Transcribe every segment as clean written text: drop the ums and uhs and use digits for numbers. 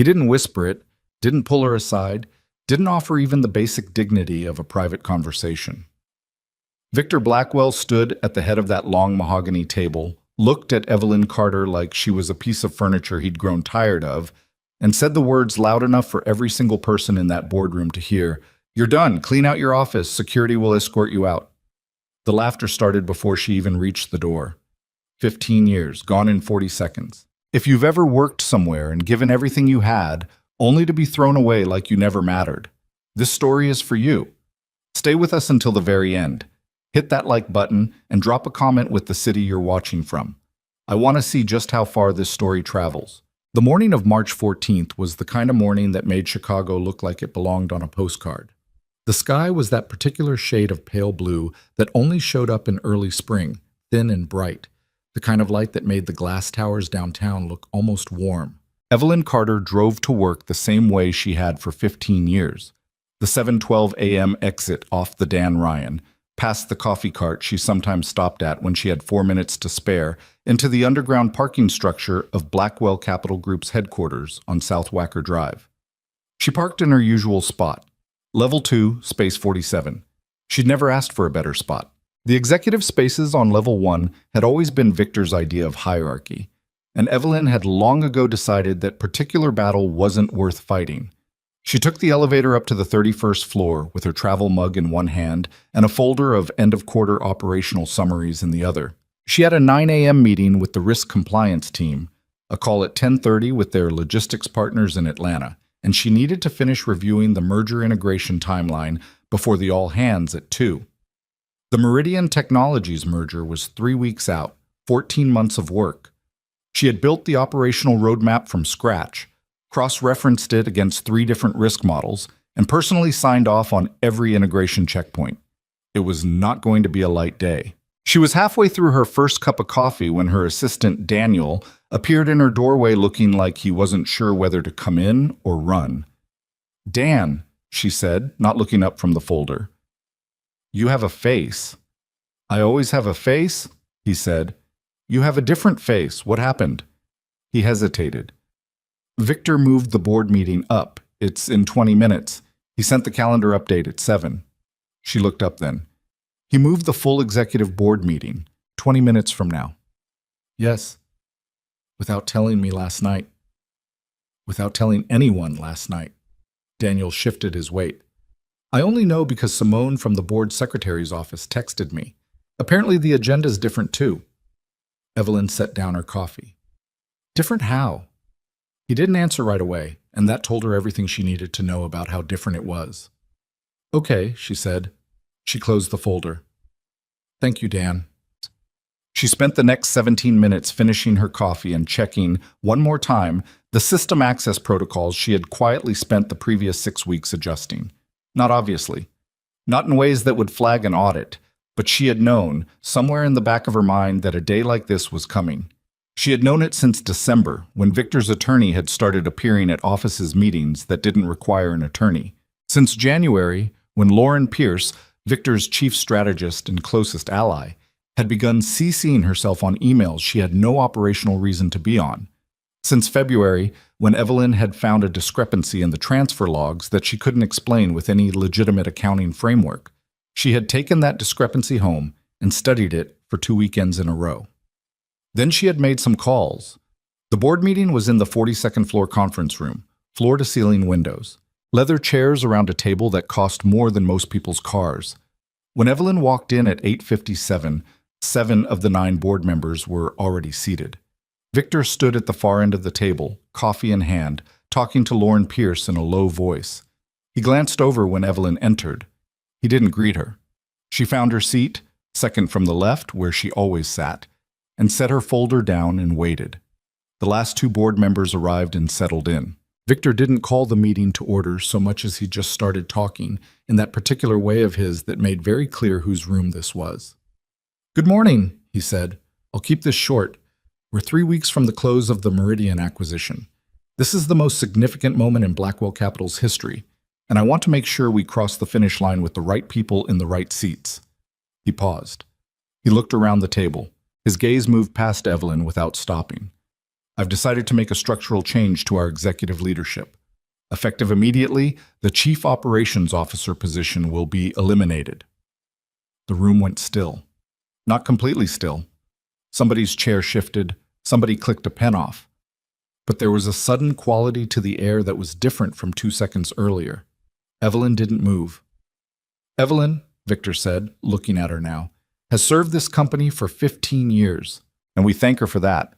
He didn't whisper it, didn't pull her aside, didn't offer even the basic dignity of a private conversation. Victor Blackwell stood at the head of that long mahogany table, looked at Evelyn Carter like she was a piece of furniture he'd grown tired of, and said the words loud enough for every single person in that boardroom to hear, "You're done. Clean out your office. Security will escort you out." The laughter started before she even reached the door. 15 years, gone in 40 seconds. If you've ever worked somewhere and given everything you had, only to be thrown away like you never mattered, this story is for you. Stay with us until the very end. Hit that like button and drop a comment with the city you're watching from. I want to see just how far this story travels. The morning of March 14th was the kind of morning that made Chicago look like it belonged on a postcard. The sky was that particular shade of pale blue that only showed up in early spring, thin and bright, the kind of light that made the glass towers downtown look almost warm. Evelyn Carter drove to work the same way she had for 15 years. The 7:12 a.m. exit off the Dan Ryan, past the coffee cart she sometimes stopped at when she had 4 minutes to spare, into the underground parking structure of Blackwell Capital Group's headquarters on South Wacker Drive. She parked in her usual spot, Level 2, Space 47. She'd never asked for a better spot. The executive spaces on Level 1 had always been Victor's idea of hierarchy, and Evelyn had long ago decided that particular battle wasn't worth fighting. She took the elevator up to the 31st floor with her travel mug in one hand and a folder of end-of-quarter operational summaries in the other. She had a 9 a.m. meeting with the risk compliance team, a call at 10:30 with their logistics partners in Atlanta, and she needed to finish reviewing the merger integration timeline before the all-hands at 2. The Meridian Technologies merger was 3 weeks out, 14 months of work. She had built the operational roadmap from scratch, cross-referenced it against 3 different risk models, and personally signed off on every integration checkpoint. It was not going to be a light day. She was halfway through her first cup of coffee when her assistant, Daniel, appeared in her doorway looking like he wasn't sure whether to come in or run. "Dan," she said, not looking up from the folder. "You have a face." "I always have a face?" he said. "You have a different face. What happened?" He hesitated. Victor moved the board meeting up. "It's in 20 minutes. He sent the calendar update at 7. She looked up then. "He moved the full executive board meeting, 20 minutes from now." "Yes. Without telling me last night. Without telling anyone last night." Daniel shifted his weight. "I only know because Simone from the board secretary's office texted me. Apparently the agenda's different too." Evelyn set down her coffee. "Different how?" He didn't answer right away, and that told her everything she needed to know about how different it was. "Okay," she said. She closed the folder. "Thank you, Dan." She spent the next 17 minutes finishing her coffee and checking, one more time, the system access protocols she had quietly spent the previous 6 weeks adjusting. Not obviously. Not in ways that would flag an audit, but she had known, somewhere in the back of her mind, that a day like this was coming. She had known it since December, when Victor's attorney had started appearing at office's meetings that didn't require an attorney. Since January, when Lauren Pierce, Victor's chief strategist and closest ally, had begun CCing herself on emails she had no operational reason to be on. Since February, when Evelyn had found a discrepancy in the transfer logs that she couldn't explain with any legitimate accounting framework, she had taken that discrepancy home and studied it for 2 weekends in a row. Then she had made some calls. The board meeting was in the 42nd floor conference room, floor-to-ceiling windows, leather chairs around a table that cost more than most people's cars. When Evelyn walked in at 8:57, 7 of the 9 board members were already seated. Victor stood at the far end of the table, coffee in hand, talking to Lauren Pierce in a low voice. He glanced over when Evelyn entered. He didn't greet her. She found her seat, second from the left, where she always sat, and set her folder down and waited. The last 2 board members arrived and settled in. Victor didn't call the meeting to order so much as he just started talking in that particular way of his that made very clear whose room this was. "Good morning," he said. "I'll keep this short. We're 3 weeks from the close of the Meridian acquisition. This is the most significant moment in Blackwell Capital's history, and I want to make sure we cross the finish line with the right people in the right seats." He paused. He looked around the table. His gaze moved past Evelyn without stopping. I've decided to make a structural change to our executive leadership. Effective immediately, the Chief Operations Officer position will be eliminated. The room went still. Not completely still. Somebody's chair shifted, somebody clicked a pen off. But there was a sudden quality to the air that was different from 2 seconds earlier. Evelyn didn't move. Evelyn, Victor said, looking at her now, has served this company for 15 years, and we thank her for that.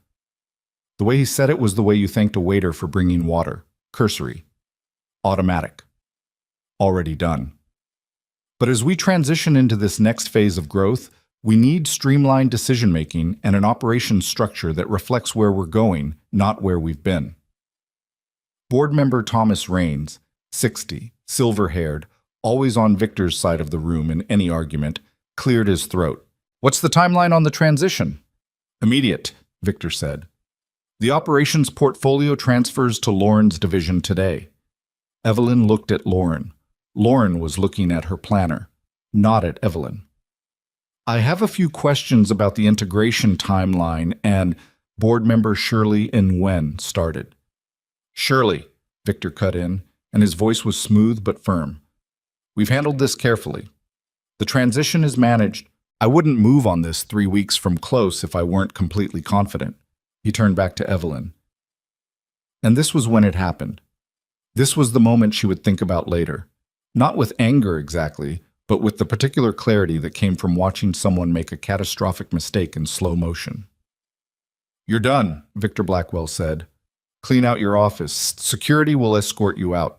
The way he said it was the way you thanked a waiter for bringing water. Cursory. Automatic. Already done. But as we transition into this next phase of growth, we need streamlined decision-making and an operations structure that reflects where we're going, not where we've been. Board member Thomas Raines, 60, silver-haired, always on Victor's side of the room in any argument, cleared his throat. What's the timeline on the transition? Immediate, Victor said. The operations portfolio transfers to Lauren's division today. Evelyn looked at Lauren. Lauren was looking at her planner, not at Evelyn. I have a few questions about the integration timeline, and board member Shirley Nguyen started. Shirley, Victor cut in, and his voice was smooth but firm. We've handled this carefully. The transition is managed. I wouldn't move on this 3 weeks from close if I weren't completely confident. He turned back to Evelyn. And this was when it happened. This was the moment she would think about later. Not with anger exactly, but with the particular clarity that came from watching someone make a catastrophic mistake in slow motion. You're done, Victor Blackwell said. Clean out your office. Security will escort you out.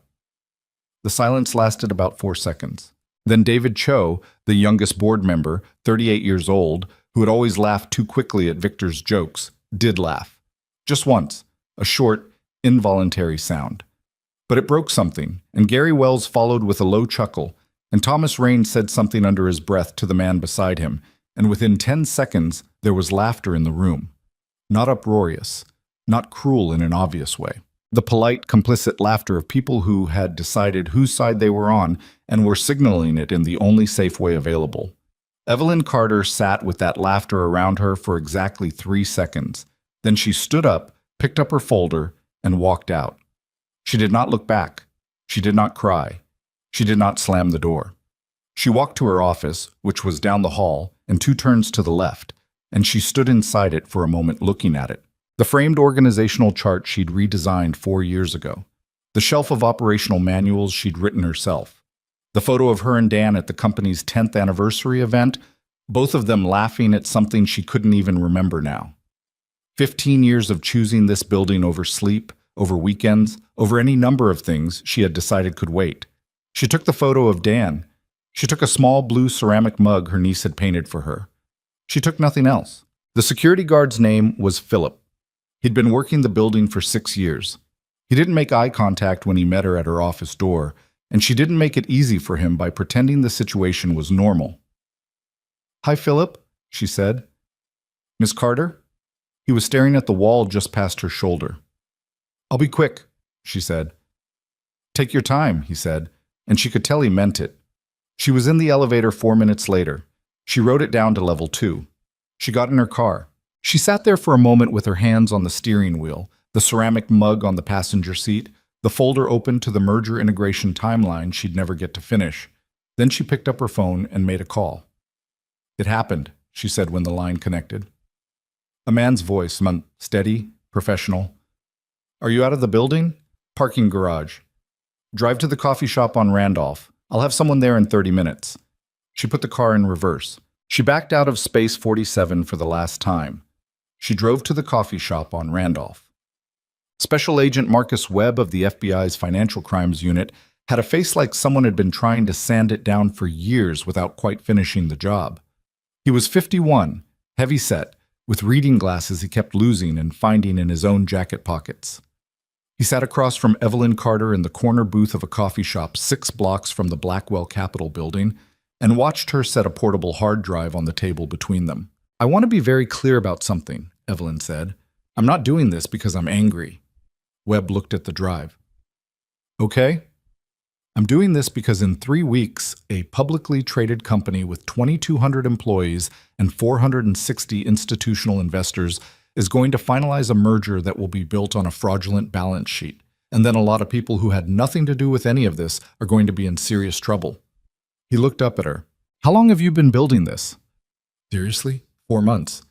The silence lasted about 4 seconds. Then David Cho, the youngest board member, 38 years old, who had always laughed too quickly at Victor's jokes, did laugh. Just once, a short, involuntary sound. But it broke something, and Gary Wells followed with a low chuckle, and Thomas Raines said something under his breath to the man beside him, and within 10 seconds there was laughter in the room. Not uproarious, not cruel in an obvious way. The polite, complicit laughter of people who had decided whose side they were on and were signaling it in the only safe way available. Evelyn Carter sat with that laughter around her for exactly 3 seconds. Then she stood up, picked up her folder, and walked out. She did not look back. She did not cry. She did not slam the door. She walked to her office, which was down the hall, and 2 turns to the left, and she stood inside it for a moment looking at it. The framed organizational chart she'd redesigned 4 years ago. The shelf of operational manuals she'd written herself. The photo of her and Dan at the company's 10th anniversary event, both of them laughing at something she couldn't even remember now. 15 years of choosing this building over sleep, over weekends, over any number of things she had decided could wait. She took the photo of Dan. She took a small blue ceramic mug her niece had painted for her. She took nothing else. The security guard's name was Philip. He'd been working the building for 6 years. He didn't make eye contact when he met her at her office door, and she didn't make it easy for him by pretending the situation was normal. "Hi, Philip," she said. "Miss Carter?" He was staring at the wall just past her shoulder. "I'll be quick," she said. "Take your time," he said, and she could tell he meant it. She was in the elevator 4 minutes later. She rode it down to level 2. She got in her car. She sat there for a moment with her hands on the steering wheel, the ceramic mug on the passenger seat, the folder open to the merger integration timeline she'd never get to finish. Then she picked up her phone and made a call. "It happened," she said when the line connected. A man's voice, steady, professional. "Are you out of the building?" "Parking garage." "Drive to the coffee shop on Randolph. I'll have someone there in 30 minutes. She put the car in reverse. She backed out of space 47 for the last time. She drove to the coffee shop on Randolph. Special Agent Marcus Webb of the FBI's Financial Crimes Unit had a face like someone had been trying to sand it down for years without quite finishing the job. He was 51, heavy-set, with reading glasses he kept losing and finding in his own jacket pockets. He sat across from Evelyn Carter in the corner booth of a coffee shop 6 blocks from the Blackwell Capitol building and watched her set a portable hard drive on the table between them. "I want to be very clear about something," Evelyn said. "I'm not doing this because I'm angry." Webb looked at the drive. "Okay. I'm doing this because in 3 weeks, a publicly traded company with 2,200 employees and 460 institutional investors is going to finalize a merger that will be built on a fraudulent balance sheet. And then a lot of people who had nothing to do with any of this are going to be in serious trouble. He looked up at her. How long have you been building this? Seriously? 4 months.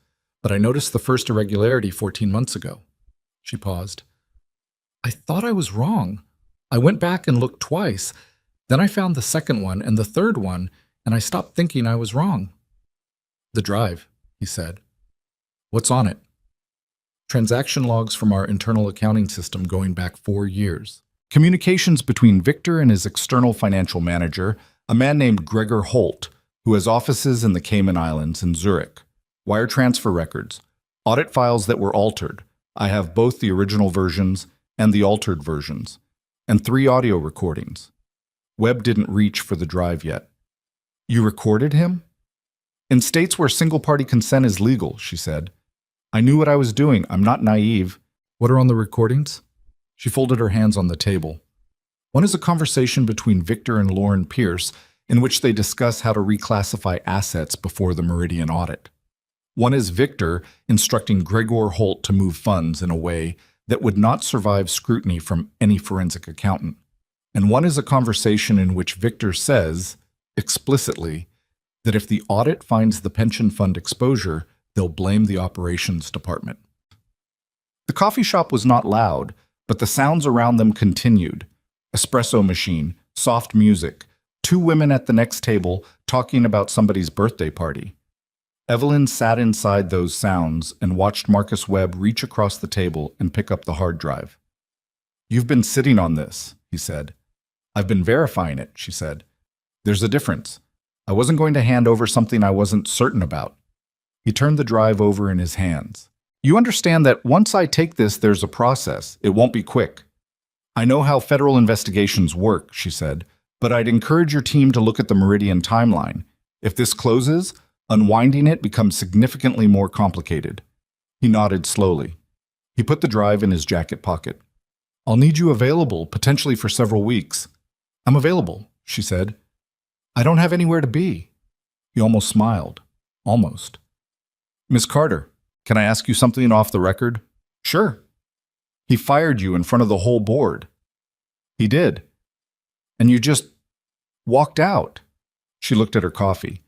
But I noticed the first irregularity 14 months ago. She paused. I thought I was wrong. I went back and looked twice. Then I found the second one and the third one, and I stopped thinking I was wrong. The drive, he said. What's on it? Transaction logs from our internal accounting system going back 4 years. Communications between Victor and his external financial manager, a man named Gregor Holt, who has offices in the Cayman Islands and Zurich. Wire transfer records. Audit files that were altered. I have both the original versions and the altered versions. And 3 audio recordings. Webb didn't reach for the drive yet. You recorded him? In states where single-party consent is legal, she said. I knew what I was doing. I'm not naive. What are on the recordings? She folded her hands on the table. One is a conversation between Victor and Lauren Pierce in which they discuss how to reclassify assets before the Meridian audit. One is Victor instructing Gregor Holt to move funds in a way that would not survive scrutiny from any forensic accountant. And one is a conversation in which Victor says, explicitly, that if the audit finds the pension fund exposure, they'll blame the operations department. The coffee shop was not loud, but the sounds around them continued. Espresso machine, soft music, 2 women at the next table talking about somebody's birthday party. Evelyn sat inside those sounds and watched Marcus Webb reach across the table and pick up the hard drive. You've been sitting on this, he said. I've been verifying it, she said. There's a difference. I wasn't going to hand over something I wasn't certain about. He turned the drive over in his hands. You understand that once I take this, there's a process. It won't be quick. I know how federal investigations work, she said, but I'd encourage your team to look at the Meridian timeline. If this closes, unwinding it becomes significantly more complicated. He nodded slowly. He put the drive in his jacket pocket. I'll need you available, potentially for several weeks. I'm available, she said. I don't have anywhere to be. He almost smiled. Almost. Miss Carter, can I ask you something off the record? Sure. He fired you in front of the whole board. He did. And you just walked out. She looked at her coffee.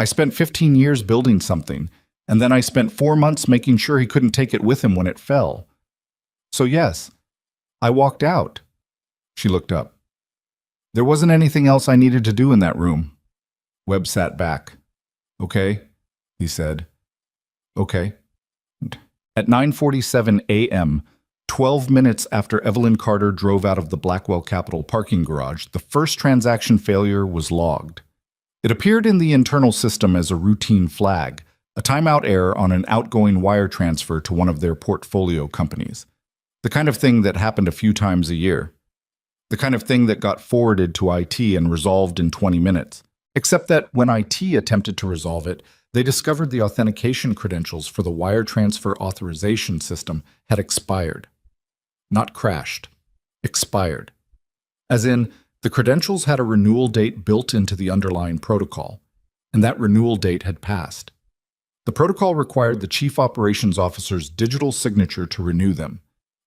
I spent 15 years building something, and then I spent 4 months making sure he couldn't take it with him when it fell. So yes, I walked out. She looked up. There wasn't anything else I needed to do in that room. Webb sat back. Okay, he said. Okay. At 9:47 a.m., 12 minutes after Evelyn Carter drove out of the Blackwell Capital parking garage, the first transaction failure was logged. It appeared in the internal system as a routine flag, a timeout error on an outgoing wire transfer to one of their portfolio companies. The kind of thing that happened a few times a year. The kind of thing that got forwarded to IT and resolved in 20 minutes. Except that when IT attempted to resolve it, they discovered the authentication credentials for the wire transfer authorization system had expired. Not crashed. Expired. As in, the credentials had a renewal date built into the underlying protocol, and that renewal date had passed. The protocol required the Chief Operations Officer's digital signature to renew them.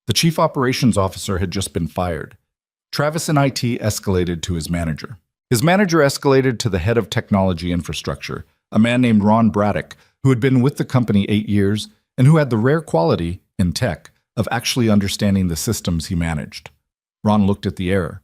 The Chief Operations Officer had just been fired. Travis in IT escalated to his manager. His manager escalated to the head of technology infrastructure, a man named Ron Braddock, who had been with the company 8 years and who had the rare quality, in tech, of actually understanding the systems he managed. Ron looked at the error.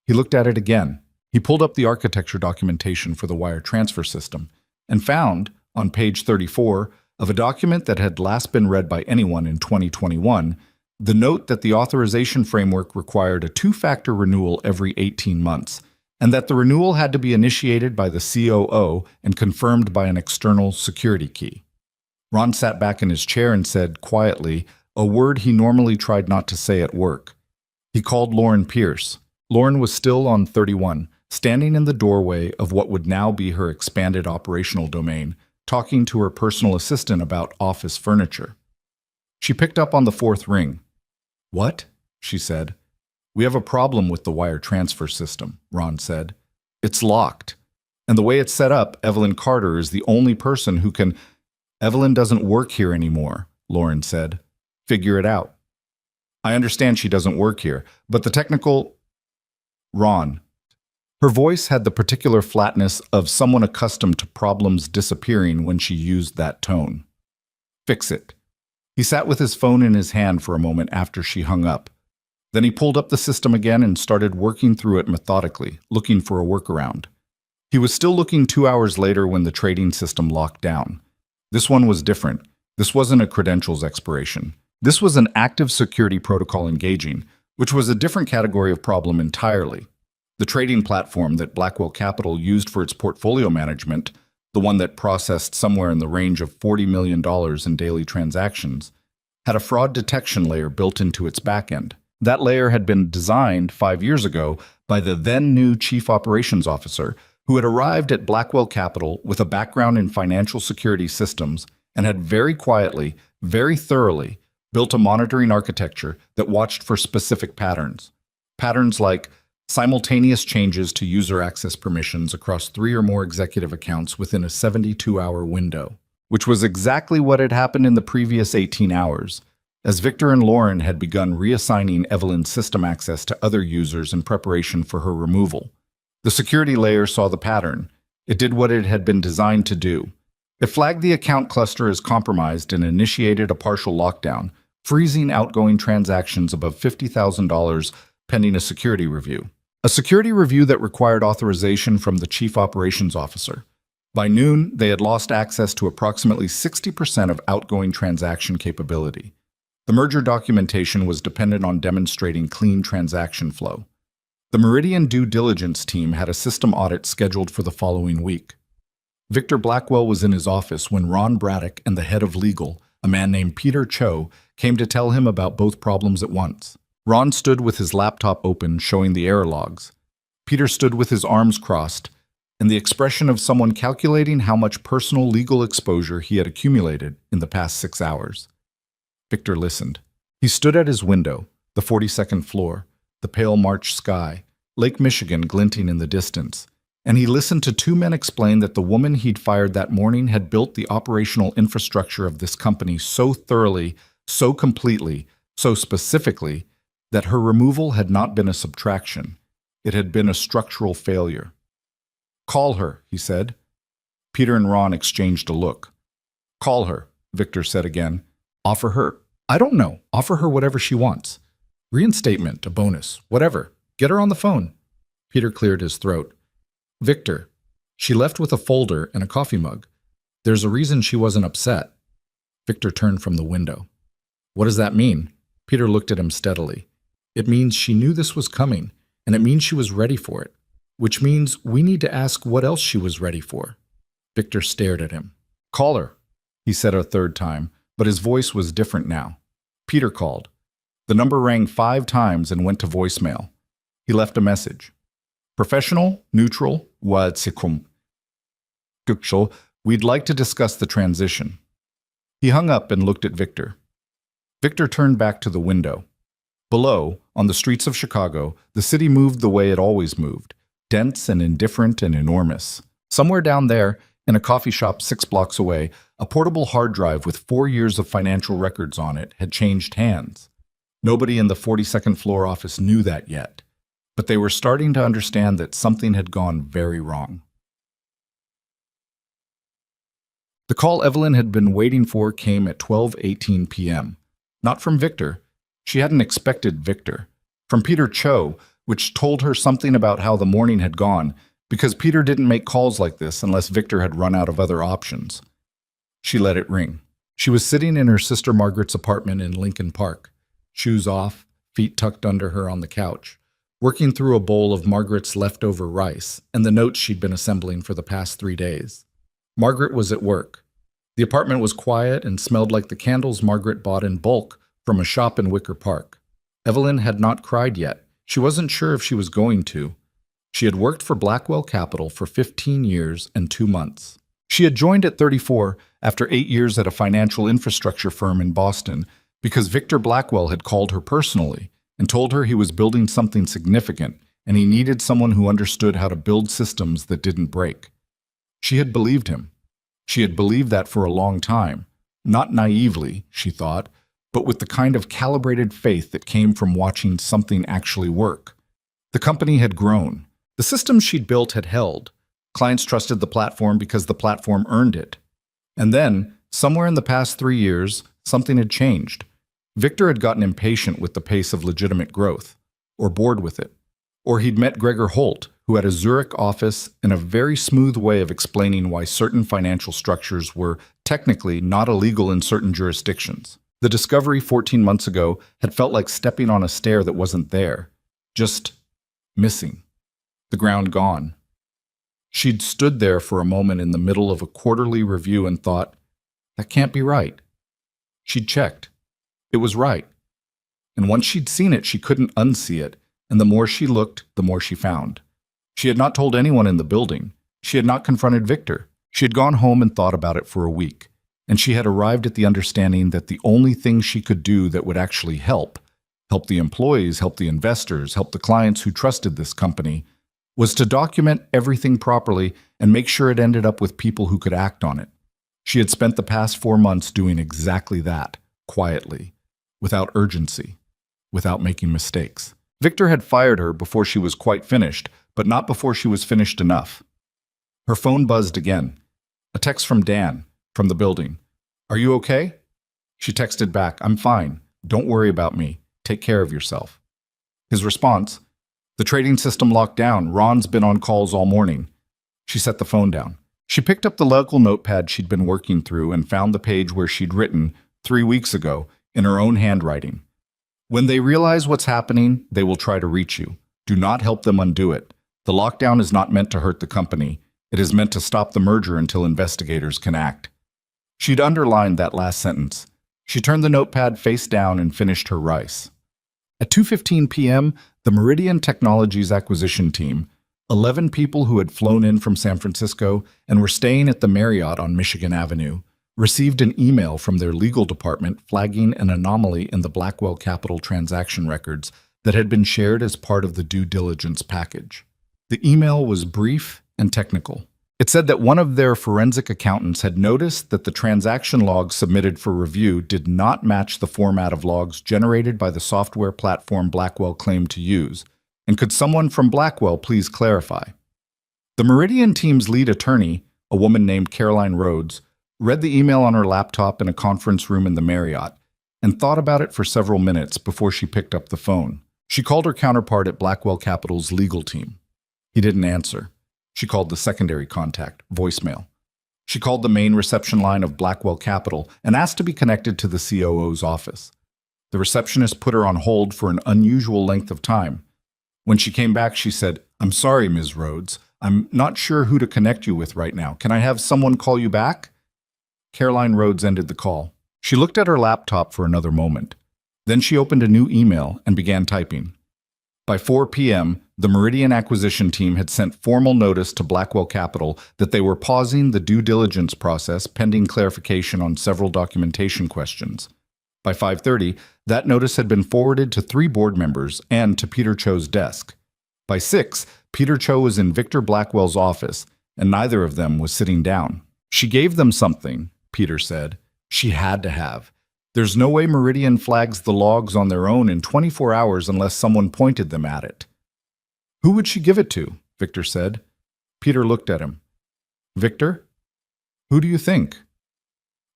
He looked at it again. He pulled up the architecture documentation for the wire transfer system and found, on page 34 of a document that had last been read by anyone in 2021, the note that the authorization framework required a 2-factor renewal every 18 months, and that the renewal had to be initiated by the COO and confirmed by an external security key. Ron sat back in his chair and said, quietly, a word he normally tried not to say at work. He called Lauren Pierce. Lauren was still on 31, standing in the doorway of what would now be her expanded operational domain, talking to her personal assistant about office furniture. She picked up on the 4th ring. What? She said. We have a problem with the wire transfer system, Ron said. It's locked. And the way it's set up, Evelyn Carter is the only person who can... Evelyn doesn't work here anymore, Lauren said. Figure it out. I understand she doesn't work here, but the technical... Ron. Her voice had the particular flatness of someone accustomed to problems disappearing when she used that tone. Fix it. He sat with his phone in his hand for a moment after she hung up. Then he pulled up the system again and started working through it methodically, looking for a workaround. He was still looking 2 hours later when the trading system locked down. This one was different. This wasn't a credentials expiration. This was an active security protocol engaging, which was a different category of problem entirely. The trading platform that Blackwell Capital used for its portfolio management, the one that processed somewhere in the range of $40 million in daily transactions, had a fraud detection layer built into its backend. That layer had been designed 5 years ago by the then-new Chief Operations Officer, who had arrived at Blackwell Capital with a background in financial security systems and had very quietly, very thoroughly, built a monitoring architecture that watched for specific patterns. Patterns like simultaneous changes to user access permissions across 3 or more executive accounts within a 72-hour window, which was exactly what had happened in the previous 18 hours, as Victor and Lauren had begun reassigning Evelyn's system access to other users in preparation for her removal. The security layer saw the pattern. It did what it had been designed to do. It flagged the account cluster as compromised and initiated a partial lockdown, freezing outgoing transactions above $50,000 pending a security review. A security review that required authorization from the Chief Operations Officer. By noon, they had lost access to approximately 60% of outgoing transaction capability. The merger documentation was dependent on demonstrating clean transaction flow. The Meridian due diligence team had a system audit scheduled for the following week. Victor Blackwell was in his office when Ron Braddock and the head of legal, a man named Peter Cho, came to tell him about both problems at once. Ron stood with his laptop open, showing the error logs. Peter stood with his arms crossed, and the expression of someone calculating how much personal legal exposure he had accumulated in the past 6 hours. Victor listened. He stood at his window, the 42nd floor, the pale March sky, Lake Michigan glinting in the distance, and he listened to 2 men explain that the woman he'd fired that morning had built the operational infrastructure of this company so thoroughly, so completely, so specifically, that her removal had not been a subtraction. It had been a structural failure. Call her, he said. Peter and Ron exchanged a look. Call her, Victor said again. Offer her, I don't know, offer her whatever she wants. Reinstatement, a bonus, whatever. Get her on the phone. Peter cleared his throat. Victor, she left with a folder and a coffee mug. There's a reason she wasn't upset. Victor turned from the window. What does that mean? Peter looked at him steadily. It means she knew this was coming, and it means she was ready for it, which means we need to ask what else she was ready for. Victor stared at him. Call her, he said a third time, but his voice was different now. Peter called. The number rang 5 times and went to voicemail. He left a message. Professional, neutral, wadsikum. Gukshal, we'd like to discuss the transition. He hung up and looked at Victor. Victor turned back to the window. Below, on the streets of Chicago, the city moved the way it always moved, dense and indifferent and enormous. Somewhere down there, in a coffee shop 6 blocks away, a portable hard drive with 4 years of financial records on it had changed hands. Nobody in the 42nd floor office knew that yet, but they were starting to understand that something had gone very wrong. The call Evelyn had been waiting for came at 12:18 p.m. Not from Victor. She hadn't expected Victor. From Peter Cho, which told her something about how the morning had gone, because Peter didn't make calls like this unless Victor had run out of other options. She let it ring. She was sitting in her sister Margaret's apartment in Lincoln Park, shoes off, feet tucked under her on the couch, working through a bowl of Margaret's leftover rice and the notes she'd been assembling for the past 3 days. Margaret was at work. The apartment was quiet and smelled like the candles Margaret bought in bulk from a shop in Wicker Park. Evelyn had not cried yet. She wasn't sure if she was going to. She had worked for Blackwell Capital for 15 years and 2 months. She had joined at 34 after 8 years at a financial infrastructure firm in Boston because Victor Blackwell had called her personally and told her he was building something significant and he needed someone who understood how to build systems that didn't break. She had believed him. She had believed that for a long time, Not naively, she thought, but with the kind of calibrated faith that came from watching something actually work. The company had grown. The systems she'd built had held. Clients trusted the platform because the platform earned it. And then, somewhere in the past 3 years, something had changed. Victor had gotten impatient with the pace of legitimate growth, or bored with it. Or he'd met Gregor Holt, who had a Zurich office and a very smooth way of explaining why certain financial structures were technically not illegal in certain jurisdictions. The discovery 14 months ago had felt like stepping on a stair that wasn't there, just missing, the ground gone. She'd stood there for a moment in the middle of a quarterly review and thought, that can't be right. She'd checked. It was right. And once she'd seen it, she couldn't unsee it, and the more she looked, the more she found. She had not told anyone in the building. She had not confronted Victor. She had gone home and thought about it for a week, and she had arrived at the understanding that the only thing she could do that would actually help the employees, help the investors, help the clients who trusted this company, was to document everything properly and make sure it ended up with people who could act on it. She had spent the past 4 months doing exactly that, quietly, without urgency, without making mistakes. Victor had fired her before she was quite finished, but not before she was finished enough. Her phone buzzed again. A text from Dan, from the building. "Are you okay?" She texted back, "I'm fine. Don't worry about me. Take care of yourself." His response, "The trading system locked down. Ron's been on calls all morning." She set the phone down. She picked up the local notepad she'd been working through and found the page where she'd written, 3 weeks ago, in her own handwriting. "When they realize what's happening, they will try to reach you. Do not help them undo it. The lockdown is not meant to hurt the company. It is meant to stop the merger until investigators can act." She'd underlined that last sentence. She turned the notepad face down and finished her rice. At 2:15 p.m., the Meridian Technologies acquisition team, 11 people who had flown in from San Francisco and were staying at the Marriott on Michigan Avenue, received an email from their legal department flagging an anomaly in the Blackwell Capital transaction records that had been shared as part of the due diligence package. The email was brief and technical. It said that one of their forensic accountants had noticed that the transaction logs submitted for review did not match the format of logs generated by the software platform Blackwell claimed to use, and could someone from Blackwell please clarify? The Meridian team's lead attorney, a woman named Caroline Rhodes, read the email on her laptop in a conference room in the Marriott, and thought about it for several minutes before she picked up the phone. She called her counterpart at Blackwell Capital's legal team. He didn't answer. She called the secondary contact, voicemail. She called the main reception line of Blackwell Capital and asked to be connected to the COO's office. The receptionist put her on hold for an unusual length of time. When she came back, she said, "I'm sorry, Ms. Rhodes. I'm not sure who to connect you with right now. Can I have someone call you back?" Caroline Rhodes ended the call. She looked at her laptop for another moment. Then she opened a new email and began typing. By 4 p.m., the Meridian acquisition team had sent formal notice to Blackwell Capital that they were pausing the due diligence process pending clarification on several documentation questions. By 5:30, that notice had been forwarded to 3 board members and to Peter Cho's desk. By 6, Peter Cho was in Victor Blackwell's office, and neither of them was sitting down. "She gave them something," Peter said. "She had to have. There's no way Meridian flags the logs on their own in 24 hours unless someone pointed them at it." "Who would she give it to?" Victor said. Peter looked at him. "Victor? Who do you think?"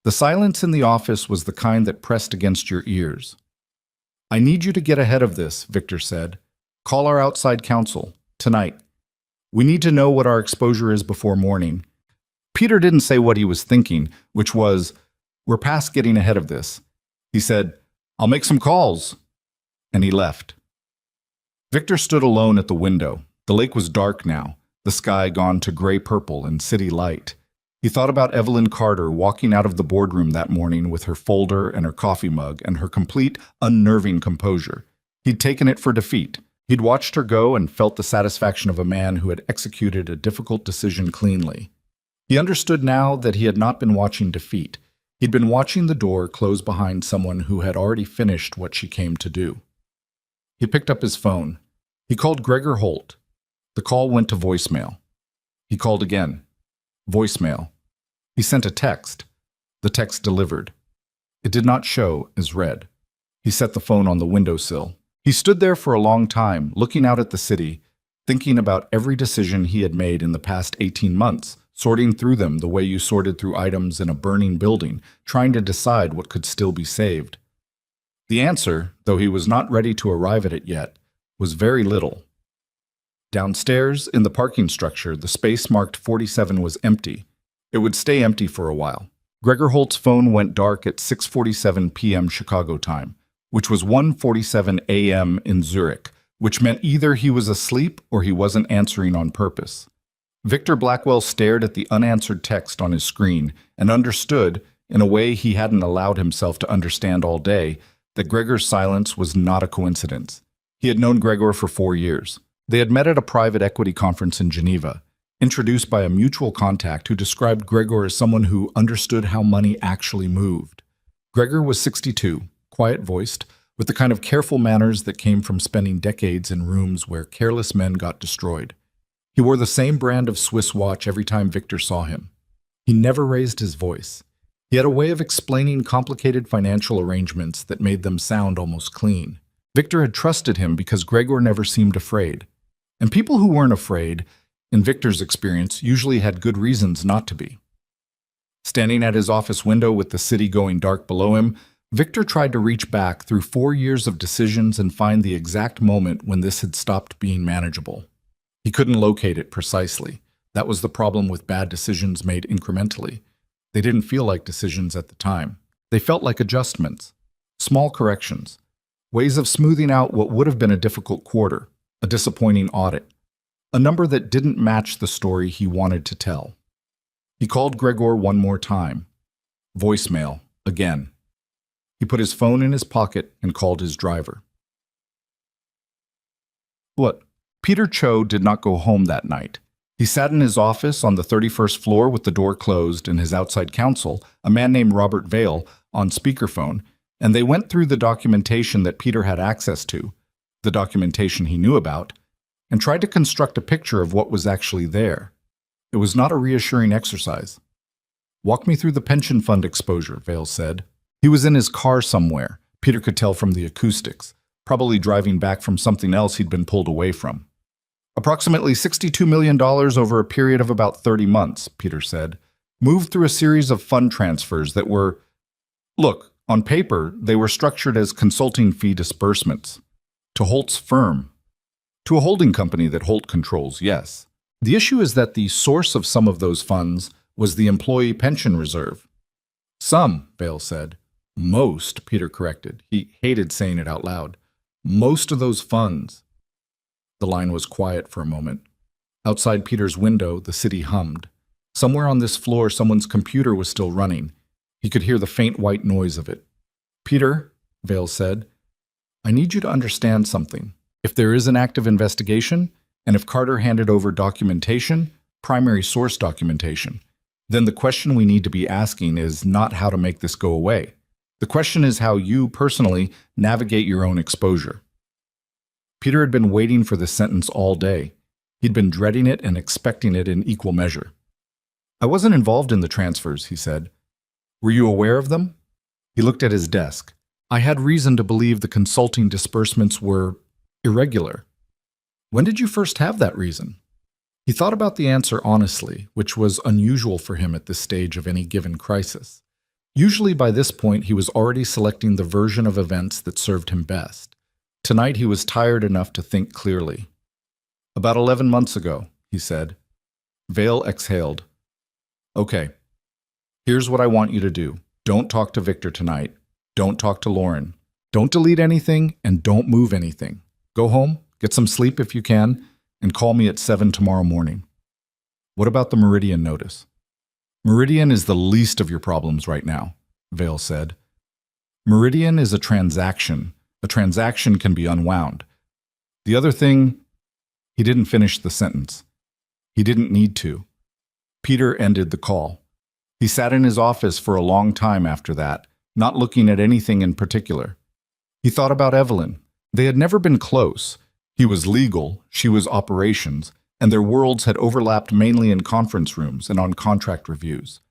The silence in the office was the kind that pressed against your ears. "I need you to get ahead of this," Victor said. "Call our outside counsel, tonight. We need to know what our exposure is before morning." Peter didn't say what he was thinking, which was, "We're past getting ahead of this." He said, "I'll make some calls." And he left. Victor stood alone at the window. The lake was dark now, the sky gone to gray-purple and city light. He thought about Evelyn Carter walking out of the boardroom that morning with her folder and her coffee mug and her complete, unnerving composure. He'd taken it for defeat. He'd watched her go and felt the satisfaction of a man who had executed a difficult decision cleanly. He understood now that he had not been watching defeat. He'd been watching the door close behind someone who had already finished what she came to do. He picked up his phone. He called Gregor Holt. The call went to voicemail. He called again. Voicemail. He sent a text. The text delivered. It did not show as read. He set the phone on the windowsill. He stood there for a long time, looking out at the city, thinking about every decision he had made in the past 18 months, sorting through them the way you sorted through items in a burning building, trying to decide what could still be saved. The answer, though he was not ready to arrive at it yet, was very little. Downstairs, in the parking structure, the space marked 47 was empty. It would stay empty for a while. Gregor Holt's phone went dark at 6:47 p.m. Chicago time, which was 1:47 a.m. in Zurich, which meant either he was asleep or he wasn't answering on purpose. Victor Blackwell stared at the unanswered text on his screen and understood, in a way he hadn't allowed himself to understand all day, that Gregor's silence was not a coincidence. He had known Gregor for 4 years. They had met at a private equity conference in Geneva, introduced by a mutual contact who described Gregor as someone who understood how money actually moved. Gregor was 62, quiet-voiced, with the kind of careful manners that came from spending decades in rooms where careless men got destroyed. He wore the same brand of Swiss watch every time Victor saw him. He never raised his voice. He had a way of explaining complicated financial arrangements that made them sound almost clean. Victor had trusted him because Gregor never seemed afraid. And people who weren't afraid, in Victor's experience, usually had good reasons not to be. Standing at his office window with the city going dark below him, Victor tried to reach back through 4 years of decisions and find the exact moment when this had stopped being manageable. He couldn't locate it precisely. That was the problem with bad decisions made incrementally. They didn't feel like decisions at the time. They felt like adjustments, small corrections, ways of smoothing out what would have been a difficult quarter, a disappointing audit, a number that didn't match the story he wanted to tell. He called Gregor one more time. Voicemail, again. He put his phone in his pocket and called his driver. What? Peter Cho did not go home that night. He sat in his office on the 31st floor with the door closed and his outside counsel, a man named Robert Vale, on speakerphone, and they went through the documentation that Peter had access to, the documentation he knew about, and tried to construct a picture of what was actually there. It was not a reassuring exercise. Walk me through the pension fund exposure, Vale said. He was in his car somewhere, Peter could tell from the acoustics, probably driving back from something else he'd been pulled away from. Approximately $62 million over a period of about 30 months, Peter said, moved through a series of fund transfers that were, look, on paper, they were structured as consulting fee disbursements. To Holt's firm. To a holding company that Holt controls, yes. The issue is that the source of some of those funds was the employee pension reserve. Some, Vale said. Most, Peter corrected. He hated saying it out loud. Most of those funds. The line was quiet for a moment. Outside Peter's window, the city hummed. Somewhere on this floor, someone's computer was still running. He could hear the faint white noise of it. Peter, Vale said, I need you to understand something. If there is an active investigation, and if Carter handed over documentation, primary source documentation, then the question we need to be asking is not how to make this go away. The question is how you, personally, navigate your own exposure. Peter had been waiting for this sentence all day. He'd been dreading it and expecting it in equal measure. I wasn't involved in the transfers, he said. Were you aware of them? He looked at his desk. I had reason to believe the consulting disbursements were irregular. When did you first have that reason? He thought about the answer honestly, which was unusual for him at this stage of any given crisis. Usually by this point he was already selecting the version of events that served him best. Tonight he was tired enough to think clearly. About 11 months ago, he said. Vale exhaled. Okay, here's what I want you to do. Don't talk to Victor tonight. Don't talk to Lauren. Don't delete anything and don't move anything. Go home, get some sleep if you can, and call me at 7 tomorrow morning. What about the Meridian notice? Meridian is the least of your problems right now, Vale said. Meridian is a transaction. A transaction can be unwound. The other thing, he didn't finish the sentence. He didn't need to. Peter ended the call. He sat in his office for a long time after that, not looking at anything in particular. He thought about Evelyn. They had never been close. He was legal, she was operations, and their worlds had overlapped mainly in conference rooms and on contract reviews.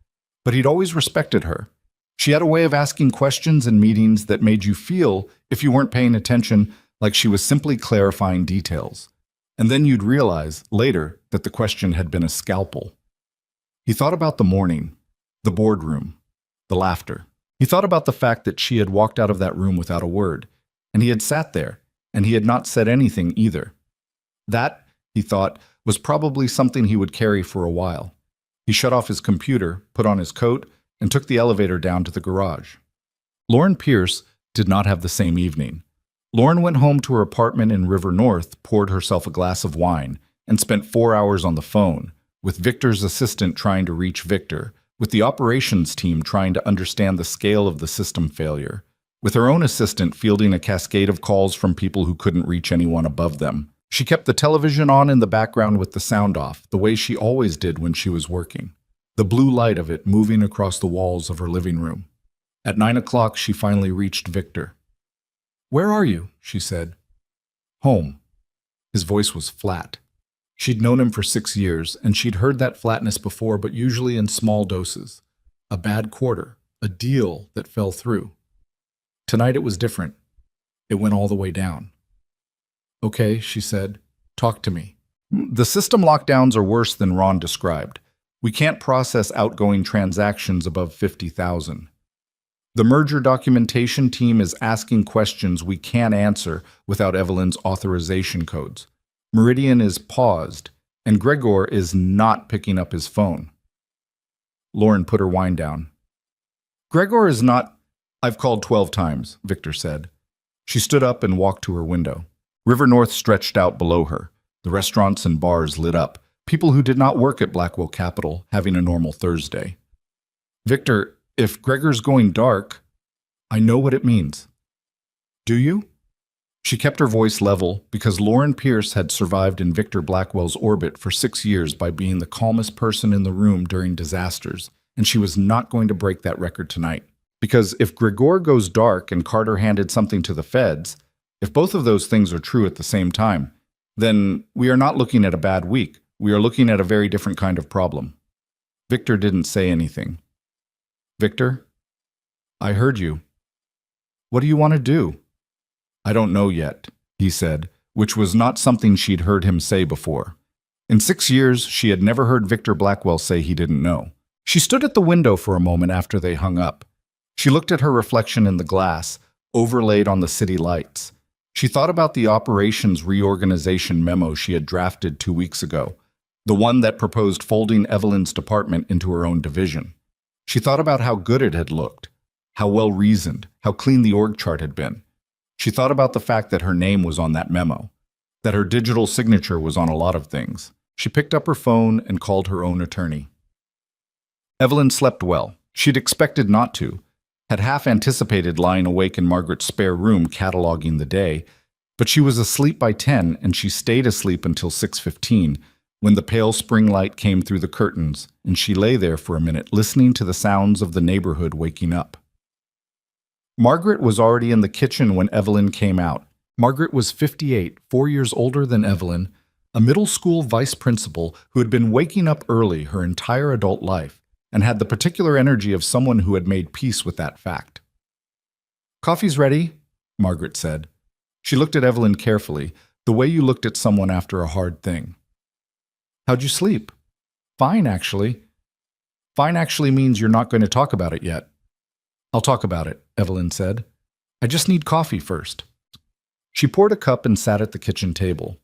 But he'd always respected her. She had a way of asking questions in meetings that made you feel, if you weren't paying attention, like she was simply clarifying details. And then you'd realize, later, that the question had been a scalpel. He thought about the morning, the boardroom, the laughter. He thought about the fact that she had walked out of that room without a word, and he had sat there, and he had not said anything either. That, he thought, was probably something he would carry for a while. He shut off his computer, put on his coat, and took the elevator down to the garage. Lauren Pierce did not have the same evening. Lauren went home to her apartment in River North, poured herself a glass of wine, and spent 4 hours on the phone, with Victor's assistant trying to reach Victor, with the operations team trying to understand the scale of the system failure, with her own assistant fielding a cascade of calls from people who couldn't reach anyone above them. She kept the television on in the background with the sound off, the way she always did when she was working, the blue light of it moving across the walls of her living room. At 9 o'clock, she finally reached Victor. "Where are you?" she said. "Home." His voice was flat. She'd known him for 6 years, and she'd heard that flatness before, but usually in small doses. A bad quarter, a deal that fell through. Tonight it was different. It went all the way down. "Okay," she said. "Talk to me." "The system lockdowns are worse than Ron described. We can't process outgoing transactions above 50,000. The merger documentation team is asking questions we can't answer without Evelyn's authorization codes. Meridian is paused, and Gregor is not picking up his phone." Lauren put her wine down. "Gregor is not—" "I've called 12 times, Victor said. She stood up and walked to her window. River North stretched out below her. The restaurants and bars lit up, people who did not work at Blackwell Capital having a normal Thursday. "Victor, if Gregor's going dark, I know what it means." "Do you?" She kept her voice level because Lauren Pierce had survived in Victor Blackwell's orbit for 6 years by being the calmest person in the room during disasters, and she was not going to break that record tonight. Because if Gregor goes dark and Carter handed something to the feds, if both of those things are true at the same time, then we are not looking at a bad week. We are looking at a very different kind of problem. Victor didn't say anything. "Victor, I heard you. What do you want to do?" "I don't know yet," he said, which was not something she'd heard him say before. In 6 years, she had never heard Victor Blackwell say he didn't know. She stood at the window for a moment after they hung up. She looked at her reflection in the glass, overlaid on the city lights. She thought about the operations reorganization memo she had drafted 2 weeks ago, the one that proposed folding Evelyn's department into her own division. She thought about how good it had looked, how well-reasoned, how clean the org chart had been. She thought about the fact that her name was on that memo, that her digital signature was on a lot of things. She picked up her phone and called her own attorney. Evelyn slept well. She'd expected not to, had half anticipated lying awake in Margaret's spare room cataloging the day, but she was asleep by 10 and she stayed asleep until 6:15, when the pale spring light came through the curtains, and she lay there for a minute listening to the sounds of the neighborhood waking up. Margaret was already in the kitchen when Evelyn came out. Margaret was 58, 4 years older than Evelyn, a middle school vice principal who had been waking up early her entire adult life and had the particular energy of someone who had made peace with that fact. "Coffee's ready," Margaret said. She looked at Evelyn carefully, the way you looked at someone after a hard thing. "How'd you sleep?" "Fine, actually." "Fine actually means you're not going to talk about it yet." "I'll talk about it," Evelyn said. "I just need coffee first." She poured a cup and sat at the kitchen table.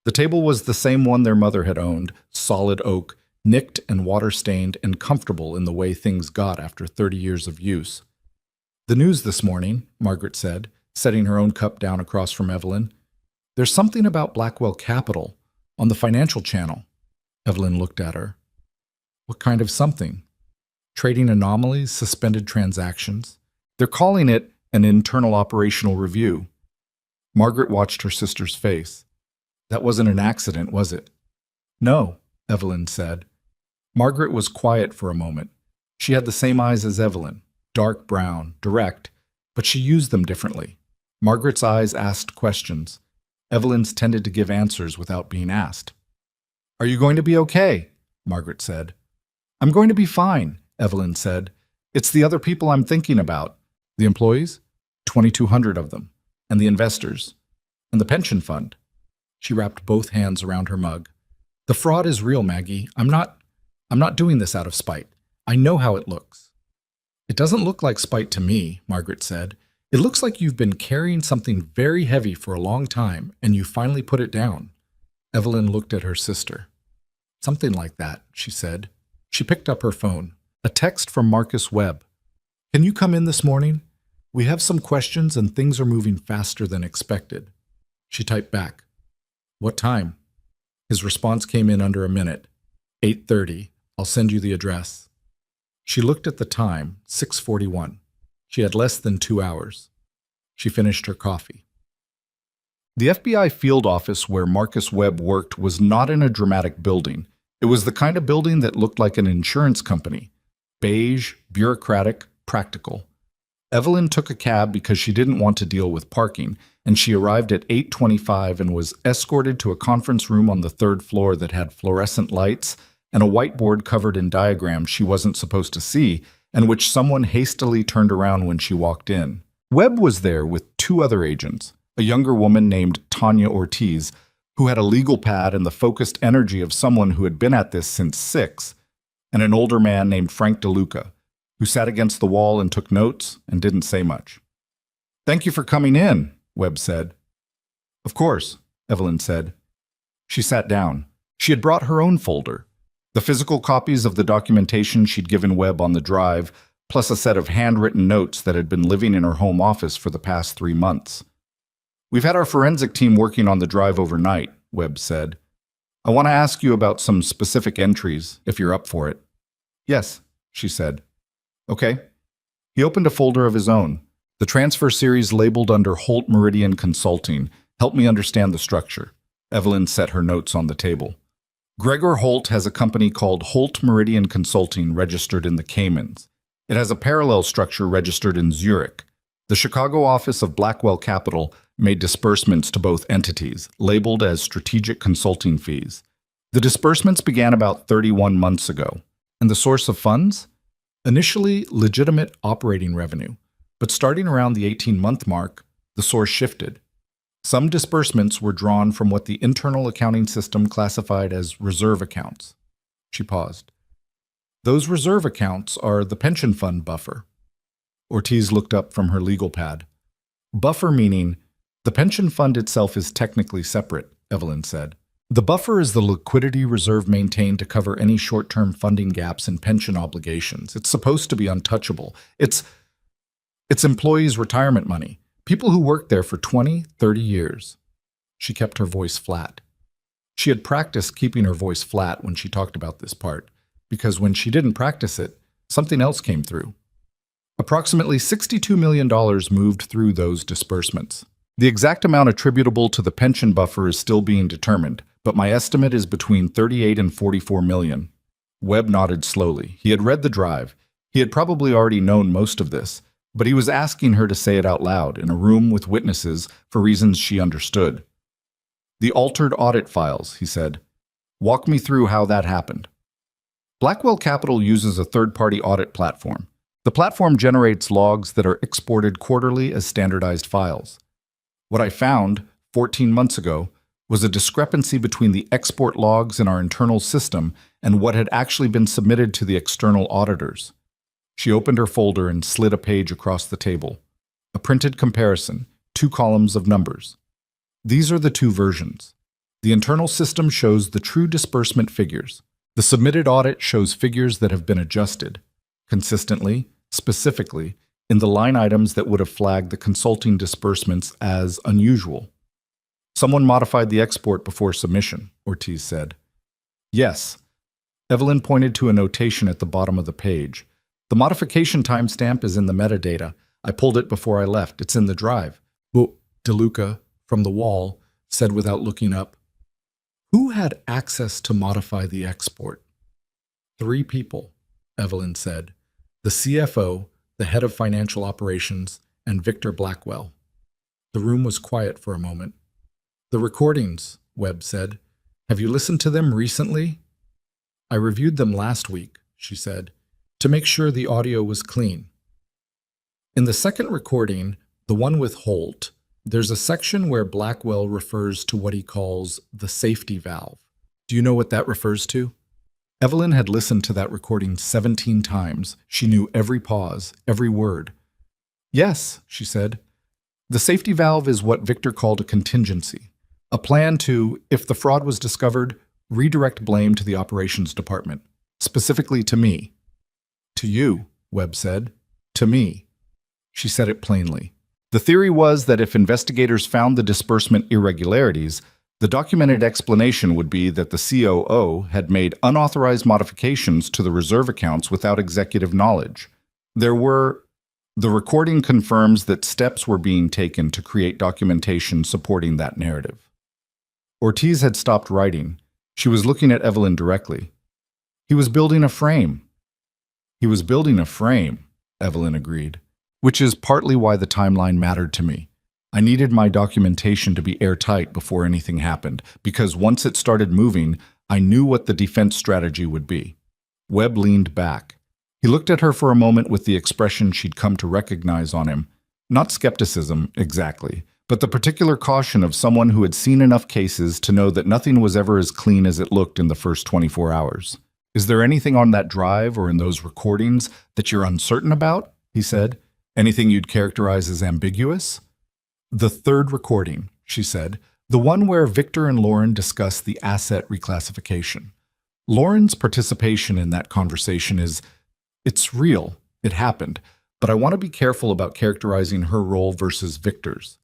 The table was the same one their mother had owned, solid oak, nicked and water-stained and comfortable in the way things got after 30 years of use. "The news this morning," Margaret said, setting her own cup down across from Evelyn. "There's something about Blackwell Capital on the financial channel." Evelyn looked at her. "What kind of something?" "Trading anomalies, suspended transactions. They're calling it an internal operational review." Margaret watched her sister's face. "That wasn't an accident, was it?" "No," Evelyn said. Margaret was quiet for a moment. She had the same eyes as Evelyn, dark brown, direct, but she used them differently. Margaret's eyes asked questions. Evelyn's tended to give answers without being asked. "Are you going to be okay?" Margaret said. "I'm going to be fine," Evelyn said. It's the other people I'm thinking about. The employees? 2,200 of them. And the investors. And the pension fund. She wrapped both hands around her mug. The fraud is real, Maggie. I'm not doing this out of spite. I know how it looks. It doesn't look like spite to me, Margaret said. It looks like you've been carrying something very heavy for a long time, and you finally put it down. Evelyn looked at her sister. Something like that, she said. She picked up her phone. A text from Marcus Webb. Can you come in this morning? We have some questions and things are moving faster than expected. She typed back. What time? His response came in under a minute. 8:30. I'll send you the address. She looked at the time, 6:41. She had less than 2 hours. She finished her coffee. The FBI field office where Marcus Webb worked was not in a dramatic building. It was the kind of building that looked like an insurance company. Beige, bureaucratic, practical. Evelyn took a cab because she didn't want to deal with parking, and she arrived at 8:25 and was escorted to a conference room on the third floor that had fluorescent lights and a whiteboard covered in diagrams she wasn't supposed to see, and which someone hastily turned around when she walked in. Webb was there with 2 other agents, a younger woman named Tanya Ortiz, who had a legal pad and the focused energy of someone who had been at this since 6, and an older man named Frank DeLuca, who sat against the wall and took notes and didn't say much. Thank you for coming in, Webb said. Of course, Evelyn said. She sat down. She had brought her own folder. The physical copies of the documentation she'd given Webb on the drive, plus a set of handwritten notes that had been living in her home office for the past 3 months. We've had our forensic team working on the drive overnight, Webb said. I want to ask you about some specific entries, if you're up for it. Yes, she said. Okay. He opened a folder of his own. The transfer series labeled under Holt Meridian Consulting. Help me understand the structure. Evelyn set her notes on the table. Gregor Holt has a company called Holt Meridian Consulting registered in the Caymans. It has a parallel structure registered in Zurich. The Chicago office of Blackwell Capital made disbursements to both entities, labeled as strategic consulting fees. The disbursements began about 31 months ago. And the source of funds? Initially, legitimate operating revenue. But starting around the 18-month mark, the source shifted. Some disbursements were drawn from what the internal accounting system classified as reserve accounts. She paused. Those reserve accounts are the pension fund buffer. Ortiz looked up from her legal pad. Buffer meaning the pension fund itself is technically separate, Evelyn said. The buffer is the liquidity reserve maintained to cover any short-term funding gaps in pension obligations. It's supposed to be untouchable. It's employees' retirement money. People who worked there for 20, 30 years. She kept her voice flat. She had practiced keeping her voice flat when she talked about this part, because when she didn't practice it, something else came through. Approximately $62 million moved through those disbursements. The exact amount attributable to the pension buffer is still being determined, but my estimate is between 38 and 44 million. Webb nodded slowly. He had read the drive. He had probably already known most of this, but he was asking her to say it out loud in a room with witnesses for reasons she understood. The altered audit files, he said. Walk me through how that happened. Blackwell Capital uses a third-party audit platform. The platform generates logs that are exported quarterly as standardized files. What I found, 14 months ago, was a discrepancy between the export logs in our internal system and what had actually been submitted to the external auditors. She opened her folder and slid a page across the table. A printed comparison, 2 columns of numbers. These are the 2 versions. The internal system shows the true disbursement figures. The submitted audit shows figures that have been adjusted, consistently, specifically, in the line items that would have flagged the consulting disbursements as unusual. Someone modified the export before submission, Ortiz said. Yes. Evelyn pointed to a notation at the bottom of the page. The modification timestamp is in the metadata. I pulled it before I left. It's in the drive. But DeLuca, from the wall, said without looking up. Who had access to modify the export? 3 people, Evelyn said. The CFO, the head of financial operations, and Victor Blackwell. The room was quiet for a moment. The recordings, Webb said. Have you listened to them recently? I reviewed them last week, she said. to make sure the audio was clean. In the second recording, the one with Holt, there's a section where Blackwell refers to what he calls the safety valve. Do you know what that refers to? Evelyn had listened to that recording 17 times. She knew every pause, every word. Yes, she said. The safety valve is what Victor called a contingency, a plan to, if the fraud was discovered, redirect blame to the operations department, specifically to me. To you, Webb said. To me. She said it plainly. The theory was that if investigators found the disbursement irregularities, the documented explanation would be that the COO had made unauthorized modifications to the reserve accounts without executive knowledge. The recording confirms that steps were being taken to create documentation supporting that narrative. Ortiz had stopped writing. She was looking at Evelyn directly. He was building a frame. He was building a frame, Evelyn agreed, which is partly why the timeline mattered to me. I needed my documentation to be airtight before anything happened, because once it started moving, I knew what the defense strategy would be. Webb leaned back. He looked at her for a moment with the expression she'd come to recognize on him. Not skepticism, exactly, but the particular caution of someone who had seen enough cases to know that nothing was ever as clean as it looked in the first 24 hours. Is there anything on that drive or in those recordings that you're uncertain about? He said. Anything you'd characterize as ambiguous? The third recording, she said, the one where Victor and Lauren discuss the asset reclassification. Lauren's participation in that conversation it's real, it happened, but I want to be careful about characterizing her role versus Victor's.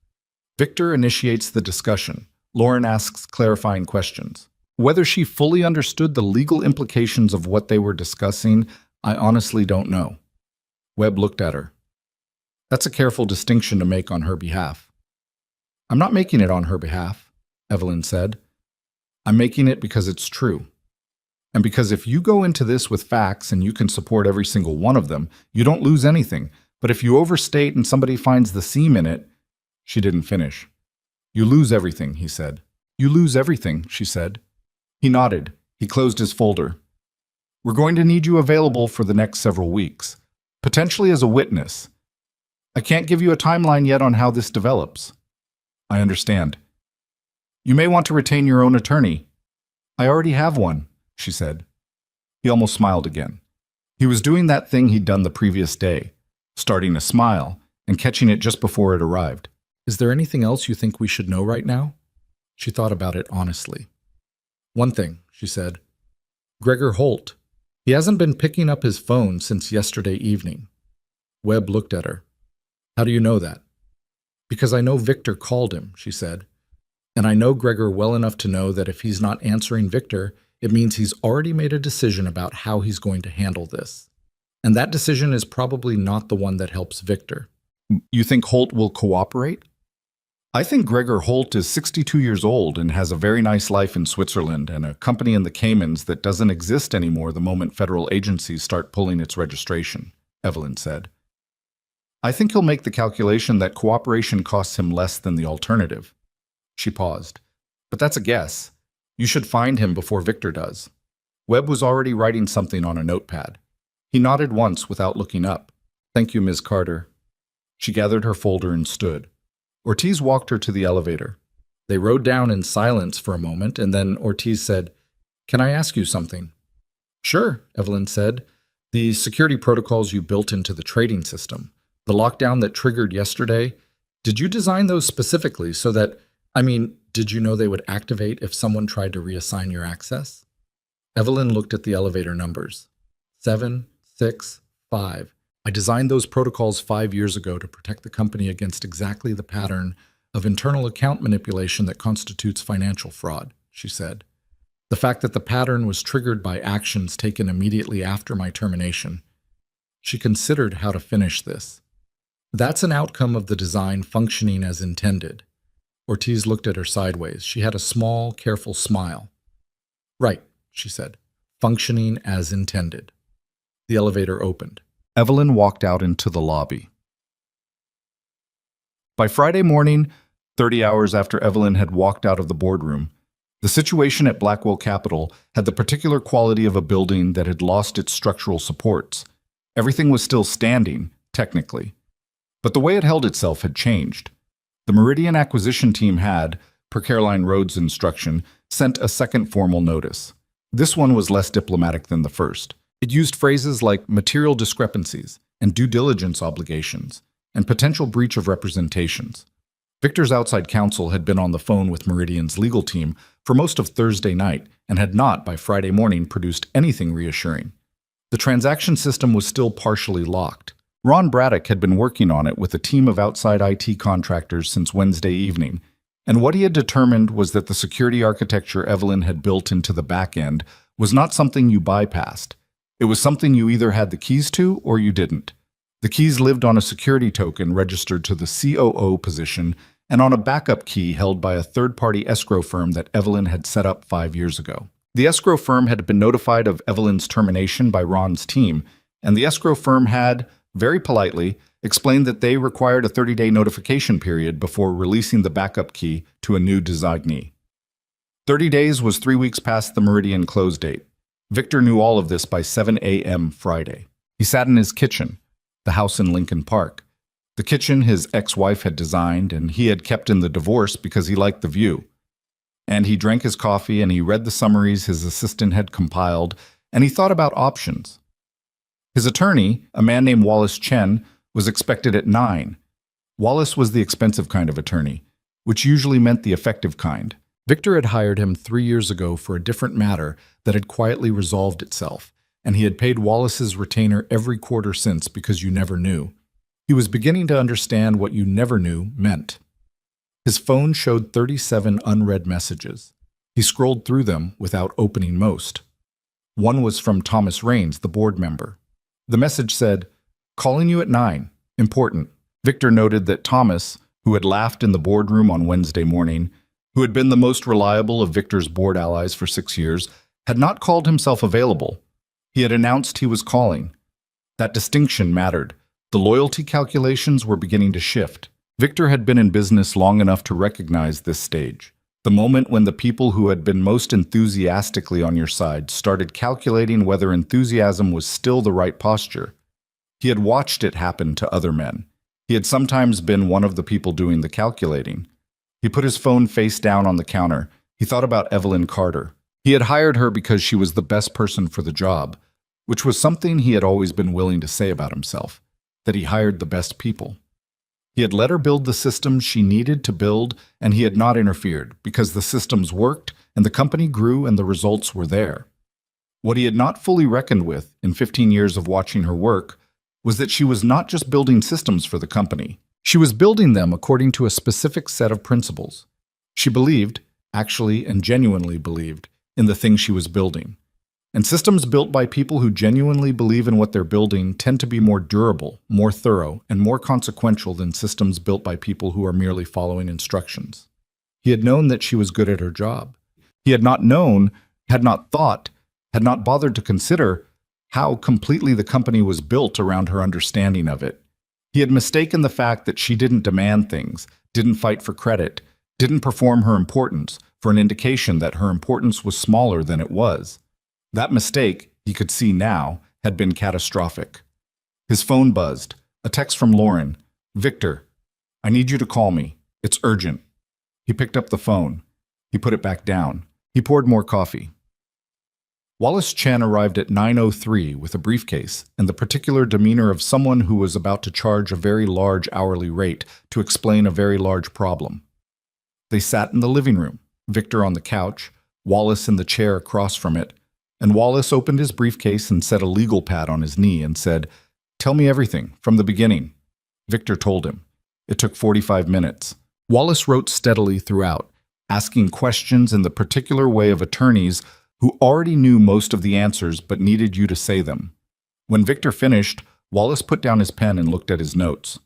Victor initiates the discussion. Lauren asks clarifying questions. Whether she fully understood the legal implications of what they were discussing, I honestly don't know. Webb looked at her. That's a careful distinction to make on her behalf. I'm not making it on her behalf, Evelyn said. I'm making it because it's true. And because if you go into this with facts and you can support every single one of them, you don't lose anything. But if you overstate and somebody finds the seam in it, she didn't finish. You lose everything, he said. You lose everything, she said. He nodded. He closed his folder. We're going to need you available for the next several weeks, potentially as a witness. I can't give you a timeline yet on how this develops. I understand. You may want to retain your own attorney. I already have one, she said. He almost smiled again. He was doing that thing he'd done the previous day, starting to smile and catching it just before it arrived. Is there anything else you think we should know right now? She thought about it honestly. One thing, she said. Gregor Holt. He hasn't been picking up his phone since yesterday evening. Webb looked at her. How do you know that? Because I know Victor called him, she said. And I know Gregor well enough to know that if he's not answering Victor, it means he's already made a decision about how he's going to handle this. And that decision is probably not the one that helps Victor. You think Holt will cooperate? I think Gregor Holt is 62 years old and has a very nice life in Switzerland and a company in the Caymans that doesn't exist anymore the moment federal agencies start pulling its registration, Evelyn said. I think he'll make the calculation that cooperation costs him less than the alternative. She paused. But that's a guess. You should find him before Victor does. Webb was already writing something on a notepad. He nodded once without looking up. Thank you, Ms. Carter. She gathered her folder and stood. Ortiz walked her to the elevator. They rode down in silence for a moment, and then Ortiz said, Can I ask you something? Sure, Evelyn said. The security protocols you built into the trading system, the lockdown that triggered yesterday, did you design those specifically so that, did you know they would activate if someone tried to reassign your access? Evelyn looked at the elevator numbers. 7, 6, 5. I designed those protocols 5 years ago to protect the company against exactly the pattern of internal account manipulation that constitutes financial fraud, she said. The fact that the pattern was triggered by actions taken immediately after my termination. She considered how to finish this. That's an outcome of the design functioning as intended. Ortiz looked at her sideways. She had a small, careful smile. Right, she said. Functioning as intended. The elevator opened. Evelyn walked out into the lobby. By Friday morning, 30 hours after Evelyn had walked out of the boardroom, the situation at Blackwell Capital had the particular quality of a building that had lost its structural supports. Everything was still standing, technically. But the way it held itself had changed. The Meridian acquisition team had, per Caroline Rhodes' instruction, sent a second formal notice. This one was less diplomatic than the first. It used phrases like material discrepancies and due diligence obligations and potential breach of representations. Victor's outside counsel had been on the phone with Meridian's legal team for most of Thursday night and had not, by Friday morning, produced anything reassuring. The transaction system was still partially locked. Ron Braddock had been working on it with a team of outside IT contractors since Wednesday evening, and what he had determined was that the security architecture Evelyn had built into the back end was not something you bypassed. It was something you either had the keys to or you didn't. The keys lived on a security token registered to the COO position and on a backup key held by a third-party escrow firm that Evelyn had set up 5 years ago. The escrow firm had been notified of Evelyn's termination by Ron's team, and the escrow firm had, very politely, explained that they required a 30-day notification period before releasing the backup key to a new designee. 30 days was 3 weeks past the Meridian close date. Victor knew all of this by 7 a.m. Friday. He sat in his kitchen, the house in Lincoln Park. The kitchen his ex-wife had designed and he had kept in the divorce because he liked the view. And he drank his coffee and he read the summaries his assistant had compiled, and he thought about options. His attorney, a man named Wallace Chen, was expected at 9. Wallace was the expensive kind of attorney, which usually meant the effective kind. Victor had hired him 3 years ago for a different matter that had quietly resolved itself, and he had paid Wallace's retainer every quarter since because you never knew. He was beginning to understand what you never knew meant. His phone showed 37 unread messages. He scrolled through them without opening most. One was from Thomas Raines, the board member. The message said, "Calling you at 9. Important." Victor noted that Thomas, who had laughed in the boardroom on Wednesday morning, who had been the most reliable of Victor's board allies for 6 years, had not called himself available. He had announced he was calling. That distinction mattered. The loyalty calculations were beginning to shift. Victor had been in business long enough to recognize this stage. The moment when the people who had been most enthusiastically on your side started calculating whether enthusiasm was still the right posture. He had watched it happen to other men. He had sometimes been one of the people doing the calculating. He put his phone face down on the counter. He thought about Evelyn Carter. He had hired her because she was the best person for the job, which was something he had always been willing to say about himself, that he hired the best people. He had let her build the systems she needed to build, and he had not interfered because the systems worked and the company grew and the results were there. What he had not fully reckoned with in 15 years of watching her work was that she was not just building systems for the company. She was building them according to a specific set of principles. She believed, actually and genuinely believed, in the thing she was building. And systems built by people who genuinely believe in what they're building tend to be more durable, more thorough, and more consequential than systems built by people who are merely following instructions. He had known that she was good at her job. He had not known, had not thought, had not bothered to consider how completely the company was built around her understanding of it. He had mistaken the fact that she didn't demand things, didn't fight for credit, didn't perform her importance for an indication that her importance was smaller than it was. That mistake, he could see now, had been catastrophic. His phone buzzed. A text from Lauren. "Victor, I need you to call me. It's urgent." He picked up the phone. He put it back down. He poured more coffee. Wallace Chen arrived at 9:03 with a briefcase and the particular demeanor of someone who was about to charge a very large hourly rate to explain a very large problem. They sat in the living room, Victor on the couch, Wallace in the chair across from it, and Wallace opened his briefcase and set a legal pad on his knee and said, "Tell me everything, from the beginning." Victor told him. It took 45 minutes. Wallace wrote steadily throughout, asking questions in the particular way of attorneys who already knew most of the answers but needed you to say them. When Victor finished, Wallace put down his pen and looked at his notes.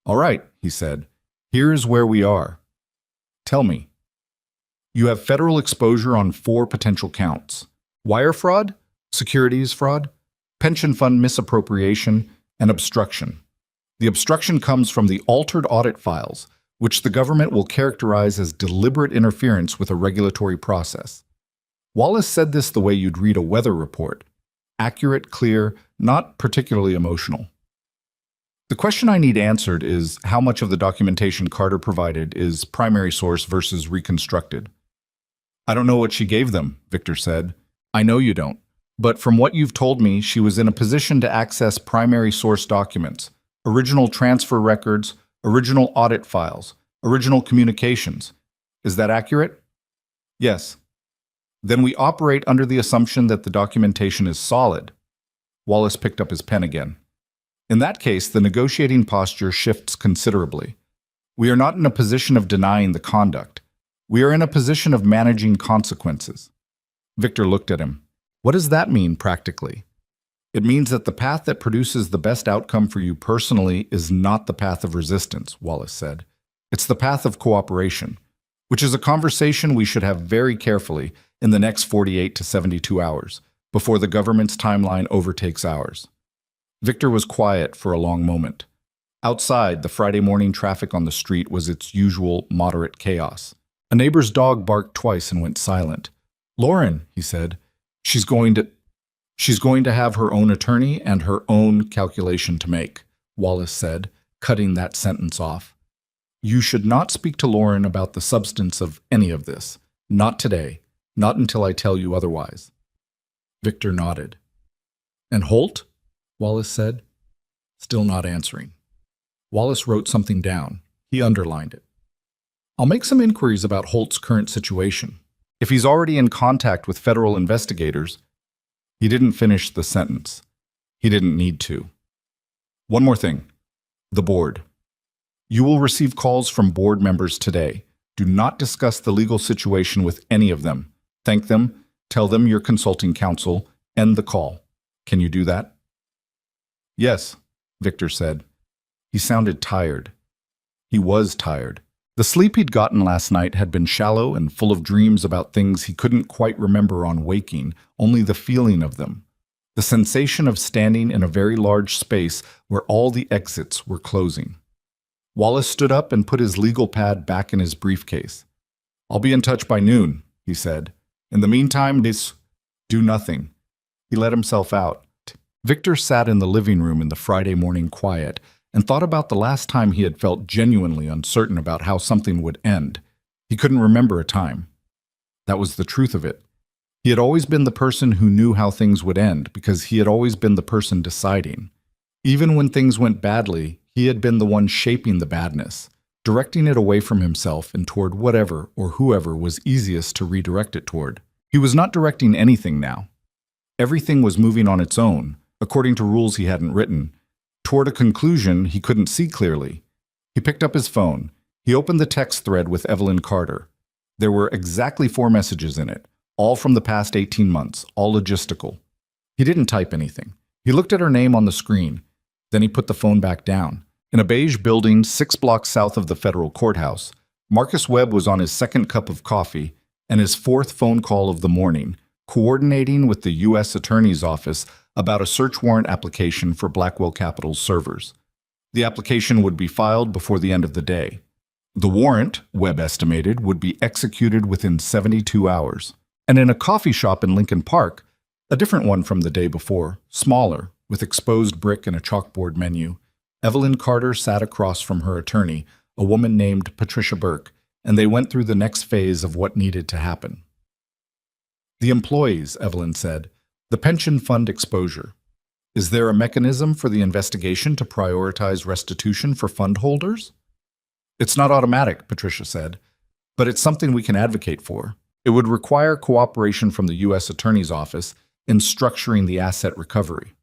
"All right," he said, "here is where we are. Tell me. You have federal exposure on 4 potential counts: wire fraud, securities fraud, pension fund misappropriation, and obstruction. The obstruction comes from the altered audit files, which the government will characterize as deliberate interference with a regulatory process." Wallace said this the way you'd read a weather report. Accurate, clear, not particularly emotional. The question I need answered is how much of the documentation Carter provided is primary source versus reconstructed. I don't know what she gave them, Victor said. I know you don't. But from what you've told me, she was in a position to access primary source documents, original transfer records, original audit files, original communications. Is that accurate? Yes. Then we operate under the assumption that the documentation is solid. Wallace picked up his pen again. In that case, the negotiating posture shifts considerably. We are not in a position of denying the conduct. We are in a position of managing consequences. Victor looked at him. What does that mean practically? It means that the path that produces the best outcome for you personally is not the path of resistance, Wallace said. It's the path of cooperation, which is a conversation we should have very carefully in the next 48 to 72 hours, before the government's timeline overtakes ours. Victor was quiet for a long moment. Outside, the Friday morning traffic on the street was its usual moderate chaos. A neighbor's dog barked twice and went silent. Lauren, he said, she's going to have her own attorney and her own calculation to make, Wallace said, cutting that sentence off. You should not speak to Lauren about the substance of any of this. Not today. Not until I tell you otherwise. Victor nodded. And Holt? Wallace said, still not answering. Wallace wrote something down. He underlined it. I'll make some inquiries about Holt's current situation. If he's already in contact with federal investigators, he didn't finish the sentence. He didn't need to. One more thing. The board. You will receive calls from board members today. Do not discuss the legal situation with any of them. Thank them. Tell them you're consulting counsel. End the call. Can you do that? Yes, Victor said. He sounded tired. He was tired. The sleep he'd gotten last night had been shallow and full of dreams about things he couldn't quite remember on waking, only the feeling of them. The sensation of standing in a very large space where all the exits were closing. Wallace stood up and put his legal pad back in his briefcase. I'll be in touch by noon, he said. In the meantime, do nothing. He let himself out. Victor sat in the living room in the Friday morning quiet and thought about the last time he had felt genuinely uncertain about how something would end. He couldn't remember a time. That was the truth of it. He had always been the person who knew how things would end because he had always been the person deciding. Even when things went badly, he had been the one shaping the badness, directing it away from himself and toward whatever or whoever was easiest to redirect it toward. He was not directing anything now. Everything was moving on its own, according to rules he hadn't written, toward a conclusion he couldn't see clearly. He picked up his phone. He opened the text thread with Evelyn Carter. There were exactly 4 messages in it, all from the past 18 months, all logistical. He didn't type anything. He looked at her name on the screen. Then he put the phone back down. In a beige building 6 blocks south of the federal courthouse, Marcus Webb was on his 2nd cup of coffee and his 4th phone call of the morning, coordinating with the U.S. Attorney's Office about a search warrant application for Blackwell Capital's servers. The application would be filed before the end of the day. The warrant, Webb estimated, would be executed within 72 hours. And in a coffee shop in Lincoln Park, a different one from the day before, smaller, with exposed brick and a chalkboard menu, Evelyn Carter sat across from her attorney, a woman named Patricia Burke, and they went through the next phase of what needed to happen. The employees, Evelyn said, the pension fund exposure. Is there a mechanism for the investigation to prioritize restitution for fund holders? It's not automatic, Patricia said, but it's something we can advocate for. It would require cooperation from the U.S. Attorney's Office in structuring the asset recovery.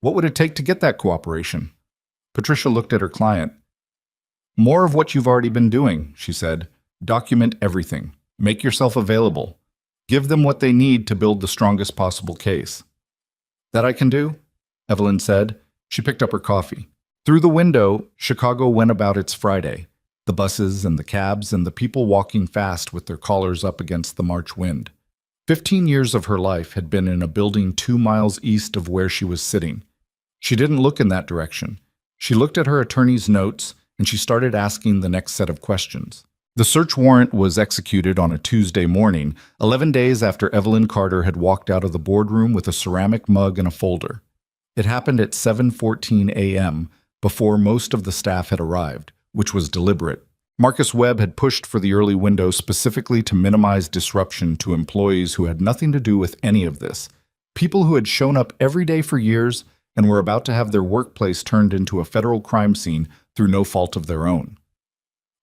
What would it take to get that cooperation? Patricia looked at her client. More of what you've already been doing, she said. Document everything. Make yourself available. Give them what they need to build the strongest possible case. That I can do? Evelyn said. She picked up her coffee. Through the window, Chicago went about its Friday. The buses and the cabs and the people walking fast with their collars up against the March wind. 15 years of her life had been in a building 2 miles east of where she was sitting. She didn't look in that direction. She looked at her attorney's notes and she started asking the next set of questions. The search warrant was executed on a Tuesday morning, 11 days after Evelyn Carter had walked out of the boardroom with a ceramic mug and a folder. It happened at 7:14 a.m., before most of the staff had arrived, which was deliberate. Marcus Webb had pushed for the early window specifically to minimize disruption to employees who had nothing to do with any of this. People who had shown up every day for years and were about to have their workplace turned into a federal crime scene through no fault of their own.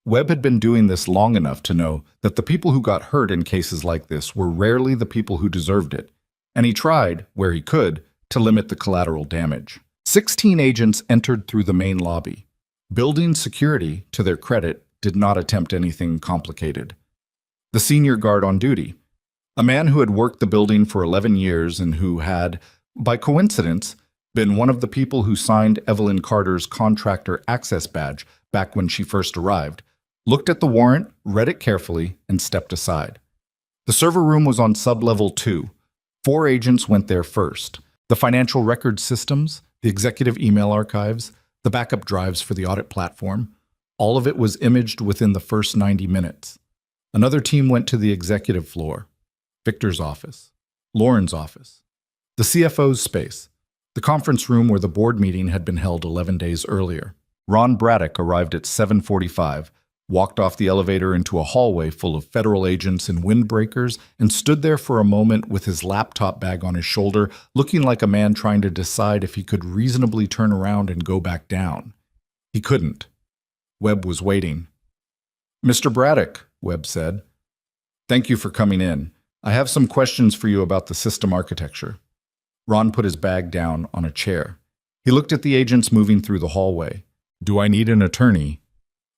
Webb had been doing this long enough to know that the people who got hurt in cases like this were rarely the people who deserved it, and he tried, where he could, to limit the collateral damage. 16 agents entered through the main lobby. Building security, to their credit, did not attempt anything complicated. The senior guard on duty, a man who had worked the building for 11 years and who had, by coincidence, been one of the people who signed Evelyn Carter's contractor access badge back when she first arrived, looked at the warrant, read it carefully, and stepped aside. The server room was on sub-level 2. 4 agents went there first. The financial record systems, the executive email archives, the backup drives for the audit platform, all of it was imaged within the first 90 minutes. Another team went to the executive floor, Victor's office, Lauren's office, the CFO's space, the conference room where the board meeting had been held 11 days earlier. Ron Braddock arrived at 7:45, walked off the elevator into a hallway full of federal agents in windbreakers, and stood there for a moment with his laptop bag on his shoulder, looking like a man trying to decide if he could reasonably turn around and go back down. He couldn't. Webb was waiting. "Mr. Braddock," Webb said. "Thank you for coming in. I have some questions for you about the system architecture." Ron put his bag down on a chair. He looked at the agents moving through the hallway. "Do I need an attorney?"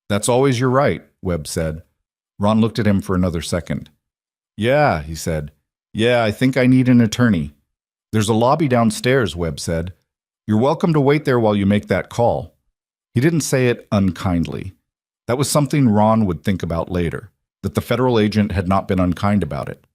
"That's always your right," Webb said. Ron looked at him for another second. "Yeah," he said. "Yeah, I think I need an attorney." "There's a lobby downstairs," Webb said. "You're welcome to wait there while you make that call." He didn't say it unkindly. That was something Ron would think about later, that the federal agent had not been unkind about it.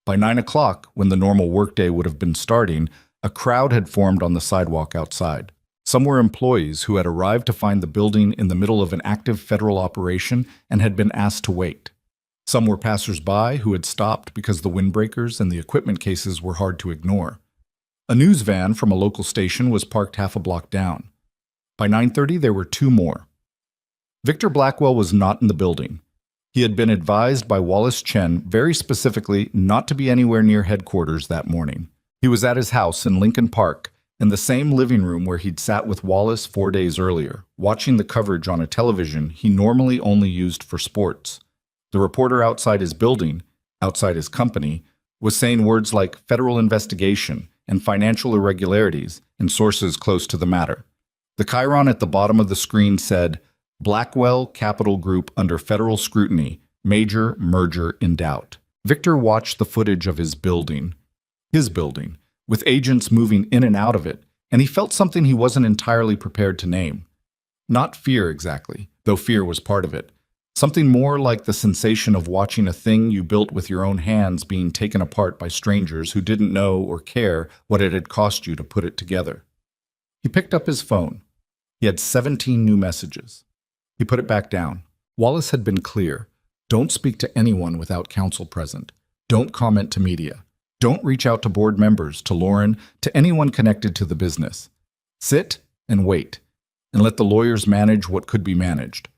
By 9 o'clock, when the normal workday would have been starting, a crowd had formed on the sidewalk outside. Some were employees who had arrived to find the building in the middle of an active federal operation and had been asked to wait. Some were passers-by who had stopped because the windbreakers and the equipment cases were hard to ignore. A news van from a local station was parked half a block down. By 9:30, there were 2 more. Victor Blackwell was not in the building. He had been advised by Wallace Chen very specifically not to be anywhere near headquarters that morning. He was at his house in Lincoln Park, in the same living room where he'd sat with Wallace 4 days earlier, watching the coverage on a television he normally only used for sports. The reporter outside his building, outside his company, was saying words like federal investigation and financial irregularities and sources close to the matter. The chyron at the bottom of the screen said, "Blackwell Capital Group under federal scrutiny, major merger in doubt." Victor watched the footage of his building, with agents moving in and out of it, and he felt something he wasn't entirely prepared to name. Not fear exactly, though fear was part of it. Something more like the sensation of watching a thing you built with your own hands being taken apart by strangers who didn't know or care what it had cost you to put it together. He picked up his phone. He had 17 new messages. He put it back down. Wallace had been clear. Don't speak to anyone without counsel present. Don't comment to media. Don't reach out to board members, to Lauren, to anyone connected to the business. Sit and wait, and let the lawyers manage what could be managed.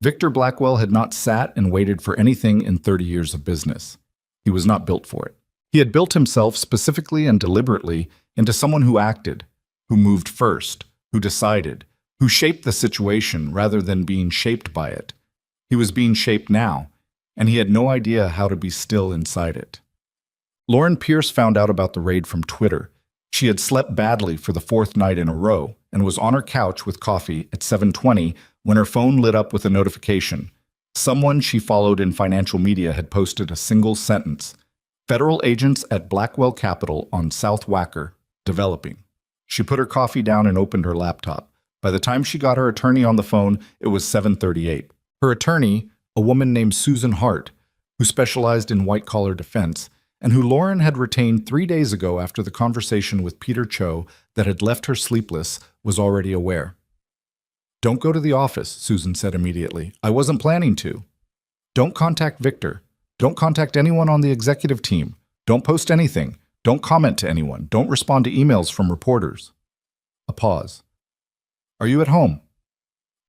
Victor Blackwell had not sat and waited for anything in 30 years of business. He was not built for it. He had built himself specifically and deliberately into someone who acted, who moved first, who decided, who shaped the situation rather than being shaped by it. He was being shaped now, and he had no idea how to be still inside it. Lauren Pierce found out about the raid from Twitter. She had slept badly for the 4th night in a row and was on her couch with coffee at 7:20 when her phone lit up with a notification. Someone she followed in financial media had posted a single sentence: "Federal agents at Blackwell Capital on South Wacker, developing." She put her coffee down and opened her laptop. By the time she got her attorney on the phone, it was 7:38. Her attorney, a woman named Susan Hart, who specialized in white-collar defense, and who Lauren had retained 3 days ago after the conversation with Peter Cho that had left her sleepless, was already aware. "Don't go to the office," Susan said immediately. "I wasn't planning to." "Don't contact Victor. Don't contact anyone on the executive team. Don't post anything. Don't comment to anyone. Don't respond to emails from reporters." A pause. Are you at home?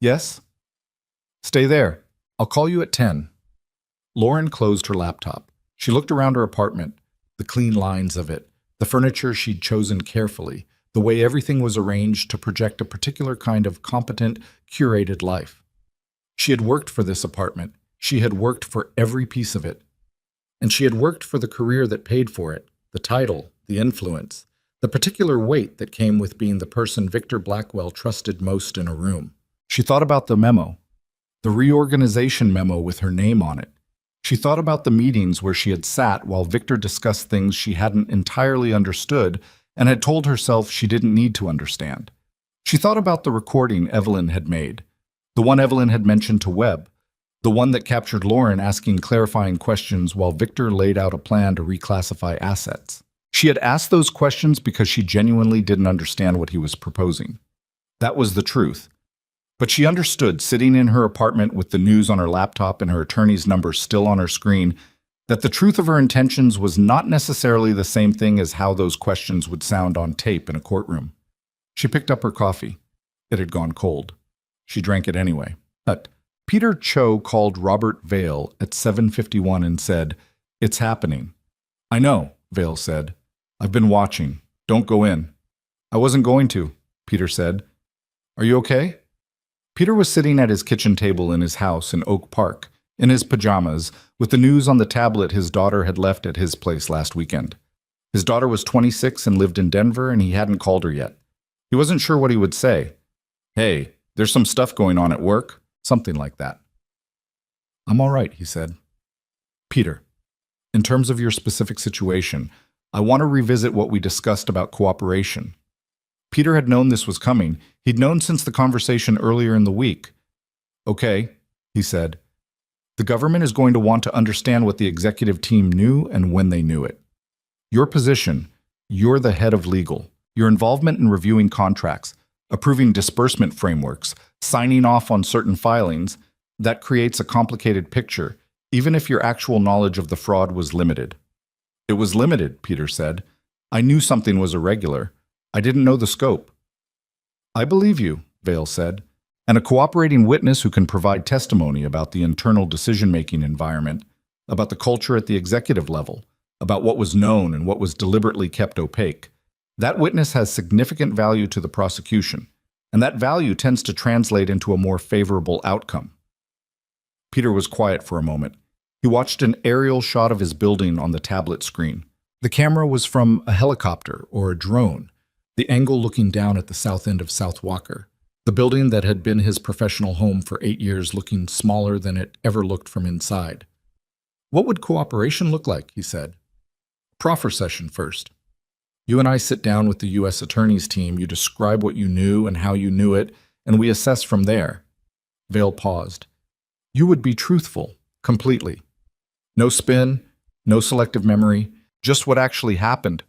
Yes? Stay there. I'll call you at 10. Lauren closed her laptop. She looked around her apartment, the clean lines of it, the furniture she'd chosen carefully, the way everything was arranged to project a particular kind of competent, curated life. She had worked for this apartment. She had worked for every piece of it. And she had worked for the career that paid for it, the title, the influence, the particular weight that came with being the person Victor Blackwell trusted most in a room. She thought about the memo, the reorganization memo with her name on it. She thought about the meetings where she had sat while Victor discussed things she hadn't entirely understood and had told herself she didn't need to understand. She thought about the recording Evelyn had made, the one Evelyn had mentioned to Webb, the one that captured Lauren asking clarifying questions while Victor laid out a plan to reclassify assets. She had asked those questions because she genuinely didn't understand what he was proposing. That was the truth. But she understood, sitting in her apartment with the news on her laptop and her attorney's number still on her screen, that the truth of her intentions was not necessarily the same thing as how those questions would sound on tape in a courtroom. She picked up her coffee. It had gone cold. She drank it anyway. But Peter Cho called Robert Vale at 7:51 and said, "It's happening." "I know," Vale said. "I've been watching. Don't go in." "I wasn't going to," Peter said. "Are you okay?" Peter was sitting at his kitchen table in his house in Oak Park, in his pajamas, with the news on the tablet his daughter had left at his place last weekend. His daughter was 26 and lived in Denver, and he hadn't called her yet. He wasn't sure what he would say. "Hey, there's some stuff going on at work," something like that. "I'm all right," he said. "Peter, in terms of your specific situation, I want to revisit what we discussed about cooperation." Peter had known this was coming. He'd known since the conversation earlier in the week. "Okay," he said. "The government is going to want to understand what the executive team knew and when they knew it. Your position, you're the head of legal. Your involvement in reviewing contracts, approving disbursement frameworks, signing off on certain filings, that creates a complicated picture, even if your actual knowledge of the fraud was limited." "It was limited," Peter said. "I knew something was irregular. I didn't know the scope." "I believe you," Vale said, "and a cooperating witness who can provide testimony about the internal decision-making environment, about the culture at the executive level, about what was known and what was deliberately kept opaque. That witness has significant value to the prosecution, and that value tends to translate into a more favorable outcome." Peter was quiet for a moment. He watched an aerial shot of his building on the tablet screen. The camera was from a helicopter or a drone, the angle looking down at the south end of South Walker, the building that had been his professional home for 8 years looking smaller than it ever looked from inside. "What would cooperation look like?" he said. "Proffer session first. You and I sit down with the U.S. Attorney's team, you describe what you knew and how you knew it, and we assess from there." Vale paused. "You would be truthful, completely. No spin, no selective memory, just what actually happened."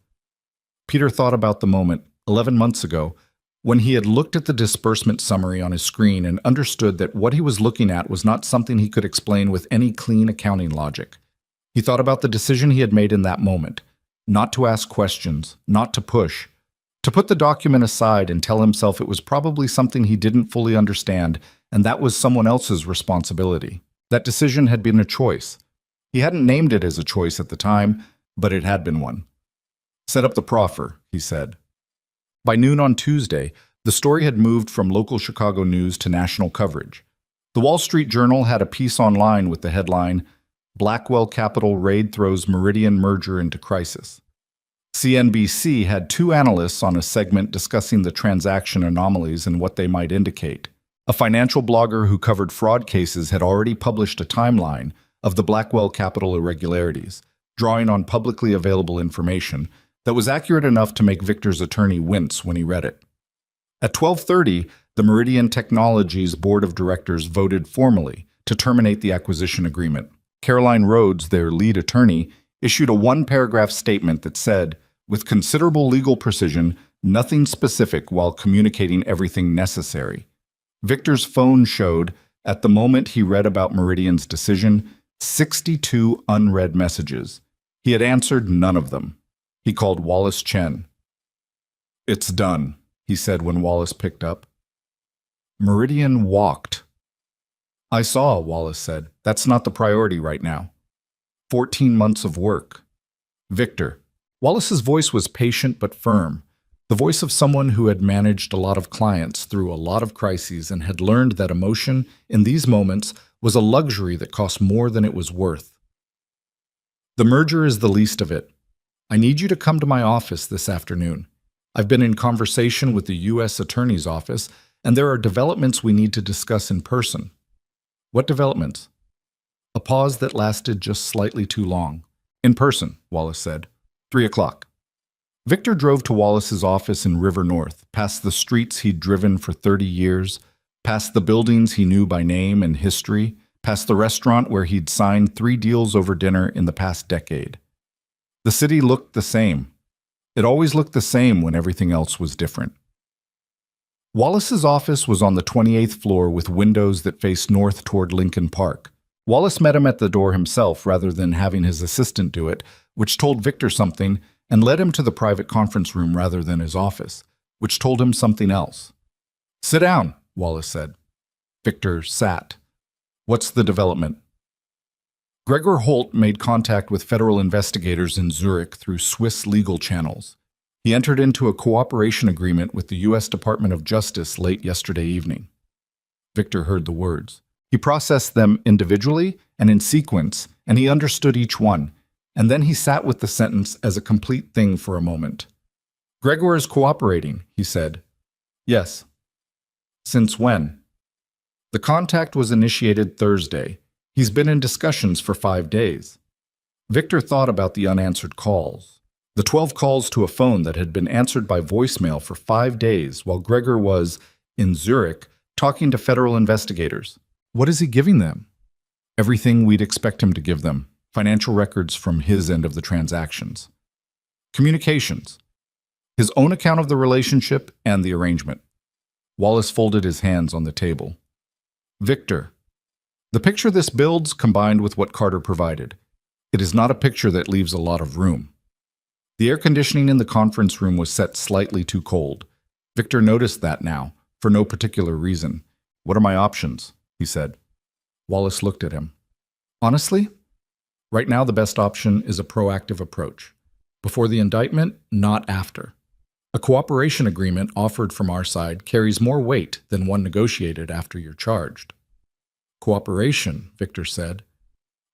Peter thought about the moment, 11 months ago, when he had looked at the disbursement summary on his screen and understood that what he was looking at was not something he could explain with any clean accounting logic. He thought about the decision he had made in that moment, not to ask questions, not to push, to put the document aside and tell himself it was probably something he didn't fully understand, and that was someone else's responsibility. That decision had been a choice. He hadn't named it as a choice at the time, but it had been one. "Set up the proffer," he said. By noon on Tuesday, the story had moved from local Chicago news to national coverage. The Wall Street Journal had a piece online with the headline, "Blackwell Capital Raid Throws Meridian Merger into Crisis." CNBC had 2 analysts on a segment discussing the transaction anomalies and what they might indicate. A financial blogger who covered fraud cases had already published a timeline of the Blackwell Capital irregularities, drawing on publicly available information that was accurate enough to make Victor's attorney wince when he read it. At 12:30, the Meridian Technologies Board of Directors voted formally to terminate the acquisition agreement. Caroline Rhodes, their lead attorney, issued a 1-paragraph statement that said, with considerable legal precision, nothing specific while communicating everything necessary. Victor's phone showed, at the moment he read about Meridian's decision, 62 unread messages. He had answered none of them. He called Wallace Chen. "It's done," he said when Wallace picked up. Meridian walked. I saw, Wallace said. That's not the priority right now. 14 months of work. Victor. Wallace's voice was patient but firm, the voice of someone who had managed a lot of clients through a lot of crises and had learned that emotion, in these moments, was a luxury that cost more than it was worth. The merger is the least of it. I need you to come to my office this afternoon. I've been in conversation with the U.S. Attorney's Office, and there are developments we need to discuss in person. What developments? A pause that lasted just slightly too long. In person, Wallace said. 3 o'clock. Victor drove to Wallace's office in River North, past the streets he'd driven for 30 years, past the buildings he knew by name and history, past the restaurant where he'd signed 3 deals over dinner in the past decade. The city looked the same. It always looked the same when everything else was different. Wallace's office was on the 28th floor with windows that faced north toward Lincoln Park. Wallace met him at the door himself rather than having his assistant do it, which told Victor something, and led him to the private conference room rather than his office, which told him something else. Sit down, Wallace said. Victor sat. What's the development? Gregor Holt made contact with federal investigators in Zurich through Swiss legal channels. He entered into a cooperation agreement with the U.S. Department of Justice late yesterday evening. Victor heard the words. He processed them individually and in sequence, and he understood each one, and then he sat with the sentence as a complete thing for a moment. Gregor is cooperating, he said. Yes. Since when? The contact was initiated Thursday. He's been in discussions for 5 days. Victor thought about the unanswered calls. The 12 calls to a phone that had been answered by voicemail for 5 days while Gregor was, in Zurich, talking to federal investigators. What is he giving them? Everything we'd expect him to give them. Financial records from his end of the transactions. Communications. His own account of the relationship and the arrangement. Wallace folded his hands on the table. Victor. The picture this builds combined with what Carter provided. It is not a picture that leaves a lot of room. The air conditioning in the conference room was set slightly too cold. Victor noticed that now, for no particular reason. What are my options? He said. Wallace looked at him. Honestly, right now the best option is a proactive approach. Before the indictment, not after. A cooperation agreement offered from our side carries more weight than one negotiated after you're charged. Cooperation, Victor said.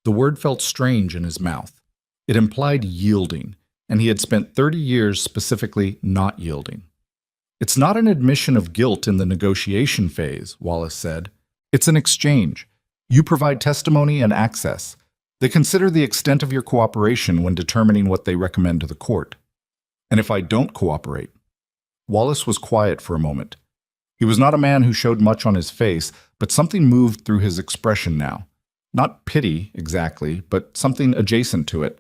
The word felt strange in his mouth. It implied yielding, and he had spent 30 years specifically not yielding. It's not an admission of guilt in the negotiation phase, Wallace said. It's an exchange. You provide testimony and access. They consider the extent of your cooperation when determining what they recommend to the court. And if I don't cooperate? Wallace was quiet for a moment. He was not a man who showed much on his face, but something moved through his expression now. Not pity, exactly, but something adjacent to it.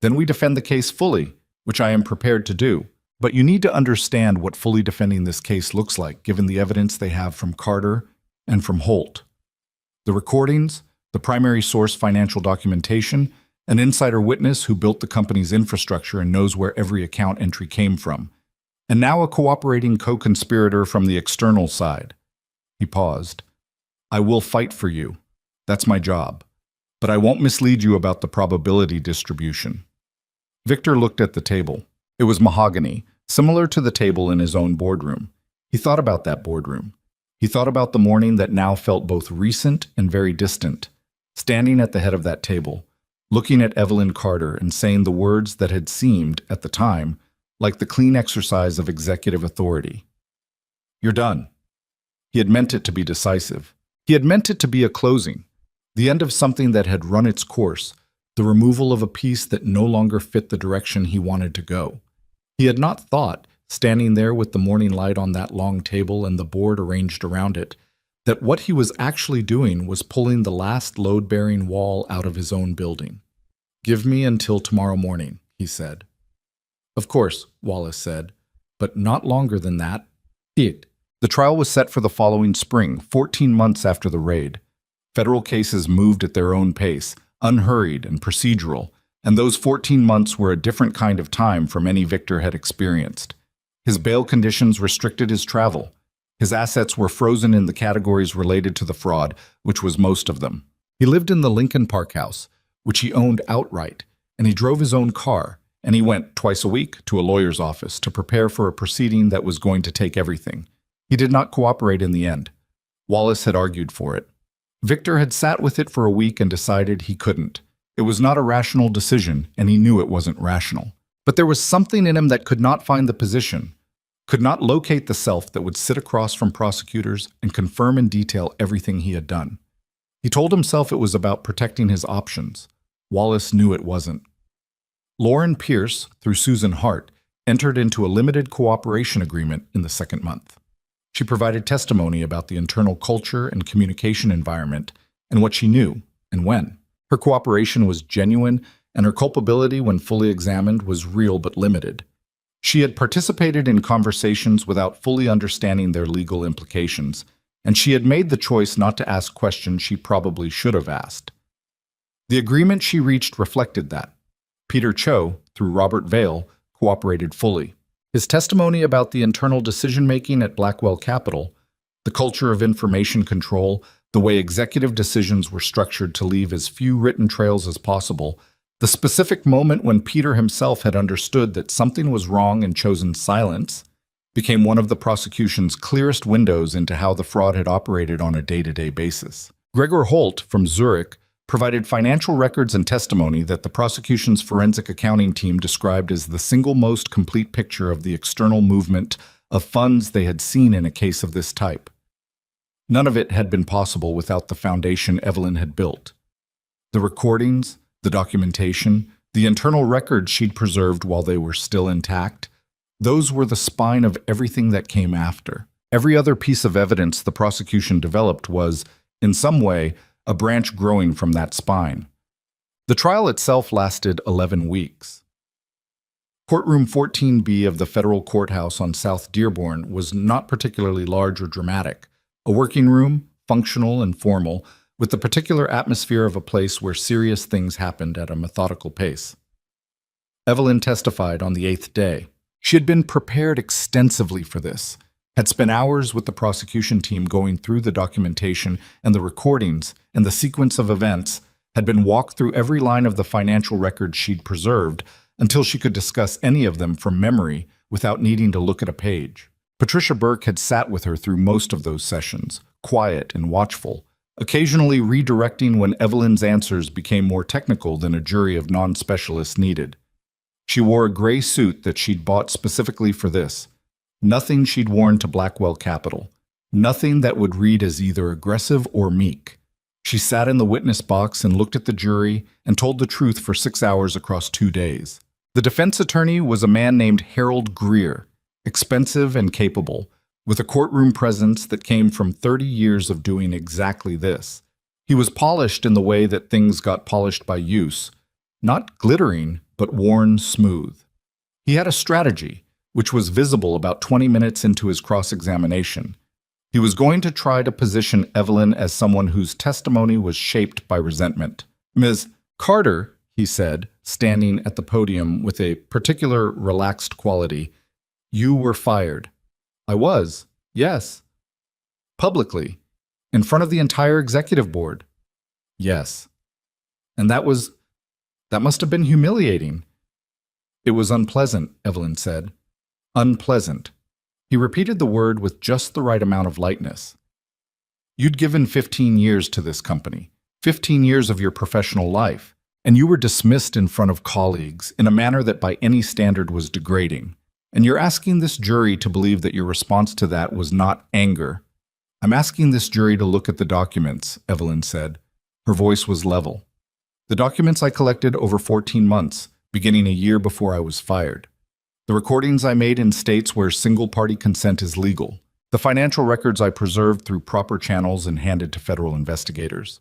Then we defend the case fully, which I am prepared to do. But you need to understand what fully defending this case looks like, given the evidence they have from Carter and from Holt. The recordings, the primary source financial documentation, an insider witness who built the company's infrastructure and knows where every account entry came from, and now a cooperating co-conspirator from the external side. He paused. I will fight for you. That's my job. But I won't mislead you about the probability distribution. Victor looked at the table. It was mahogany, similar to the table in his own boardroom. He thought about that boardroom. He thought about the morning that now felt both recent and very distant, standing at the head of that table, looking at Evelyn Carter and saying the words that had seemed, at the time, like the clean exercise of executive authority. You're done. He had meant it to be decisive. He had meant it to be a closing, the end of something that had run its course, the removal of a piece that no longer fit the direction he wanted to go. He had not thought, standing there with the morning light on that long table and the board arranged around it, that what he was actually doing was pulling the last load-bearing wall out of his own building. Give me until tomorrow morning, he said. Of course, Wallace said, but not longer than that. The trial was set for the following spring, 14 months after the raid. Federal cases moved at their own pace, unhurried and procedural, and those 14 months were a different kind of time from any Victor had experienced. His bail conditions restricted his travel. His assets were frozen in the categories related to the fraud, which was most of them. He lived in the Lincoln Park house, which he owned outright, and he drove his own car, and he went twice a week to a lawyer's office to prepare for a proceeding that was going to take everything. He did not cooperate in the end. Wallace had argued for it. Victor had sat with it for a week and decided he couldn't. It was not a rational decision, and he knew it wasn't rational. But there was something in him that could not find the position, could not locate the self that would sit across from prosecutors and confirm in detail everything he had done. He told himself it was about protecting his options. Wallace knew it wasn't. Lauren Pierce, through Susan Hart, entered into a limited cooperation agreement in the second month. She provided testimony about the internal culture and communication environment and what she knew and when. Her cooperation was genuine, and her culpability, when fully examined, was real but limited. She had participated in conversations without fully understanding their legal implications, and she had made the choice not to ask questions she probably should have asked. The agreement she reached reflected that. Peter Cho, through Robert Vale, cooperated fully. His testimony about the internal decision-making at Blackwell Capital, the culture of information control, the way executive decisions were structured to leave as few written trails as possible, the specific moment when Peter himself had understood that something was wrong and chosen silence, became one of the prosecution's clearest windows into how the fraud had operated on a day-to-day basis. Gregor Holt, from Zurich, provided financial records and testimony that the prosecution's forensic accounting team described as the single most complete picture of the external movement of funds they had seen in a case of this type. None of it had been possible without the foundation Evelyn had built. The recordings, the documentation, the internal records she'd preserved while they were still intact, those were the spine of everything that came after. Every other piece of evidence the prosecution developed was, in some way, a branch growing from that spine. The trial itself lasted 11 weeks. Courtroom 14B of the federal courthouse on South Dearborn was not particularly large or dramatic. A working room, functional and formal, with the particular atmosphere of a place where serious things happened at a methodical pace. Evelyn testified on the 8th day. She had been prepared extensively for this, had spent hours with the prosecution team going through the documentation and the recordings and the sequence of events, had been walked through every line of the financial records she'd preserved until she could discuss any of them from memory without needing to look at a page. Patricia Burke had sat with her through most of those sessions, quiet and watchful, occasionally redirecting when Evelyn's answers became more technical than a jury of non-specialists needed. She wore a gray suit that she'd bought specifically for this. Nothing she'd worn to Blackwell Capital. Nothing that would read as either aggressive or meek. She sat in the witness box and looked at the jury and told the truth for 6 hours across 2 days. The defense attorney was a man named Harold Greer, expensive and capable, with a courtroom presence that came from 30 years of doing exactly this. He was polished in the way that things got polished by use, not glittering, but worn smooth. He had a strategy, which was visible about 20 minutes into his cross-examination. He was going to try to position Evelyn as someone whose testimony was shaped by resentment. "Ms. Carter," he said, standing at the podium with a particular relaxed quality, "you were fired." "I was, yes." "Publicly, in front of the entire executive board." "Yes." "And that must have been humiliating." "It was unpleasant," Evelyn said. "Unpleasant." He repeated the word with just the right amount of lightness. "You'd given 15 years to this company, 15 years of your professional life, and you were dismissed in front of colleagues in a manner that by any standard was degrading. And you're asking this jury to believe that your response to that was not anger." "I'm asking this jury to look at the documents," Evelyn said. Her voice was level. "The documents I collected over 14 months, beginning a year before I was fired. The recordings I made in states where single-party consent is legal. The financial records I preserved through proper channels and handed to federal investigators.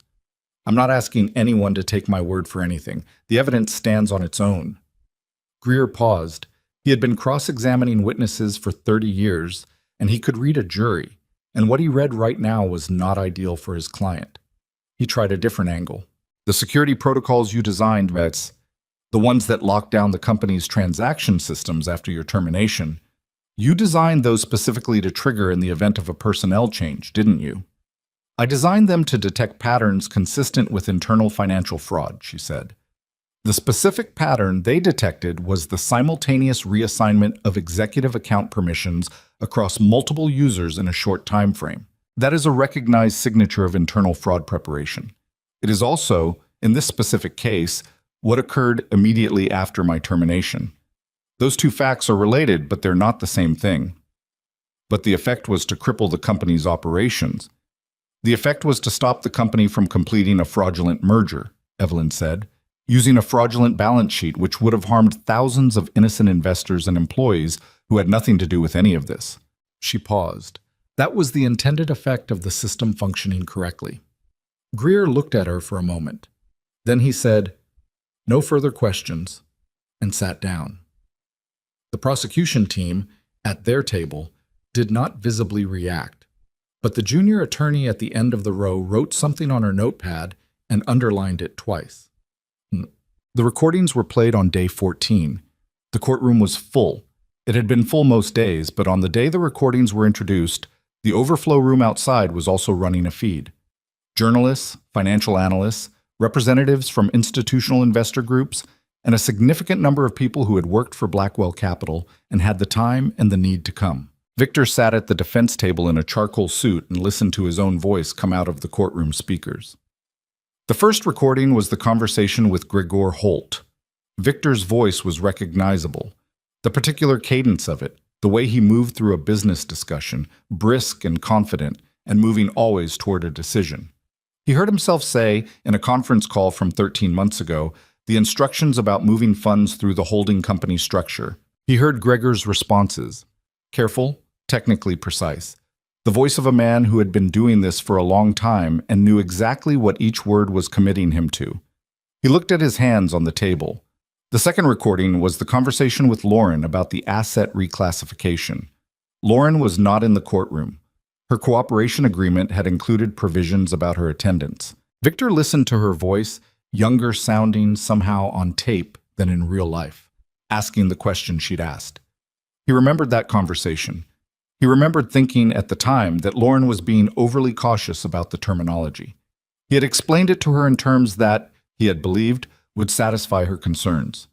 I'm not asking anyone to take my word for anything. The evidence stands on its own." Greer paused. He had been cross-examining witnesses for 30 years, and he could read a jury, and what he read right now was not ideal for his client. He tried a different angle. "The security protocols you designed, Vets, the ones that locked down the company's transaction systems after your termination, You designed those specifically to trigger in the event of a personnel change, didn't you? I designed them to detect patterns consistent with internal financial fraud, she said. The specific pattern they detected was the simultaneous reassignment of executive account permissions across multiple users in a short time frame. That is a recognized signature of internal fraud preparation. It is also, in this specific case, what occurred immediately after my termination. Those two facts are related, but they're not the same thing. But the effect was to cripple the company's operations. The effect was to stop the company from completing a fraudulent merger, Evelyn said, using a fraudulent balance sheet which would have harmed thousands of innocent investors and employees who had nothing to do with any of this. She paused. That was the intended effect of the system functioning correctly. Greer looked at her for a moment. Then he said, "No further questions," and sat down. The prosecution team, at their table, did not visibly react, but the junior attorney at the end of the row wrote something on her notepad and underlined it twice. The recordings were played on day 14. The courtroom was full. It had been full most days, but on the day the recordings were introduced, the overflow room outside was also running a feed. Journalists, financial analysts, representatives from institutional investor groups, and a significant number of people who had worked for Blackwell Capital and had the time and the need to come. Victor sat at the defense table in a charcoal suit and listened to his own voice come out of the courtroom speakers. The first recording was the conversation with Gregor Holt. Victor's voice was recognizable. The particular cadence of it, the way he moved through a business discussion, brisk and confident, and moving always toward a decision. He heard himself say, in a conference call from 13 months ago, the instructions about moving funds through the holding company structure. He heard Gregor's responses. Careful, technically precise. The voice of a man who had been doing this for a long time and knew exactly what each word was committing him to. He looked at his hands on the table. The second recording was the conversation with Lauren about the asset reclassification. Lauren was not in the courtroom. Her cooperation agreement had included provisions about her attendance. Victor listened to her voice, younger sounding somehow on tape than in real life, asking the question she'd asked. He remembered that conversation. He remembered thinking at the time that Lauren was being overly cautious about the terminology. He had explained it to her in terms that, he had believed, would satisfy her concerns.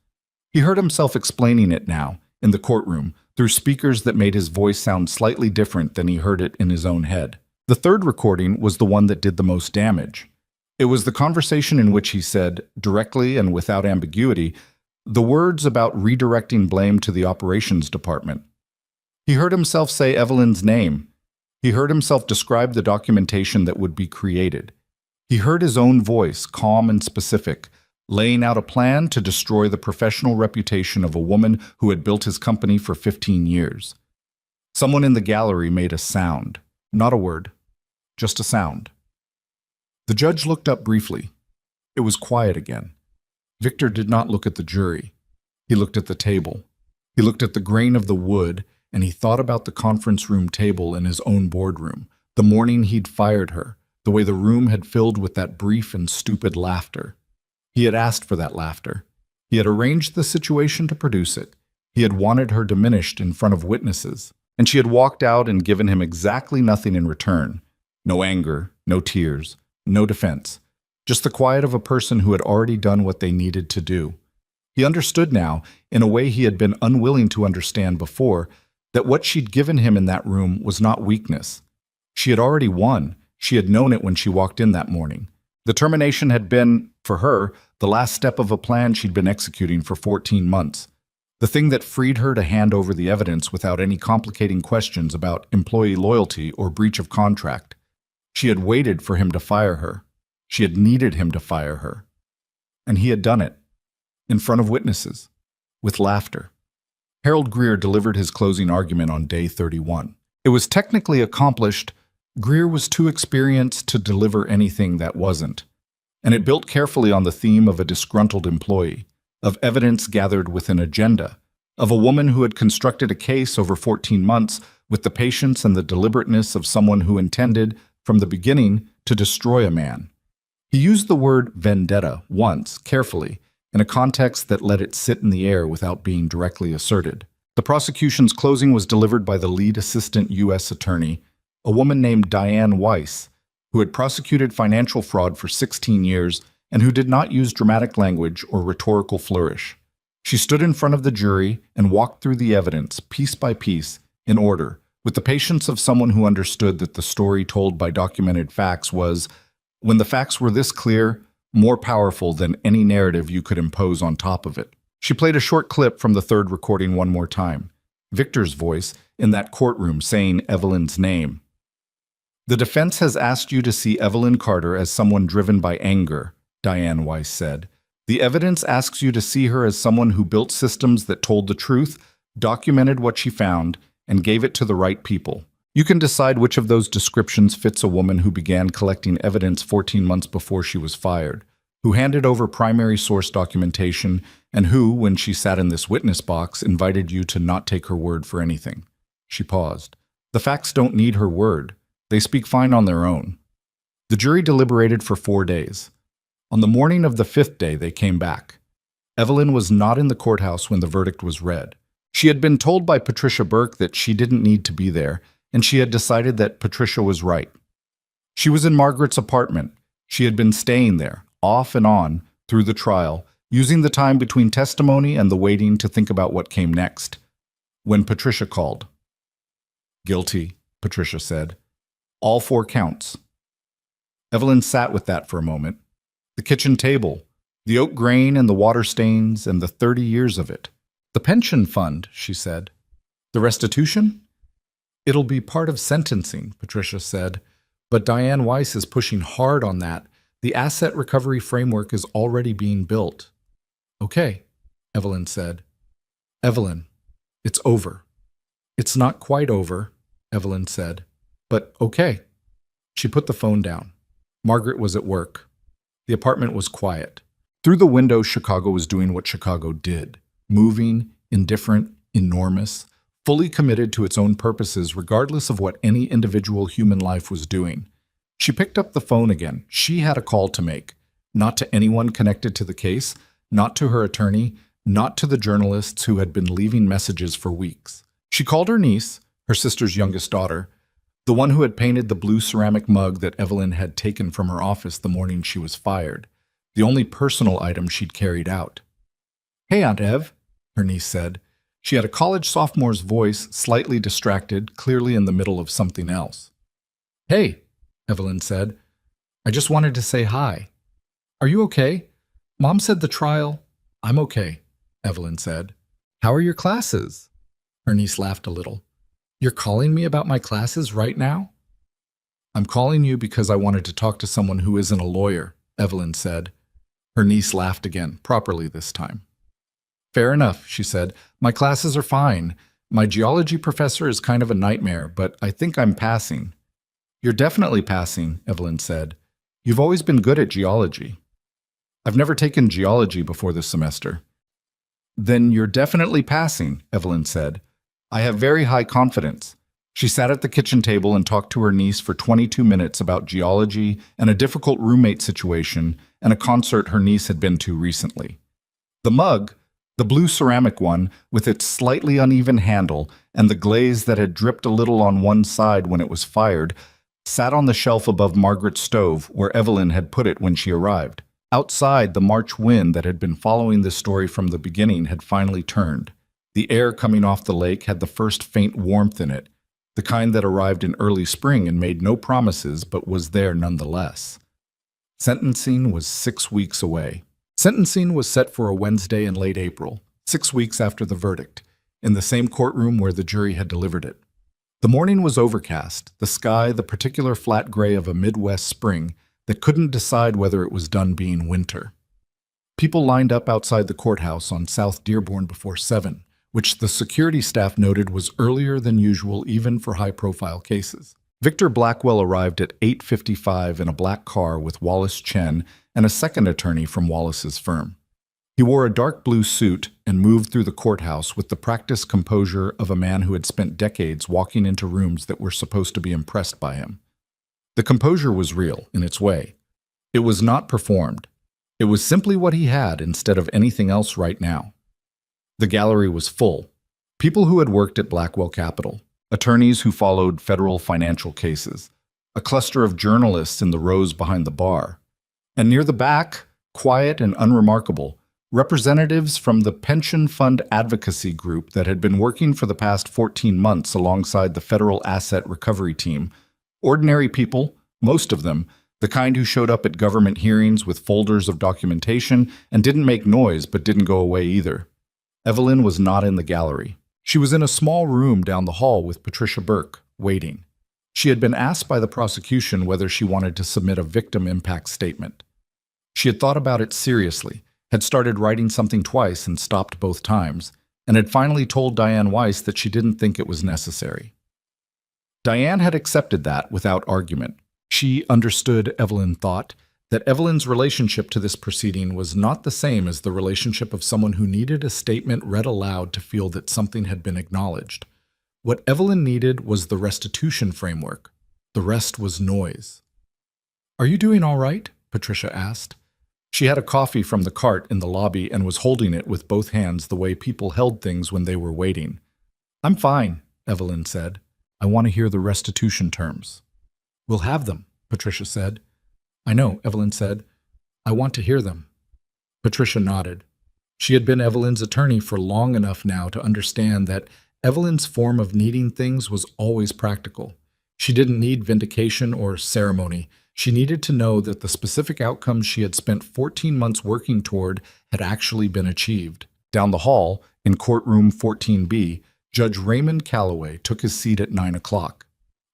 He heard himself explaining it now, in the courtroom, through speakers that made his voice sound slightly different than he heard it in his own head. The third recording was the one that did the most damage. It was the conversation in which he said, directly and without ambiguity, the words about redirecting blame to the operations department. He heard himself say Evelyn's name. He heard himself describe the documentation that would be created. He heard his own voice, calm and specific, laying out a plan to destroy the professional reputation of a woman who had built his company for 15 years. Someone in the gallery made a sound, not a word, just a sound. The judge looked up briefly. It was quiet again. Victor did not look at the jury. He looked at the table. He looked at the grain of the wood, and he thought about the conference room table in his own boardroom, the morning he'd fired her, the way the room had filled with that brief and stupid laughter. He had asked for that laughter. He had arranged the situation to produce it. He had wanted her diminished in front of witnesses, and she had walked out and given him exactly nothing in return. No anger, no tears, no defense. Just the quiet of a person who had already done what they needed to do. He understood now, in a way he had been unwilling to understand before, that what she'd given him in that room was not weakness. She had already won. She had known it when she walked in that morning. The termination had been, for her, the last step of a plan she'd been executing for 14 months. The thing that freed her to hand over the evidence without any complicating questions about employee loyalty or breach of contract. She had waited for him to fire her. She had needed him to fire her. And he had done it. In front of witnesses. With laughter. Harold Greer delivered his closing argument on day 31. It was technically accomplished. Greer was too experienced to deliver anything that wasn't. And it built carefully on the theme of a disgruntled employee, of evidence gathered with an agenda, of a woman who had constructed a case over 14 months with the patience and the deliberateness of someone who intended, from the beginning, to destroy a man. He used the word vendetta once, carefully, in a context that let it sit in the air without being directly asserted. The prosecution's closing was delivered by the lead assistant U.S. attorney, a woman named Diane Weiss, who had prosecuted financial fraud for 16 years and who did not use dramatic language or rhetorical flourish. She stood in front of the jury and walked through the evidence, piece by piece, in order, with the patience of someone who understood that the story told by documented facts was, when the facts were this clear, more powerful than any narrative you could impose on top of it. She played a short clip from the third recording one more time, Victor's voice in that courtroom saying Evelyn's name. "The defense has asked you to see Evelyn Carter as someone driven by anger," Diane Weiss said. "The evidence asks you to see her as someone who built systems that told the truth, documented what she found, and gave it to the right people. You can decide which of those descriptions fits a woman who began collecting evidence 14 months before she was fired, who handed over primary source documentation, and who, when she sat in this witness box, invited you to not take her word for anything." She paused. "The facts don't need her word. They speak fine on their own." The jury deliberated for 4 days. On the morning of the 5th day, they came back. Evelyn was not in the courthouse when the verdict was read. She had been told by Patricia Burke that she didn't need to be there, and she had decided that Patricia was right. She was in Margaret's apartment. She had been staying there, off and on, through the trial, using the time between testimony and the waiting to think about what came next. When Patricia called. "Guilty," Patricia said. "All 4 counts." Evelyn sat with that for a moment. The kitchen table, the oat grain and the water stains and the 30 years of it. "The pension fund," she said. "The restitution?" "It'll be part of sentencing," Patricia said. "But Diane Weiss is pushing hard on that. The asset recovery framework is already being built." "Okay," Evelyn said. "Evelyn, it's over." "It's not quite over," Evelyn said. "But okay." She put the phone down. Margaret was at work. The apartment was quiet. Through the window, Chicago was doing what Chicago did. Moving, indifferent, enormous, fully committed to its own purposes regardless of what any individual human life was doing. She picked up the phone again. She had a call to make. Not to anyone connected to the case, not to her attorney, not to the journalists who had been leaving messages for weeks. She called her niece, her sister's youngest daughter, the one who had painted the blue ceramic mug that Evelyn had taken from her office the morning she was fired, the only personal item she'd carried out. "Hey, Aunt Ev," her niece said. She had a college sophomore's voice, slightly distracted, clearly in the middle of something else. "Hey," Evelyn said. "I just wanted to say hi. Are you okay? Mom said the trial—" "I'm okay," Evelyn said. "How are your classes?" Her niece laughed a little. "You're calling me about my classes right now?" "I'm calling you because I wanted to talk to someone who isn't a lawyer," Evelyn said. Her niece laughed again, properly this time. "Fair enough," she said. "My classes are fine. My geology professor is kind of a nightmare, but I think I'm passing." "You're definitely passing," Evelyn said. "You've always been good at geology." "I've never taken geology before this semester." "Then you're definitely passing," Evelyn said. "I have very high confidence." She sat at the kitchen table and talked to her niece for 22 minutes about geology and a difficult roommate situation and a concert her niece had been to recently. The mug, the blue ceramic one with its slightly uneven handle and the glaze that had dripped a little on one side when it was fired, sat on the shelf above Margaret's stove where Evelyn had put it when she arrived. Outside, the March wind that had been following this story from the beginning had finally turned. The air coming off the lake had the first faint warmth in it, the kind that arrived in early spring and made no promises but was there nonetheless. Sentencing was 6 weeks away. Sentencing was set for a Wednesday in late April, 6 weeks after the verdict, in the same courtroom where the jury had delivered it. The morning was overcast, the sky the particular flat gray of a Midwest spring that couldn't decide whether it was done being winter. People lined up outside the courthouse on South Dearborn before 7, which the security staff noted was earlier than usual even for high-profile cases. Victor Blackwell arrived at 8:55 in a black car with Wallace Chen and a second attorney from Wallace's firm. He wore a dark blue suit and moved through the courthouse with the practiced composure of a man who had spent decades walking into rooms that were supposed to be impressed by him. The composure was real, in its way. It was not performed. It was simply what he had instead of anything else right now. The gallery was full. People who had worked at Blackwell Capital, attorneys who followed federal financial cases, a cluster of journalists in the rows behind the bar, and near the back, quiet and unremarkable, representatives from the pension fund advocacy group that had been working for the past 14 months alongside the federal asset recovery team. Ordinary people, most of them, the kind who showed up at government hearings with folders of documentation and didn't make noise but didn't go away either. Evelyn was not in the gallery. She was in a small room down the hall with Patricia Burke, waiting. She had been asked by the prosecution whether she wanted to submit a victim impact statement. She had thought about it seriously, had started writing something twice and stopped both times, and had finally told Diane Weiss that she didn't think it was necessary. Diane had accepted that without argument. She understood, Evelyn thought, that Evelyn's relationship to this proceeding was not the same as the relationship of someone who needed a statement read aloud to feel that something had been acknowledged. What Evelyn needed was the restitution framework. The rest was noise. "Are you doing all right?" Patricia asked. She had a coffee from the cart in the lobby and was holding it with both hands the way people held things when they were waiting. "I'm fine," Evelyn said. "I want to hear the restitution terms." "We'll have them," Patricia said. "I know," Evelyn said. "I want to hear them." Patricia nodded. She had been Evelyn's attorney for long enough now to understand that Evelyn's form of needing things was always practical. She didn't need vindication or ceremony. She needed to know that the specific outcomes she had spent 14 months working toward had actually been achieved. Down the hall, in courtroom 14B, Judge Raymond Calloway took his seat at 9 o'clock.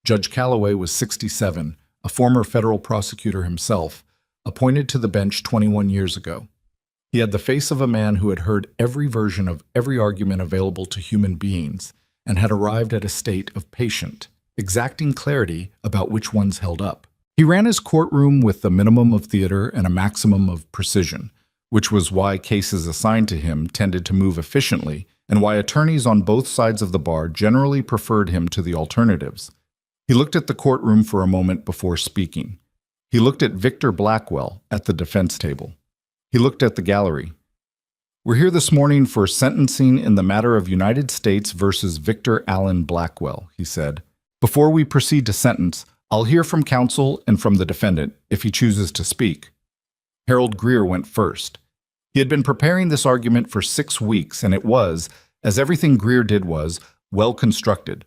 Judge Calloway was 67, a former federal prosecutor himself, appointed to the bench 21 years ago. He had the face of a man who had heard every version of every argument available to human beings and had arrived at a state of patient, exacting clarity about which ones held up. He ran his courtroom with the minimum of theater and a maximum of precision, which was why cases assigned to him tended to move efficiently and why attorneys on both sides of the bar generally preferred him to the alternatives. He looked at the courtroom for a moment before speaking. He looked at Victor Blackwell at the defense table. He looked at the gallery. "We're here this morning for sentencing in the matter of United States versus Victor Allen Blackwell," he said. "Before we proceed to sentence, I'll hear from counsel and from the defendant if he chooses to speak." Harold Greer went first. He had been preparing this argument for 6 weeks, and it was, as everything Greer did was, well constructed.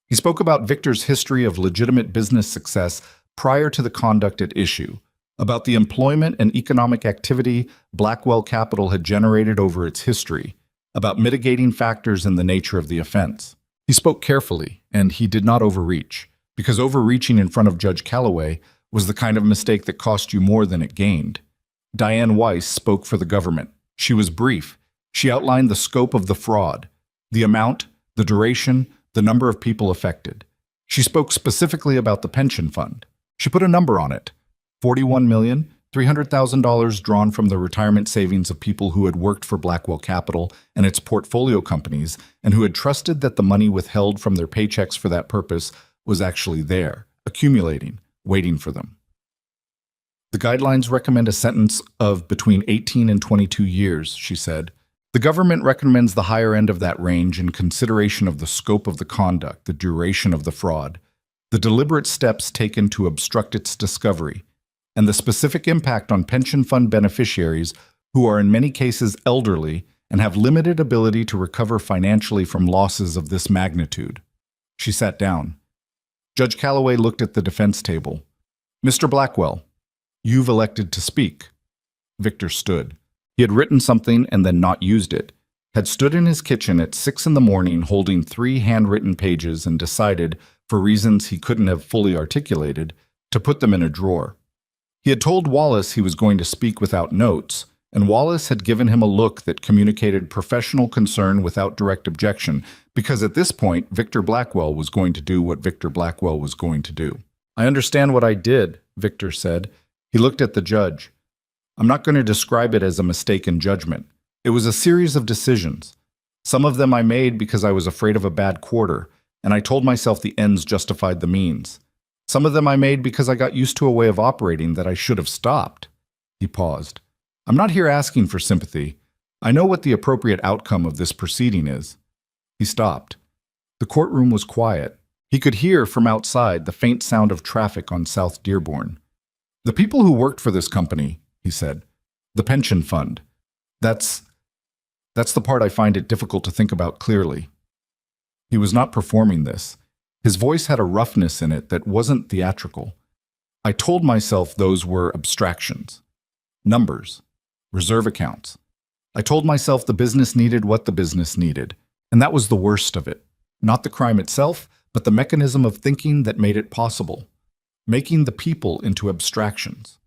He spoke about Victor's history of legitimate business success prior to the conduct at issue, about the employment and economic activity Blackwell Capital had generated over its history, about mitigating factors in the nature of the offense. He spoke carefully, and he did not overreach, because overreaching in front of Judge Calloway was the kind of mistake that cost you more than it gained. Diane Weiss spoke for the government. She was brief. She outlined the scope of the fraud, the amount, the duration, the number of people affected. She spoke specifically about the pension fund. She put a number on it: $41,300,000 drawn from the retirement savings of people who had worked for Blackwell Capital and its portfolio companies and who had trusted that the money withheld from their paychecks for that purpose was actually there, accumulating, waiting for them. "The guidelines recommend a sentence of between 18 and 22 years, she said. "The government recommends the higher end of that range in consideration of the scope of the conduct, the duration of the fraud, the deliberate steps taken to obstruct its discovery, and the specific impact on pension fund beneficiaries who are in many cases elderly and have limited ability to recover financially from losses of this magnitude." She sat down. Judge Calloway looked at the defense table. "Mr. Blackwell, you've elected to speak." Victor stood. He had written something and then not used it, had stood in his kitchen at 6 in the morning holding 3 handwritten pages and decided, for reasons he couldn't have fully articulated, to put them in a drawer. He had told Wallace he was going to speak without notes, and Wallace had given him a look that communicated professional concern without direct objection, because at this point Victor Blackwell was going to do what Victor Blackwell was going to do. "I understand what I did," Victor said. He looked at the judge. "I'm not going to describe it as a mistake in judgment. It was a series of decisions. Some of them I made because I was afraid of a bad quarter, and I told myself the ends justified the means. Some of them I made because I got used to a way of operating that I should have stopped." He paused. "I'm not here asking for sympathy. I know what the appropriate outcome of this proceeding is. He stopped. The courtroom was quiet. He could hear from outside the faint sound of traffic on South Dearborn. "The people who worked for this company," he said. "The pension fund. That's the part I find it difficult to think about clearly." He was not performing this. His voice had a roughness in it that wasn't theatrical. "I told myself those were abstractions. Numbers. Reserve accounts. I told myself the business needed what the business needed. And that was the worst of it. Not the crime itself, but the mechanism of thinking that made it possible. Making the people into abstractions."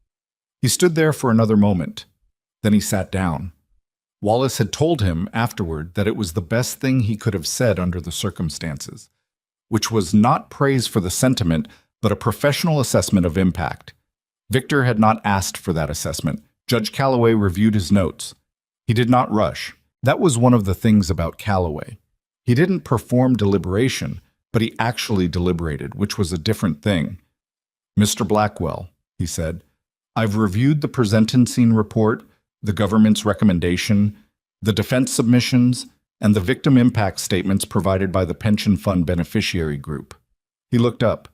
He stood there for another moment. Then he sat down. Wallace had told him afterward that it was the best thing he could have said under the circumstances, which was not praise for the sentiment, but a professional assessment of impact. Victor had not asked for that assessment. Judge Calloway reviewed his notes. He did not rush. That was one of the things about Calloway. He didn't perform deliberation, but he actually deliberated, which was a different thing. "Mr. Blackwell," he said, "I've reviewed the presentencing report, the government's recommendation, the defense submissions, and the victim impact statements provided by the pension fund beneficiary group." He looked up.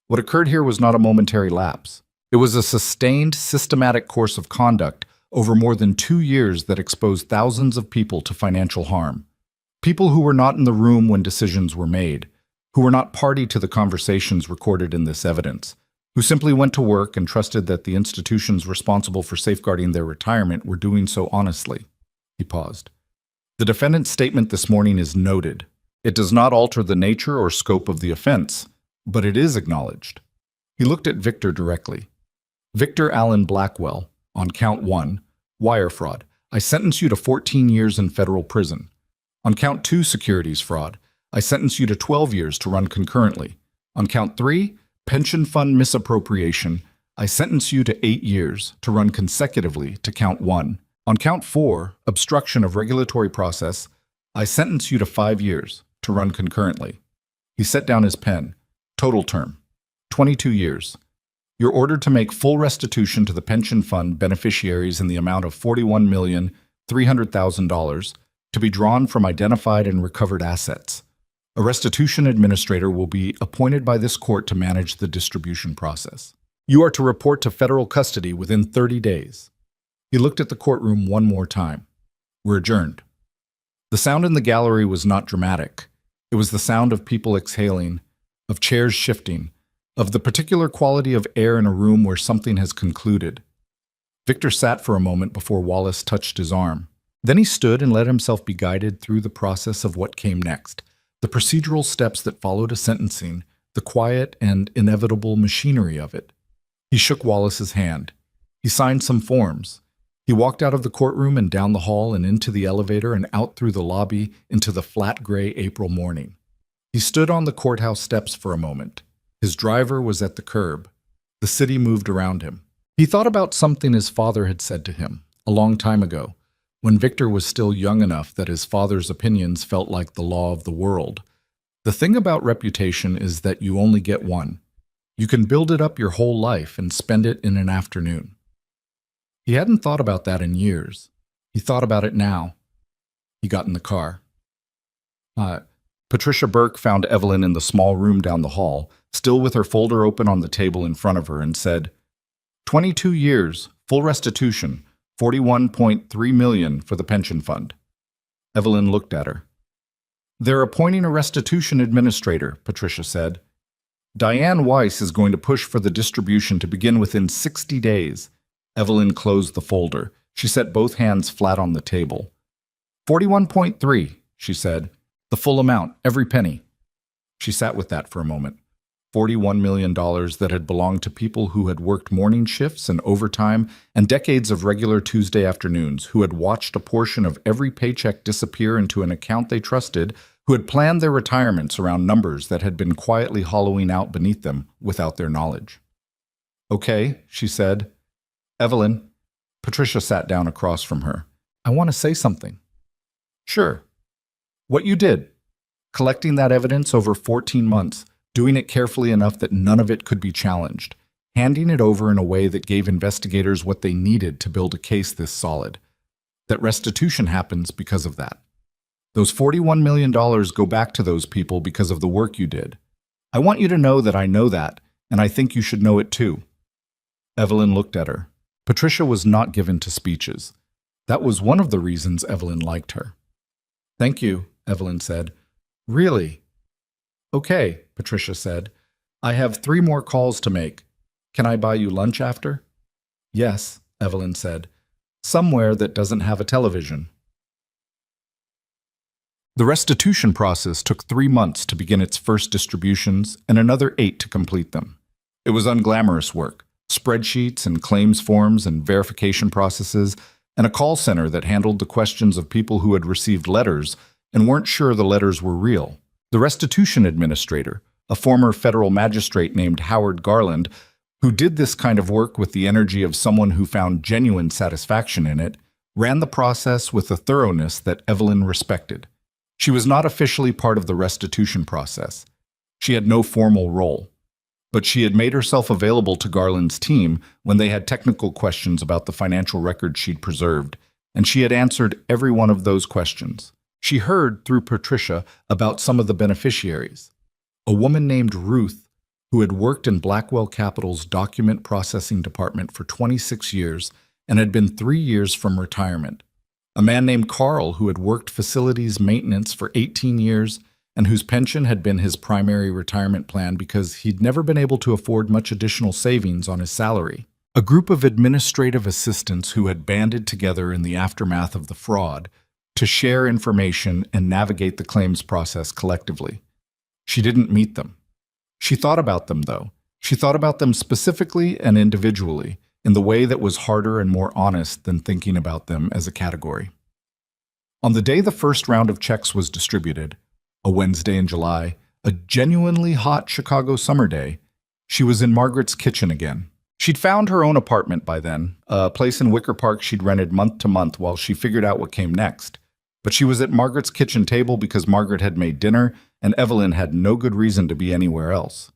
What occurred here was not a momentary lapse. It was a sustained, systematic course of conduct over more than 2 years that exposed thousands of people to financial harm. People who were not in the room when decisions were made, who were not party to the conversations recorded in this evidence, who simply went to work and trusted that the institutions responsible for safeguarding their retirement were doing so honestly. He paused. "The defendant's statement this morning is noted. It does not alter the nature or scope of the offense, but it is acknowledged." He looked at Victor directly. "Victor Allen Blackwell, on count 1, wire fraud, I sentence you to 14 years in federal prison. On count 2, securities fraud, I sentence you to 12 years to run concurrently. On count 3, pension fund misappropriation, I sentence you to 8 years to run consecutively to count 1. On count 4, obstruction of regulatory process, I sentence you to 5 years to run concurrently." He set down his pen. "Total term, 22 years. You're ordered to make full restitution to the pension fund beneficiaries in the amount of $41,300,000 to be drawn from identified and recovered assets. A restitution administrator will be appointed by this court to manage the distribution process. You are to report to federal custody within 30 days. He looked at the courtroom one more time. "We're adjourned." The sound in the gallery was not dramatic. It was the sound of people exhaling, of chairs shifting, of the particular quality of air in a room where something has concluded. Victor sat for a moment before Wallace touched his arm. Then he stood and let himself be guided through the process of what came next. The procedural steps that followed a sentencing, the quiet and inevitable machinery of it. He shook Wallace's hand. He signed some forms. He walked out of the courtroom and down the hall and into the elevator and out through the lobby into the flat gray April morning. He stood on the courthouse steps for a moment. His driver was at the curb. The city moved around him. He thought about something his father had said to him a long time ago, when Victor was still young enough that his father's opinions felt like the law of the world. The thing about reputation is that you only get one. You can build it up your whole life and spend it in an afternoon. He hadn't thought about that in years. He thought about it now. He got in the car. Patricia Burke found Evelyn in the small room down the hall, still with her folder open on the table in front of her, and said, 22 years, full restitution, $41.3 million for the pension fund. Evelyn looked at her. "They're appointing a restitution administrator," Patricia said. "Diane Weiss is going to push for the distribution to begin within 60 days. Evelyn closed the folder. She set both hands flat on the table. 41.3, she said. The full amount, every penny. She sat with that for a moment. $41 million that had belonged to people who had worked morning shifts and overtime and decades of regular Tuesday afternoons, who had watched a portion of every paycheck disappear into an account they trusted, who had planned their retirements around numbers that had been quietly hollowing out beneath them without their knowledge. "Okay," she said. "Evelyn." Patricia sat down across from her. "I want to say something." "Sure." "What you did, collecting that evidence over 14 months, doing it carefully enough that none of it could be challenged, handing it over in a way that gave investigators what they needed to build a case this solid. That restitution happens because of that." Those $41 million go back to those people because of the work you did. I want you to know that I know that, and I think you should know it too." Evelyn looked at her. Patricia was not given to speeches. That was one of the reasons Evelyn liked her. "Thank you," Evelyn said. "Really?" "Okay," Patricia said. "I have 3 more calls to make. Can I buy you lunch after?" "Yes," Evelyn said. "Somewhere that doesn't have a television." The restitution process took 3 months to begin its first distributions and another 8 to complete them. It was unglamorous work, spreadsheets and claims forms and verification processes, and a call center that handled the questions of people who had received letters and weren't sure the letters were real. The restitution administrator, a former federal magistrate named Howard Garland, who did this kind of work with the energy of someone who found genuine satisfaction in it, ran the process with a thoroughness that Evelyn respected. She was not officially part of the restitution process. She had no formal role. But she had made herself available to Garland's team when they had technical questions about the financial records she'd preserved, and she had answered every one of those questions. She heard, through Patricia, about some of the beneficiaries. A woman named Ruth, who had worked in Blackwell Capital's document processing department for 26 years and had been 3 years from retirement. A man named Carl, who had worked facilities maintenance for 18 years and whose pension had been his primary retirement plan because he'd never been able to afford much additional savings on his salary. A group of administrative assistants who had banded together in the aftermath of the fraud to share information and navigate the claims process collectively. She didn't meet them. She thought about them, though. She thought about them specifically and individually, in the way that was harder and more honest than thinking about them as a category. On the day the first round of checks was distributed, a Wednesday in July, a genuinely hot Chicago summer day, she was in Margaret's kitchen again. She'd found her own apartment by then, a place in Wicker Park she'd rented month to month while she figured out what came next. But she was at Margaret's kitchen table because Margaret had made dinner and Evelyn had no good reason to be anywhere else.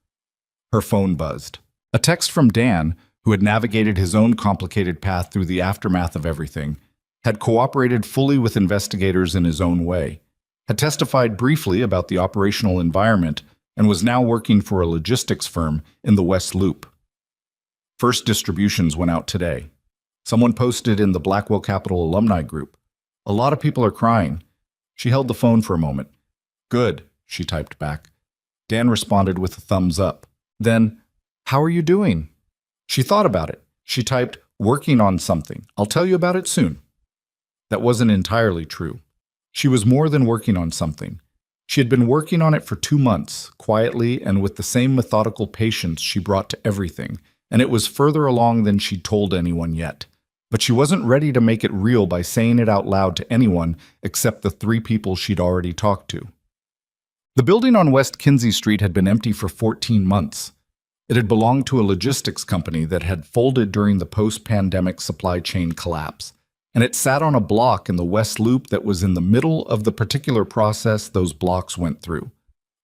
Her phone buzzed. A text from Dan, who had navigated his own complicated path through the aftermath of everything, had cooperated fully with investigators in his own way, had testified briefly about the operational environment, and was now working for a logistics firm in the West Loop. First distributions went out today. Someone posted in the Blackwell Capital alumni group. "A lot of people are crying." She held the phone for a moment. "Good," she typed back. Dan responded with a thumbs up. Then, "How are you doing?" She thought about it. She typed, "Working on something. I'll tell you about it soon." That wasn't entirely true. She was more than working on something. She had been working on it for 2 months, quietly and with the same methodical patience she brought to everything, and it was further along than she'd told anyone yet. But she wasn't ready to make it real by saying it out loud to anyone except the 3 people she'd already talked to. The building on West Kinsey Street had been empty for 14 months. It had belonged to a logistics company that had folded during the post-pandemic supply chain collapse, and it sat on a block in the West Loop that was in the middle of the particular process those blocks went through.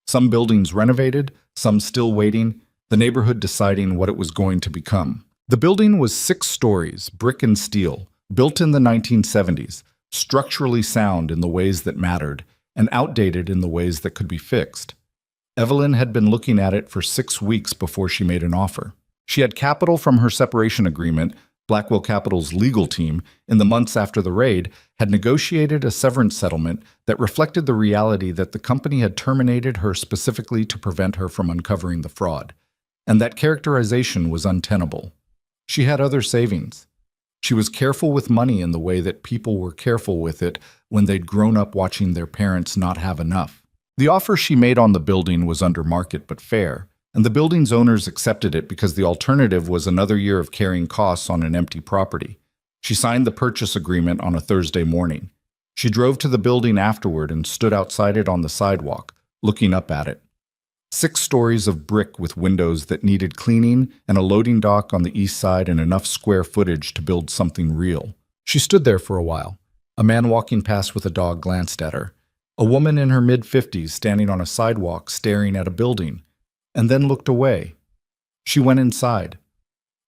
Some buildings renovated, some still waiting, the neighborhood deciding what it was going to become. The building was 6 stories, brick and steel, built in the 1970s, structurally sound in the ways that mattered, and outdated in the ways that could be fixed. Evelyn had been looking at it for 6 weeks before she made an offer. She had capital from her separation agreement. Blackwell Capital's legal team, in the months after the raid, had negotiated a severance settlement that reflected the reality that the company had terminated her specifically to prevent her from uncovering the fraud, and that characterization was untenable. She had other savings. She was careful with money in the way that people were careful with it when they'd grown up watching their parents not have enough. The offer she made on the building was under market but fair, and the building's owners accepted it because the alternative was another year of carrying costs on an empty property. She signed the purchase agreement on a Thursday morning. She drove to the building afterward and stood outside it on the sidewalk, looking up at it. 6 stories of brick with windows that needed cleaning and a loading dock on the east side and enough square footage to build something real. She stood there for a while. A man walking past with a dog glanced at her. A woman in her mid-50s standing on a sidewalk staring at a building, and then looked away. She went inside.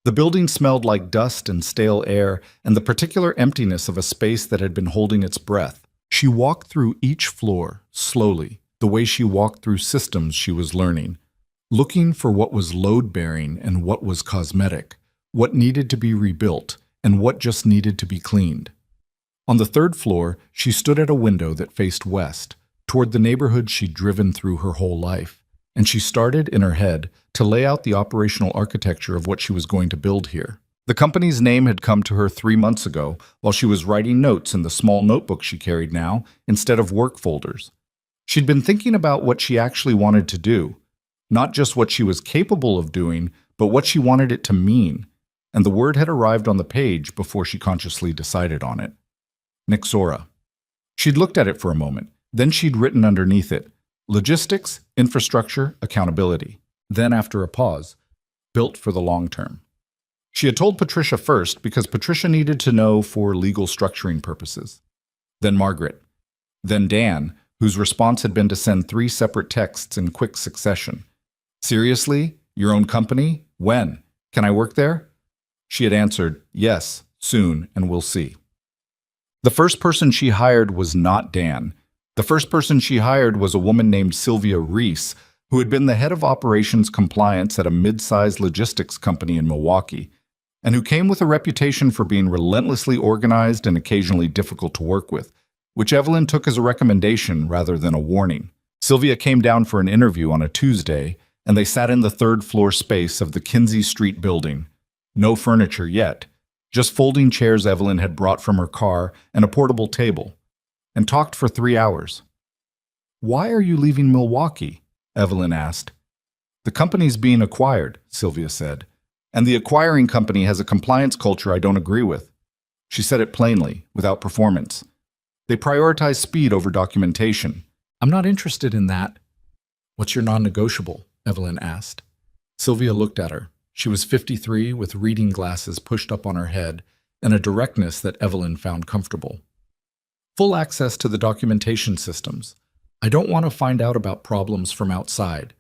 The building smelled like dust and stale air and the particular emptiness of a space that had been holding its breath. She walked through each floor, slowly, the way she walked through systems she was learning, looking for what was load-bearing and what was cosmetic, what needed to be rebuilt and what just needed to be cleaned. On the third floor, she stood at a window that faced west, toward the neighborhood she'd driven through her whole life, and she started, in her head, to lay out the operational architecture of what she was going to build here. The company's name had come to her 3 months ago while she was writing notes in the small notebook she carried now instead of work folders. She'd been thinking about what she actually wanted to do, not just what she was capable of doing, but what she wanted it to mean, and the word had arrived on the page before she consciously decided on it. Nixora. She'd looked at it for a moment, then she'd written underneath it, logistics, infrastructure, accountability. Then, after a pause, built for the long term. She had told Patricia first because Patricia needed to know for legal structuring purposes. Then Margaret. Then Dan, whose response had been to send 3 separate texts in quick succession. Seriously? Your own company? When? Can I work there? She had answered, yes, soon, and we'll see. The first person she hired was not Dan. The first person she hired was a woman named Sylvia Reese, who had been the head of operations compliance at a mid-sized logistics company in Milwaukee, and who came with a reputation for being relentlessly organized and occasionally difficult to work with, which Evelyn took as a recommendation rather than a warning. Sylvia came down for an interview on a Tuesday, and they sat in the third-floor space of the Kinsey Street building. No furniture yet, just folding chairs Evelyn had brought from her car and a portable table, and talked for 3 hours. "Why are you leaving Milwaukee?" Evelyn asked. "The company's being acquired," Sylvia said. "And the acquiring company has a compliance culture I don't agree with." She said it plainly, without performance. "They prioritize speed over documentation." "I'm not interested in that." "What's your non-negotiable?" Evelyn asked. Sylvia looked at her. She was 53, with reading glasses pushed up on her head, and a directness that Evelyn found comfortable. "Full access to the documentation systems. I don't want to find out about problems from outside.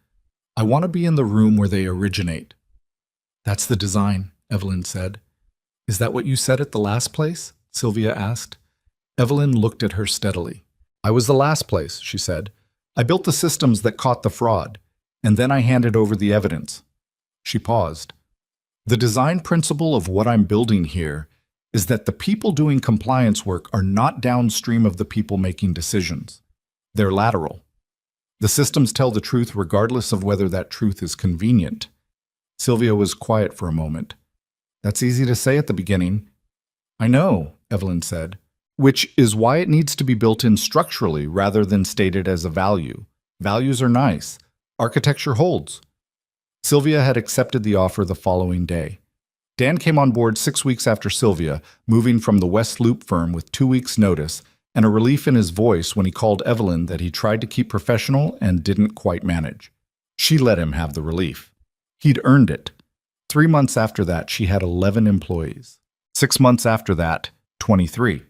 I want to be in the room where they originate." "That's the design," Evelyn said. "Is that what you said at the last place?" Sylvia asked. Evelyn looked at her steadily. "I was the last place," she said. "I built the systems that caught the fraud, and then I handed over the evidence." She paused. "The design principle of what I'm building here is that the people doing compliance work are not downstream of the people making decisions. They're lateral. The systems tell the truth regardless of whether that truth is convenient." Sylvia was quiet for a moment. "That's easy to say at the beginning." "I know," Evelyn said, "which is why it needs to be built in structurally rather than stated as a value. Values are nice. Architecture holds." Sylvia had accepted the offer the following day. Dan came on board 6 weeks after Sylvia, moving from the West Loop firm with 2 weeks' notice, and a relief in his voice when he called Evelyn that he tried to keep professional and didn't quite manage. She let him have the relief. He'd earned it. 3 months after that, she had 11 employees. 6 months after that, 23.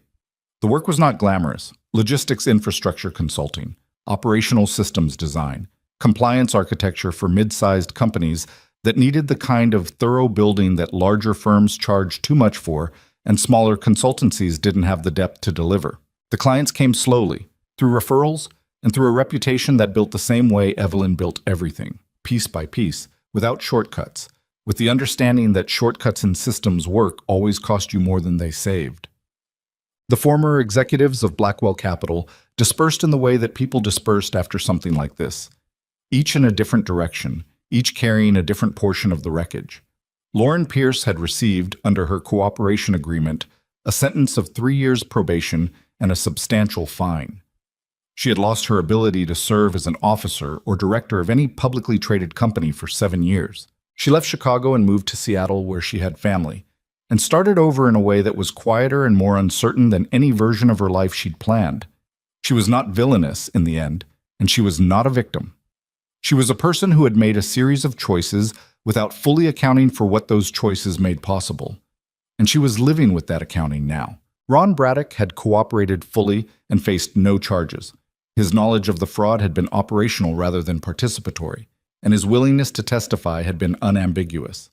The work was not glamorous. Logistics infrastructure consulting, operational systems design, compliance architecture for mid-sized companies that needed the kind of thorough building that larger firms charged too much for and smaller consultancies didn't have the depth to deliver. The clients came slowly, through referrals and through a reputation that built the same way Evelyn built everything, piece by piece, without shortcuts, with the understanding that shortcuts in systems work always cost you more than they saved. The former executives of Blackwell Capital dispersed in the way that people dispersed after something like this, each in a different direction, each carrying a different portion of the wreckage. Lauren Pierce had received, under her cooperation agreement, a sentence of 3 years probation and a substantial fine. She had lost her ability to serve as an officer or director of any publicly traded company for 7 years. She left Chicago and moved to Seattle, where she had family, and started over in a way that was quieter and more uncertain than any version of her life she'd planned. She was not villainous in the end, and she was not a victim. She was a person who had made a series of choices without fully accounting for what those choices made possible. And she was living with that accounting now. Ron Braddock had cooperated fully and faced no charges. His knowledge of the fraud had been operational rather than participatory, and his willingness to testify had been unambiguous.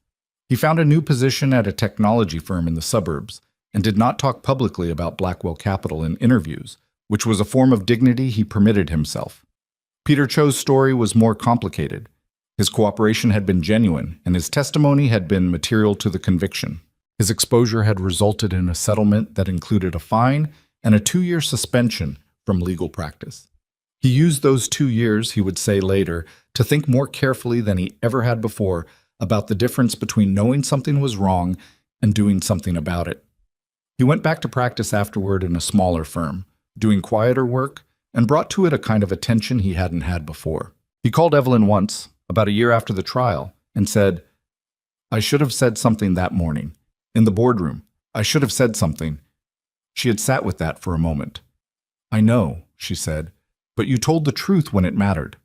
He found a new position at a technology firm in the suburbs and did not talk publicly about Blackwell Capital in interviews, which was a form of dignity he permitted himself. Peter Cho's story was more complicated. His cooperation had been genuine, and his testimony had been material to the conviction. His exposure had resulted in a settlement that included a fine and a 2-year suspension from legal practice. He used those 2 years, he would say later, to think more carefully than he ever had before about the difference between knowing something was wrong and doing something about it. He went back to practice afterward in a smaller firm, doing quieter work, and brought to it a kind of attention he hadn't had before. He called Evelyn once, about a year after the trial, and said, "I should have said something that morning. In the boardroom, I should have said something." She had sat with that for a moment. "I know," she said, "but you told the truth when it mattered."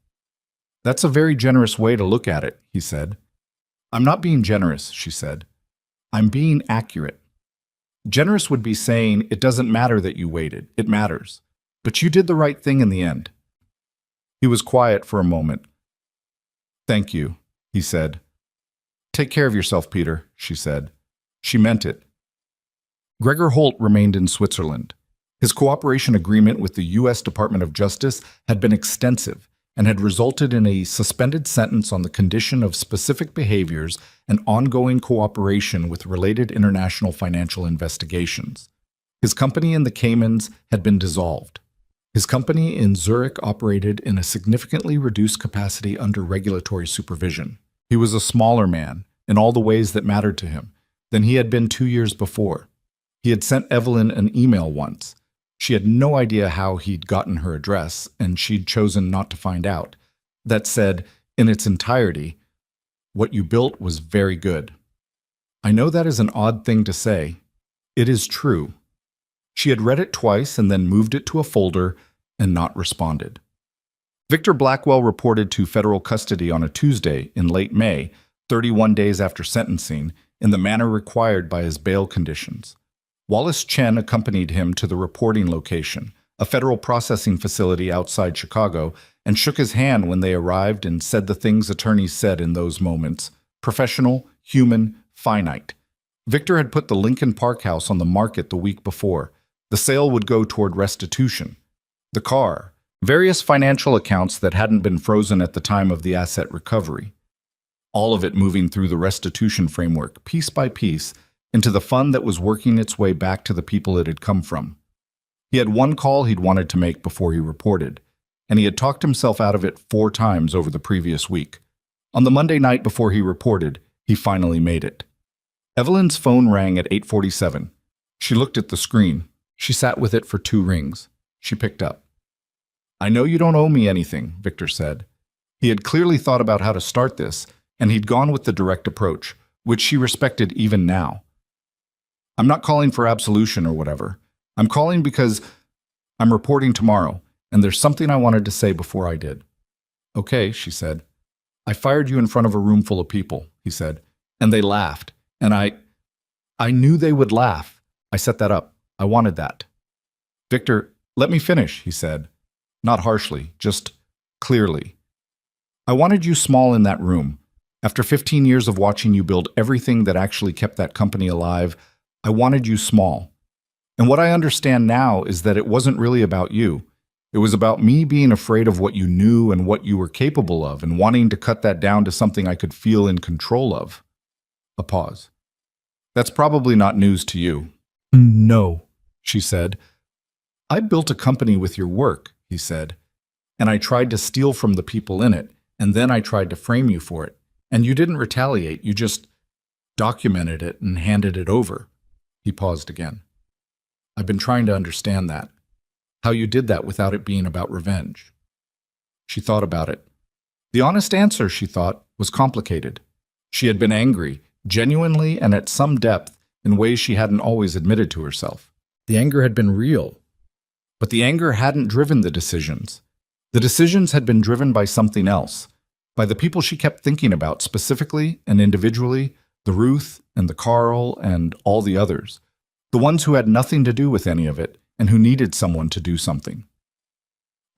"That's a very generous way to look at it," he said. "I'm not being generous," she said. "I'm being accurate. Generous would be saying, it doesn't matter that you waited, it matters. But you did the right thing in the end." He was quiet for a moment. "Thank you," he said. "Take care of yourself, Peter," she said. She meant it. Gregor Holt remained in Switzerland. His cooperation agreement with the U.S. Department of Justice had been extensive and had resulted in a suspended sentence on the condition of specific behaviors and ongoing cooperation with related international financial investigations. His company in the Caymans had been dissolved. His company in Zurich operated in a significantly reduced capacity under regulatory supervision. He was a smaller man, in all the ways that mattered to him, than he had been 2 years before. He had sent Evelyn an email once. She had no idea how he'd gotten her address, and she'd chosen not to find out. That said, in its entirety, "What you built was very good." I know that is an odd thing to say. It is true. She had read it twice and then moved it to a folder and not responded. Victor Blackwell reported to federal custody on a Tuesday in late May, 31 days after sentencing, in the manner required by his bail conditions. Wallace Chen accompanied him to the reporting location, a federal processing facility outside Chicago, and shook his hand when they arrived and said the things attorneys said in those moments: professional, human, finite. Victor had put the Lincoln Park house on the market the week before. The sale would go toward restitution. The car, various financial accounts that hadn't been frozen at the time of the asset recovery. All of it moving through the restitution framework, piece by piece, into the fund that was working its way back to the people it had come from. He had one call he'd wanted to make before he reported, and he had talked himself out of it 4 times over the previous week. On the Monday night before he reported, he finally made it. Evelyn's phone rang at 8:47. She looked at the screen. She sat with it for 2 rings. She picked up. "I know you don't owe me anything," Victor said. He had clearly thought about how to start this, and he'd gone with the direct approach, which she respected even now. "I'm not calling for absolution or whatever. I'm calling because I'm reporting tomorrow, and there's something I wanted to say before I did." "Okay," she said. "I fired you in front of a room full of people," he said, "and they laughed, and I knew they would laugh. I set that up. I wanted that." "Victor, let me finish," he said. Not harshly, just clearly. "I wanted you small in that room. After 15 years of watching you build everything that actually kept that company alive, I wanted you small. And what I understand now is that it wasn't really about you. It was about me being afraid of what you knew and what you were capable of, and wanting to cut that down to something I could feel in control of." A pause. "That's probably not news to you." "No," she said. "I built a company with your work," he said, "and I tried to steal from the people in it, and then I tried to frame you for it. And you didn't retaliate, you just documented it and handed it over." He paused again. "I've been trying to understand that. How you did that without it being about revenge." She thought about it. The honest answer, she thought, was complicated. She had been angry, genuinely and at some depth, in ways she hadn't always admitted to herself. The anger had been real. But the anger hadn't driven the decisions. The decisions had been driven by something else, by the people she kept thinking about specifically and individually, the Ruth and the Carl and all the others, the ones who had nothing to do with any of it and who needed someone to do something.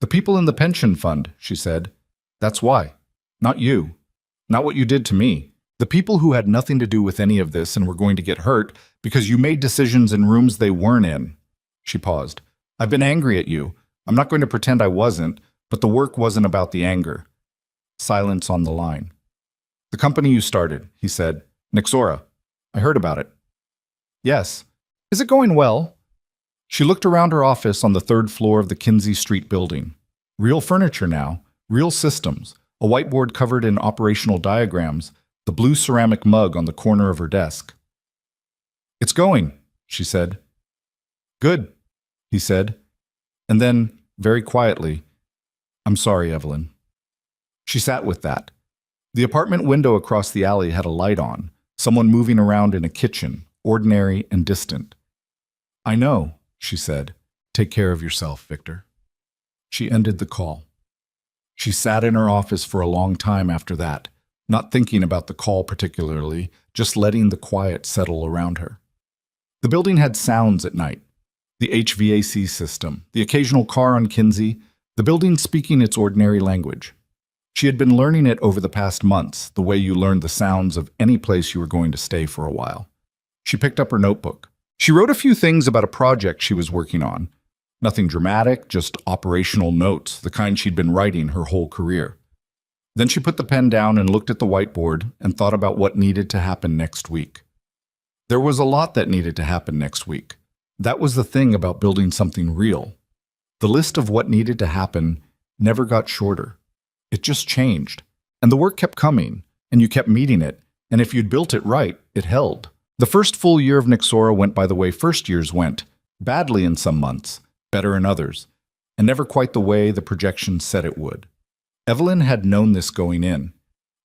"The people in the pension fund," she said. "That's why. Not you. Not what you did to me. The people who had nothing to do with any of this and were going to get hurt because you made decisions in rooms they weren't in." She paused. I've been angry at you. I'm not going to pretend I wasn't, but the work wasn't about the anger. Silence on the line. The company you started, he said. Nixora. I heard about it. Yes. Is it going well? She looked around her office on the third floor of the Kinsey Street building. Real furniture now, real systems, a whiteboard covered in operational diagrams, the blue ceramic mug on the corner of her desk. It's going, she said. Good, he said. And then, very quietly, I'm sorry, Evelyn. She sat with that. The apartment window across the alley had a light on, someone moving around in a kitchen, ordinary and distant. I know, she said. Take care of yourself, Victor. She ended the call. She sat in her office for a long time after that, not thinking about the call particularly, just letting the quiet settle around her. The building had sounds at night. The HVAC system, the occasional car on Kinsey, the building speaking its ordinary language. She had been learning it over the past months, the way you learned the sounds of any place you were going to stay for a while. She picked up her notebook. She wrote a few things about a project she was working on. Nothing dramatic, just operational notes, the kind she'd been writing her whole career. Then she put the pen down and looked at the whiteboard and thought about what needed to happen next week. There was a lot that needed to happen next week. That was the thing about building something real. The list of what needed to happen never got shorter. It just changed. And the work kept coming, and you kept meeting it, and if you'd built it right, it held. The first full year of Nixora went by the way first years went, badly in some months, better in others, and never quite the way the projections said it would. Evelyn had known this going in.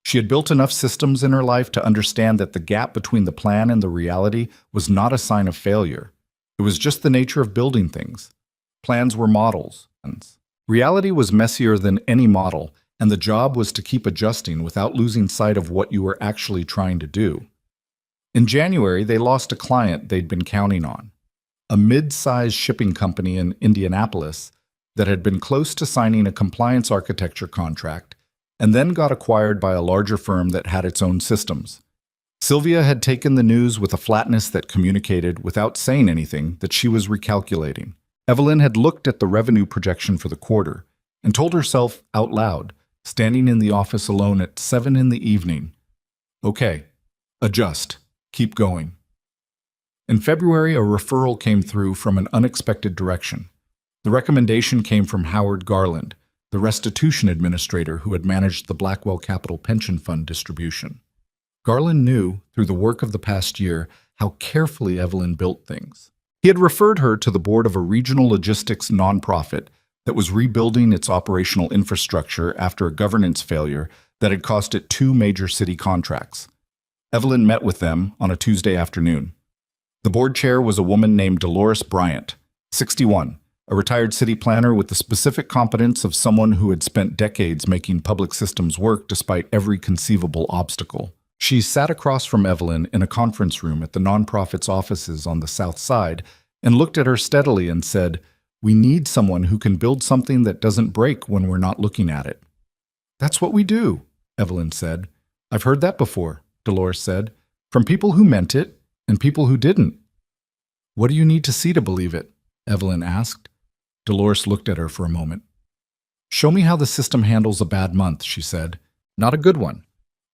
She had built enough systems in her life to understand that the gap between the plan and the reality was not a sign of failure. It was just the nature of building things. Plans were models. Reality was messier than any model, and the job was to keep adjusting without losing sight of what you were actually trying to do. In January, they lost a client they'd been counting on, a mid-sized shipping company in Indianapolis that had been close to signing a compliance architecture contract and then got acquired by a larger firm that had its own systems. Sylvia had taken the news with a flatness that communicated, without saying anything, that she was recalculating. Evelyn had looked at the revenue projection for the quarter and told herself out loud, standing in the office alone at 7 in the evening, okay, adjust, keep going. In February, a referral came through from an unexpected direction. The recommendation came from Howard Garland, the restitution administrator who had managed the Blackwell Capital Pension Fund distribution. Garland knew, through the work of the past year, how carefully Evelyn built things. He had referred her to the board of a regional logistics nonprofit that was rebuilding its operational infrastructure after a governance failure that had cost it 2 major city contracts. Evelyn met with them on a Tuesday afternoon. The board chair was a woman named Dolores Bryant, 61, a retired city planner with the specific competence of someone who had spent decades making public systems work despite every conceivable obstacle. She sat across from Evelyn in a conference room at the nonprofit's offices on the south side and looked at her steadily and said, "We need someone who can build something that doesn't break when we're not looking at it." "That's what we do," Evelyn said. "I've heard that before," Dolores said, "from people who meant it and people who didn't." "What do you need to see to believe it?" Evelyn asked. Dolores looked at her for a moment. "Show me how the system handles a bad month," she said. "Not a good one.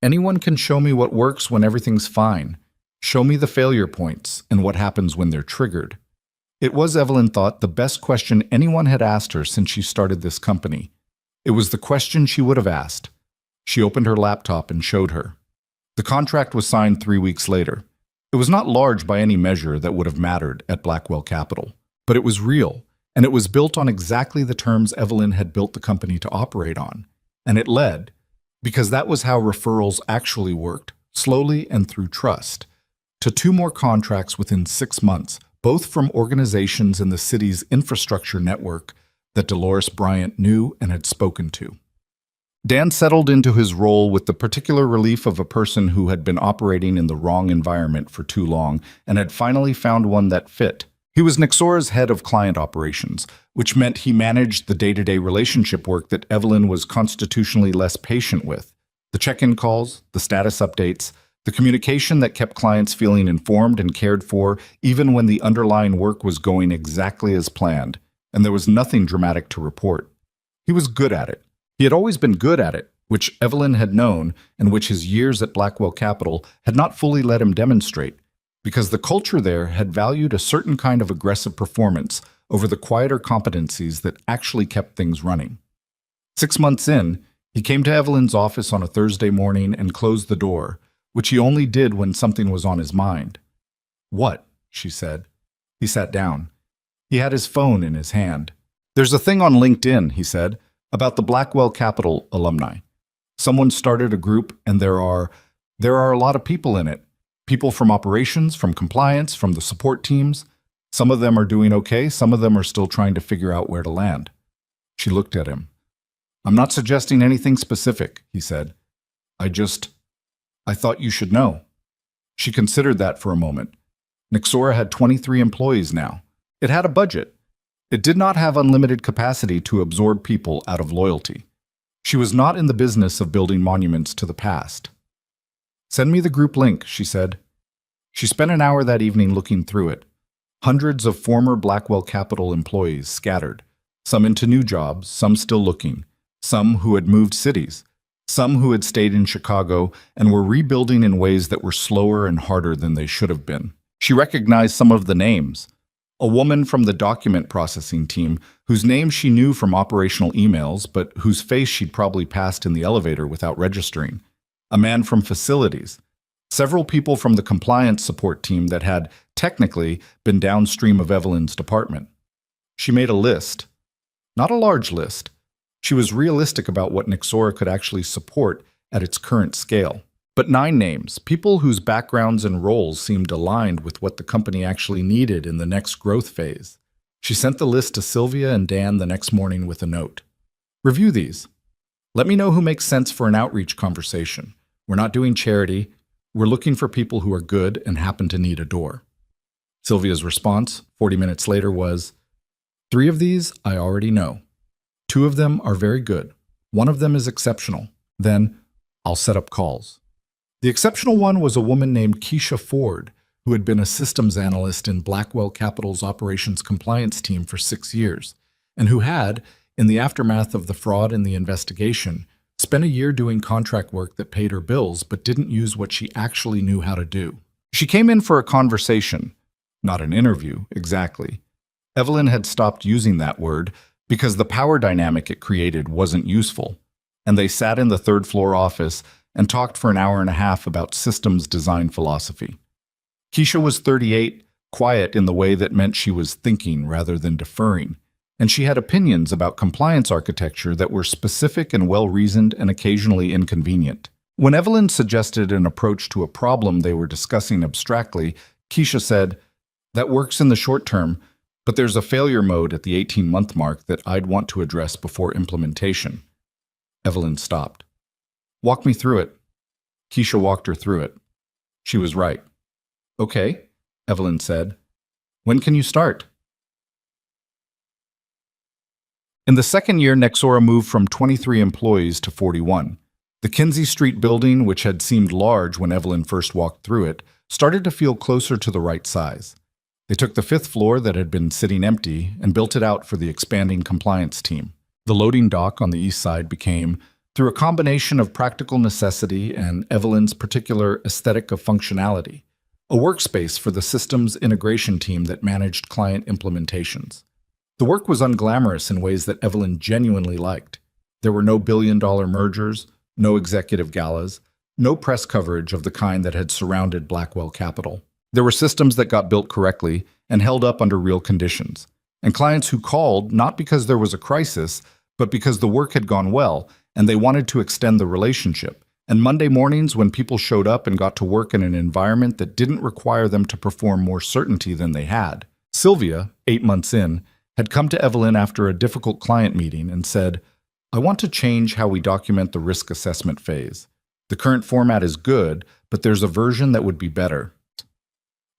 Anyone can show me what works when everything's fine. Show me the failure points and what happens when they're triggered." It was, Evelyn thought, the best question anyone had asked her since she started this company. It was the question she would have asked. She opened her laptop and showed her. The contract was signed 3 weeks later. It was not large by any measure that would have mattered at Blackwell Capital, but it was real, and it was built on exactly the terms Evelyn had built the company to operate on. And it led, because that was how referrals actually worked, slowly and through trust, to 2 more contracts within 6 months, both from organizations in the city's infrastructure network that Dolores Bryant knew and had spoken to. Dan settled into his role with the particular relief of a person who had been operating in the wrong environment for too long and had finally found one that fit. He was Nixora's head of client operations, which meant he managed the day-to-day relationship work that Evelyn was constitutionally less patient with. The check-in calls, the status updates, the communication that kept clients feeling informed and cared for, even when the underlying work was going exactly as planned. and there was nothing dramatic to report. He was good at it. He had always been good at it, which Evelyn had known and which his years at Blackwell Capital had not fully let him demonstrate, because the culture there had valued a certain kind of aggressive performance over the quieter competencies that actually kept things running. 6 months in, he came to Evelyn's office on a Thursday morning and closed the door, which he only did when something was on his mind. "What?" she said. He sat down. He had his phone in his hand. "There's a thing on LinkedIn," he said, "about the Blackwell Capital alumni. Someone started a group, and there are a lot of people in it. People from operations, from compliance, from the support teams. Some of them are doing okay, some of them are still trying to figure out where to land." She looked at him. "I'm not suggesting anything specific," he said. I thought you should know." She considered that for a moment. Nexora had 23 employees now. It had a budget. It did not have unlimited capacity to absorb people out of loyalty. She was not in the business of building monuments to the past. "Send me the group link," she said. She spent an hour that evening looking through it. Hundreds of former Blackwell Capital employees scattered, some into new jobs, some still looking, some who had moved cities, some who had stayed in Chicago and were rebuilding in ways that were slower and harder than they should have been. She recognized some of the names. A woman from the document processing team, whose name she knew from operational emails, but whose face she'd probably passed in the elevator without registering. A man from facilities. Several people from the compliance support team that had, technically, been downstream of Evelyn's department. She made a list. Not a large list. She was realistic about what Nexora could actually support at its current scale. But 9 names, people whose backgrounds and roles seemed aligned with what the company actually needed in the next growth phase. She sent the list to Sylvia and Dan the next morning with a note. "Review these. Let me know who makes sense for an outreach conversation. We're not doing charity. We're looking for people who are good and happen to need a door." Sylvia's response, 40 minutes later, was, "3 of these I already know. 2 of them are very good. 1 of them is exceptional. Then I'll set up calls." The exceptional one was a woman named Keisha Ford, who had been a systems analyst in Blackwell Capital's operations compliance team for 6 years, and who had, in the aftermath of the fraud and the investigation, spent a year doing contract work that paid her bills but didn't use what she actually knew how to do. She came in for a conversation, not an interview, exactly. Evelyn had stopped using that word because the power dynamic it created wasn't useful, and they sat in the third-floor office and talked for an hour and a half about systems design philosophy. Keisha was 38, quiet in the way that meant she was thinking rather than deferring, and she had opinions about compliance architecture that were specific and well-reasoned and occasionally inconvenient. When Evelyn suggested an approach to a problem they were discussing abstractly, Keisha said, "That works in the short term, but there's a failure mode at the 18-month mark that I'd want to address before implementation." Evelyn stopped. "Walk me through it." Keisha walked her through it. She was right. "Okay," Evelyn said. "When can you start?" In the second year, Nexora moved from 23 employees to 41. The Kinsey Street building, which had seemed large when Evelyn first walked through it, started to feel closer to the right size. They took the 5th floor that had been sitting empty and built it out for the expanding compliance team. The loading dock on the east side became, through a combination of practical necessity and Evelyn's particular aesthetic of functionality, a workspace for the systems integration team that managed client implementations. The work was unglamorous in ways that Evelyn genuinely liked. There were no billion-dollar mergers, no executive galas, no press coverage of the kind that had surrounded Blackwell Capital. There were systems that got built correctly and held up under real conditions, and clients who called not because there was a crisis, but because the work had gone well and they wanted to extend the relationship. And Monday mornings, when people showed up and got to work in an environment that didn't require them to perform more certainty than they had. Sylvia, 8 months in, had come to Evelyn after a difficult client meeting and said, "I want to change how we document the risk assessment phase. The current format is good, but there's a version that would be better."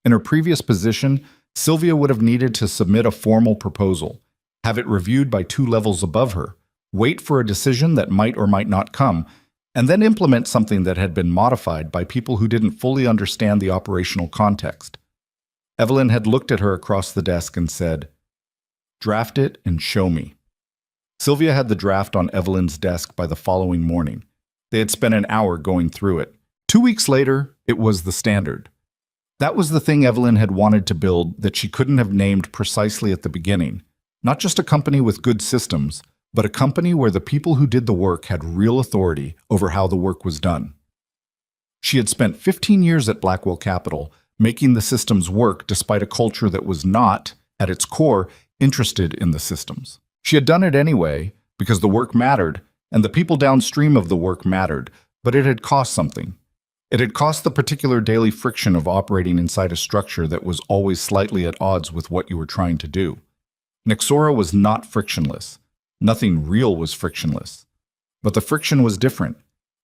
In her previous position, Sylvia would have needed to submit a formal proposal, have it reviewed by 2 levels above her, wait for a decision that might or might not come, and then implement something that had been modified by people who didn't fully understand the operational context. Evelyn had looked at her across the desk and said, Draft it and show me. Sylvia had the draft on Evelyn's desk by the following morning. They had spent an hour going through it. 2 weeks later, it was the standard. That was the thing Evelyn had wanted to build that she couldn't have named precisely at the beginning. Not just a company with good systems, but a company where the people who did the work had real authority over how the work was done. She had spent 15 years at Blackwell Capital, making the systems work despite a culture that was not, at its core, interested in the systems. She had done it anyway because the work mattered, and the people downstream of the work mattered, but it had cost something. It had cost the particular daily friction of operating inside a structure that was always slightly at odds with what you were trying to do. Nexora was not frictionless. Nothing real was frictionless. But the friction was different.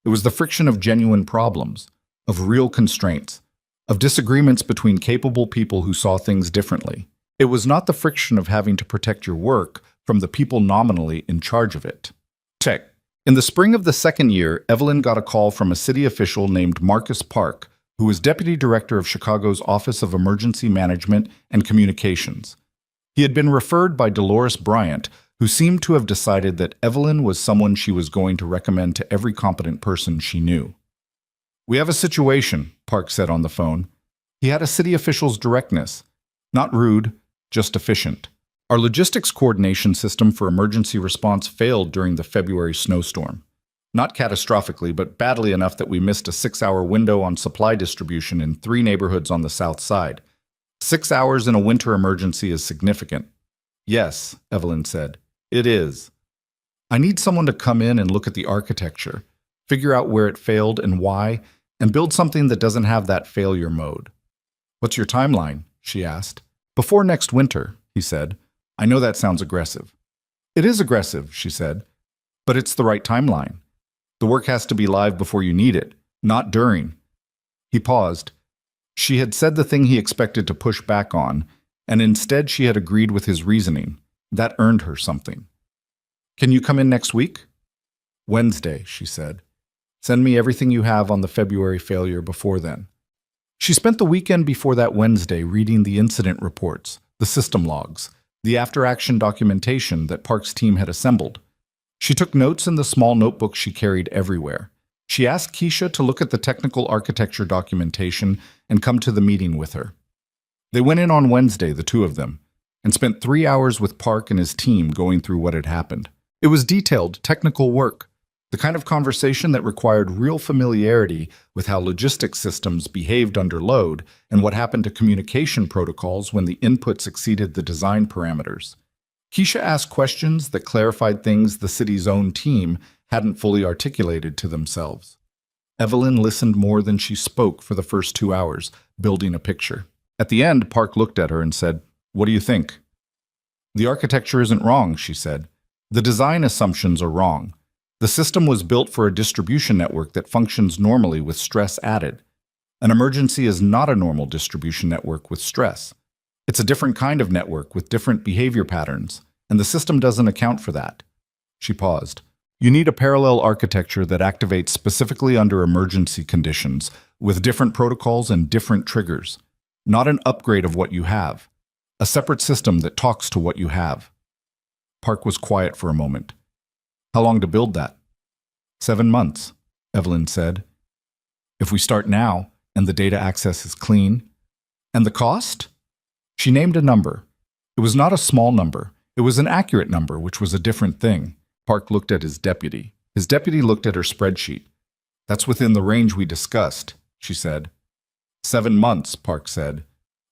It was the friction of genuine problems, of real constraints, of disagreements between capable people who saw things differently. It was not the friction of having to protect your work from the people nominally in charge of it. Check. In the spring of the second year, Evelyn got a call from a city official named Marcus Park, who was deputy director of Chicago's Office of Emergency Management and Communications. He had been referred by Dolores Bryant, who seemed to have decided that Evelyn was someone she was going to recommend to every competent person she knew. "We have a situation," Park said on the phone. He had a city official's directness. Not rude, just efficient. "Our logistics coordination system for emergency response failed during the February snowstorm. Not catastrophically, but badly enough that we missed a 6-hour window on supply distribution in 3 neighborhoods on the south side. 6 hours in a winter emergency is significant." "Yes," Evelyn said. "It is. I need someone to come in and look at the architecture, figure out where it failed and why, and build something that doesn't have that failure mode." "What's your timeline?" she asked. "Before next winter," he said. "I know that sounds aggressive." "It is aggressive," she said, "but it's the right timeline. The work has to be live before you need it, not during." He paused. She had said the thing he expected to push back on, and instead she had agreed with his reasoning. That earned her something. "Can you come in next week?" "Wednesday," she said. "Send me everything you have on the February failure before then." She spent the weekend before that Wednesday reading the incident reports, the system logs, the after-action documentation that Park's team had assembled. She took notes in the small notebook she carried everywhere. She asked Keisha to look at the technical architecture documentation and come to the meeting with her. They went in on Wednesday, the two of them, and spent 3 hours with Park and his team going through what had happened. It was detailed, technical work, the kind of conversation that required real familiarity with how logistics systems behaved under load and what happened to communication protocols when the inputs exceeded the design parameters. Keisha asked questions that clarified things the city's own team hadn't fully articulated to themselves. Evelyn listened more than she spoke for the first 2 hours, building a picture. At the end, Park looked at her and said, "What do you think?" "The architecture isn't wrong," she said. "The design assumptions are wrong. The system was built for a distribution network that functions normally with stress added. An emergency is not a normal distribution network with stress. It's a different kind of network with different behavior patterns, and the system doesn't account for that." She paused. "You need a parallel architecture that activates specifically under emergency conditions, with different protocols and different triggers. Not an upgrade of what you have. A separate system that talks to what you have." Park was quiet for a moment. "How long to build that?" 7 months, Evelyn said. "If we start now, and the data access is clean." "And the cost?" She named a number. It was not a small number. It was an accurate number, which was a different thing. Park looked at his deputy. His deputy looked at her spreadsheet. "That's within the range we discussed," she said. 7 months, Park said.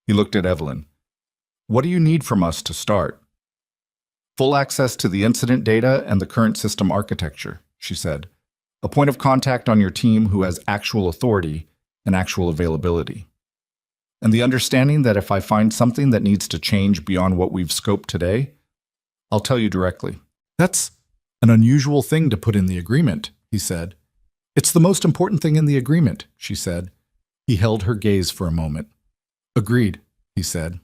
He looked at Evelyn. "What do you need from us to start?" "Full access to the incident data and the current system architecture," she said. "A point of contact on your team who has actual authority and actual availability. And the understanding that if I find something that needs to change beyond what we've scoped today, I'll tell you directly." "That's an unusual thing to put in the agreement," he said. "It's the most important thing in the agreement," she said. He held her gaze for a moment. "Agreed," he said.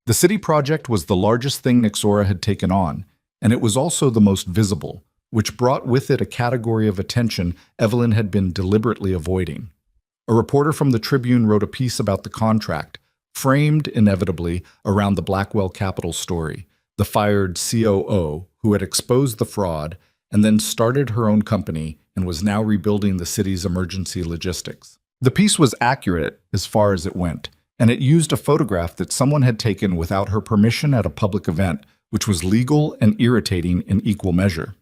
The city project was the largest thing Nexora had taken on, and it was also the most visible, which brought with it a category of attention Evelyn had been deliberately avoiding. A reporter from the Tribune wrote a piece about the contract, framed inevitably around the Blackwell Capital story, the fired COO who had exposed the fraud and then started her own company and was now rebuilding the city's emergency logistics. The piece was accurate as far as it went, and it used a photograph that someone had taken without her permission at a public event, which was legal and irritating in equal measure.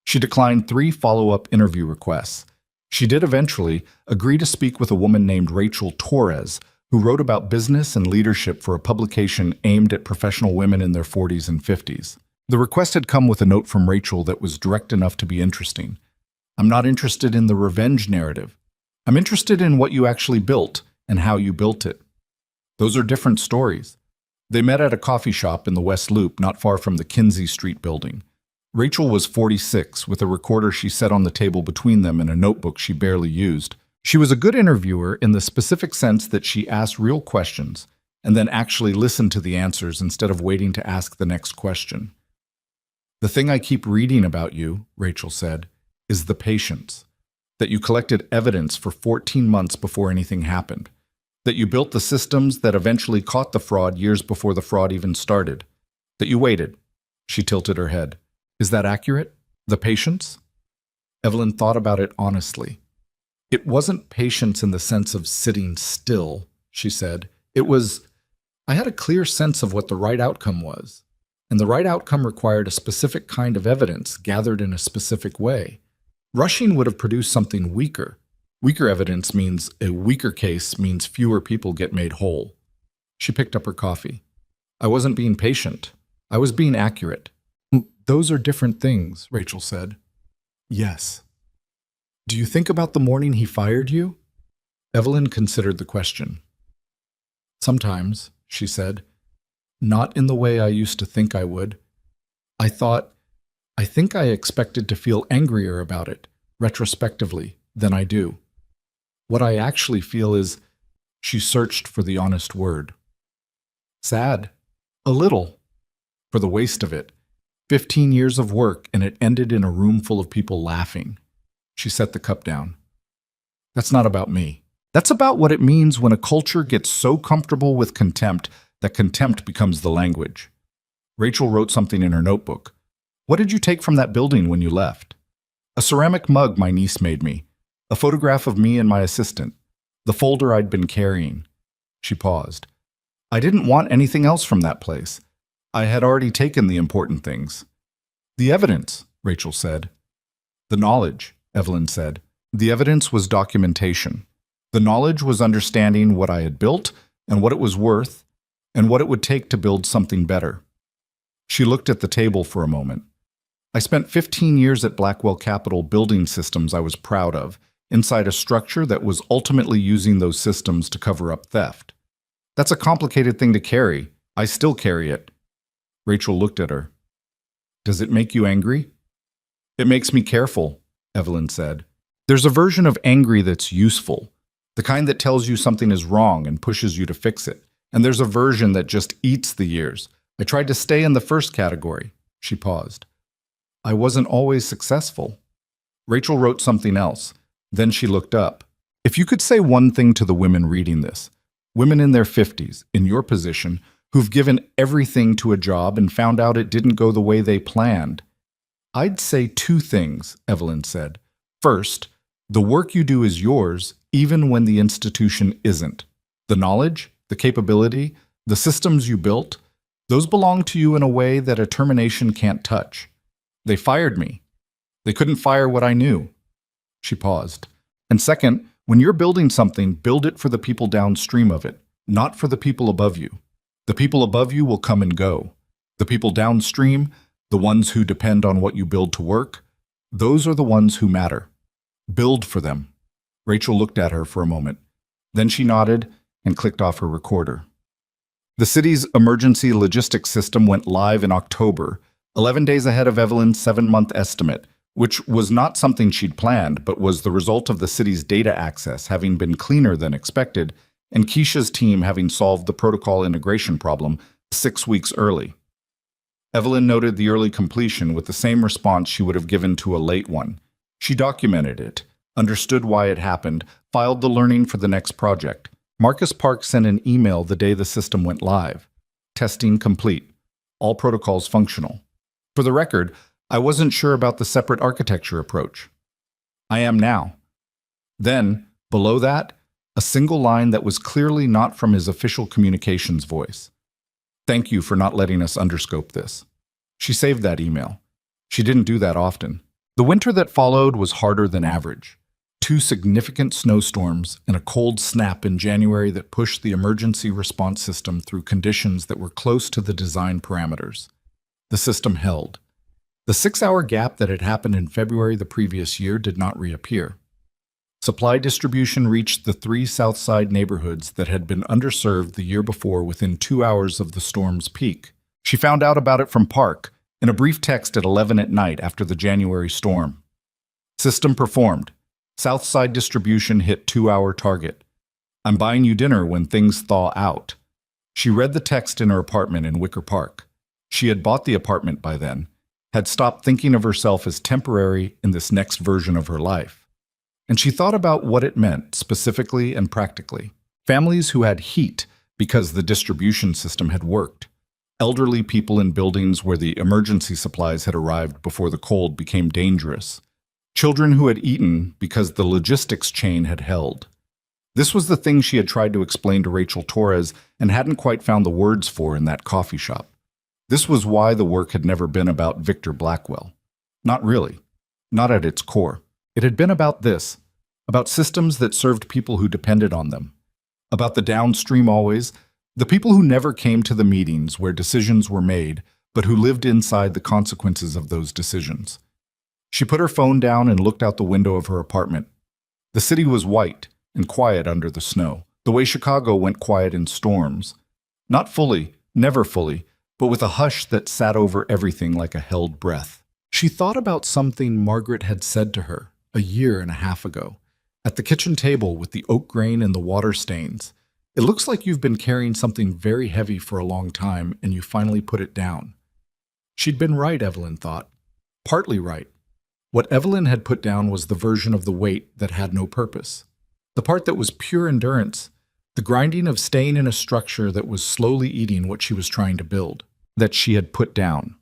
She declined 3 follow-up interview requests. She did eventually agree to speak with a woman named Rachel Torres, who wrote about business and leadership for a publication aimed at professional women in their 40s and 50s. The request had come with a note from Rachel that was direct enough to be interesting. "I'm not interested in the revenge narrative. I'm interested in what you actually built and how you built it." Those are different stories. They met at a coffee shop in the West Loop, not far from the Kinsey Street building. Rachel was 46, with a recorder she set on the table between them and a notebook she barely used. She was a good interviewer in the specific sense that she asked real questions and then actually listened to the answers instead of waiting to ask the next question. "The thing I keep reading about you," Rachel said, "is the patience. That you collected evidence for 14 months before anything happened. That you built the systems that eventually caught the fraud years before the fraud even started. That you waited." She tilted her head. "Is that accurate? The patience?" Evelyn thought about it honestly. "It wasn't patience in the sense of sitting still," she said. "It was, I had a clear sense of what the right outcome was. And the right outcome required a specific kind of evidence gathered in a specific way. Rushing would have produced something weaker. Weaker evidence means a weaker case means fewer people get made whole." She picked up her coffee. "I wasn't being patient. I was being accurate." "Those are different things," Rachel said. "Yes." "Do you think about the morning he fired you?" Evelyn considered the question. "Sometimes," she said. "Not in the way I used to think I would. I think I expected to feel angrier about it, retrospectively, than I do. What I actually feel is," she searched for the honest word, "sad. A little. For the waste of it. 15 years of work and it ended in a room full of people laughing." She set the cup down. "That's not about me. That's about what it means when a culture gets so comfortable with contempt that contempt becomes the language." Rachel wrote something in her notebook. "What did you take from that building when you left?" "A ceramic mug my niece made me. A photograph of me and my assistant. The folder I'd been carrying." She paused. "I didn't want anything else from that place. I had already taken the important things." "The evidence," Rachel said. "The knowledge," Evelyn said. "The evidence was documentation. The knowledge was understanding what I had built and what it was worth and what it would take to build something better." She looked at the table for a moment. "I spent 15 years at Blackwell Capital building systems I was proud of, inside a structure that was ultimately using those systems to cover up theft. That's a complicated thing to carry. I still carry it." Rachel looked at her. "Does it make you angry?" "It makes me careful," Evelyn said. "There's a version of angry that's useful, the kind that tells you something is wrong and pushes you to fix it. And there's a version that just eats the years. I tried to stay in the first category." She paused. "I wasn't always successful." Rachel wrote something else. Then she looked up. "If you could say one thing to the women reading this, women in their 50s, in your position, who've given everything to a job and found out it didn't go the way they planned, I'd say 2 things," Evelyn said. "First, the work you do is yours, even when the institution isn't. The knowledge, the capability, the systems you built, those belong to you in a way that a termination can't touch. They fired me. They couldn't fire what I knew." She paused. "And second, when you're building something, build it for the people downstream of it, not for the people above you. The people above you will come and go. The people downstream, the ones who depend on what you build to work, those are the ones who matter. Build for them." Rachel looked at her for a moment. Then she nodded and clicked off her recorder. The city's emergency logistics system went live in October, 11 days ahead of Evelyn's 7-month estimate, which was not something she'd planned, but was the result of the city's data access having been cleaner than expected, and Keisha's team having solved the protocol integration problem 6 weeks early. Evelyn noted the early completion with the same response she would have given to a late one. She documented it, understood why it happened, filed the learning for the next project. Marcus Park sent an email the day the system went live. Testing complete. All protocols functional. For the record, I wasn't sure about the separate architecture approach. I am now. Then, below that, a single line that was clearly not from his official communications voice. Thank you for not letting us underscope this. She saved that email. She didn't do that often. The winter that followed was harder than average. 2 significant snowstorms and a cold snap in January that pushed the emergency response system through conditions that were close to the design parameters. The system held. The 6-hour gap that had happened in February the previous year did not reappear. Supply distribution reached the 3 Southside neighborhoods that had been underserved the year before within 2 hours of the storm's peak. She found out about it from Park in a brief text at 11 at night after the January storm. System performed. Southside distribution hit 2-hour target. I'm buying you dinner when things thaw out. She read the text in her apartment in Wicker Park. She had bought the apartment by then, had stopped thinking of herself as temporary in this next version of her life. And she thought about what it meant, specifically and practically. Families who had heat because the distribution system had worked. Elderly people in buildings where the emergency supplies had arrived before the cold became dangerous. Children who had eaten because the logistics chain had held. This was the thing she had tried to explain to Rachel Torres and hadn't quite found the words for in that coffee shop. This was why the work had never been about Victor Blackwell. Not really. Not at its core. It had been about this, about systems that served people who depended on them, about the downstream always, the people who never came to the meetings where decisions were made, but who lived inside the consequences of those decisions. She put her phone down and looked out the window of her apartment. The city was white and quiet under the snow, the way Chicago went quiet in storms. Not fully, never fully, but with a hush that sat over everything like a held breath. She thought about something Margaret had said to her a year and a half ago, at the kitchen table with the oak grain and the water stains. It looks like you've been carrying something very heavy for a long time and you finally put it down. She'd been right, Evelyn thought. Partly right. What Evelyn had put down was the version of the weight that had no purpose. The part that was pure endurance, the grinding of staying in a structure that was slowly eating what she was trying to build, that she had put down.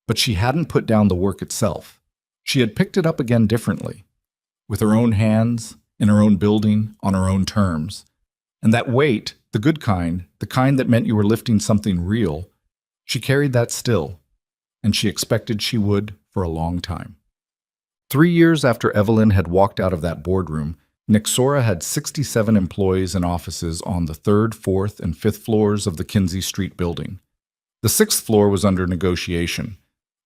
But she hadn't put down the work itself. She had picked it up again differently, with her own hands, in her own building, on her own terms. And that weight, the good kind, the kind that meant you were lifting something real, she carried that still, and she expected she would for a long time. 3 years after Evelyn had walked out of that boardroom, Nixora had 67 employees and offices on the 3rd, 4th, and 5th floors of the Kinsey Street building. The 6th floor was under negotiation.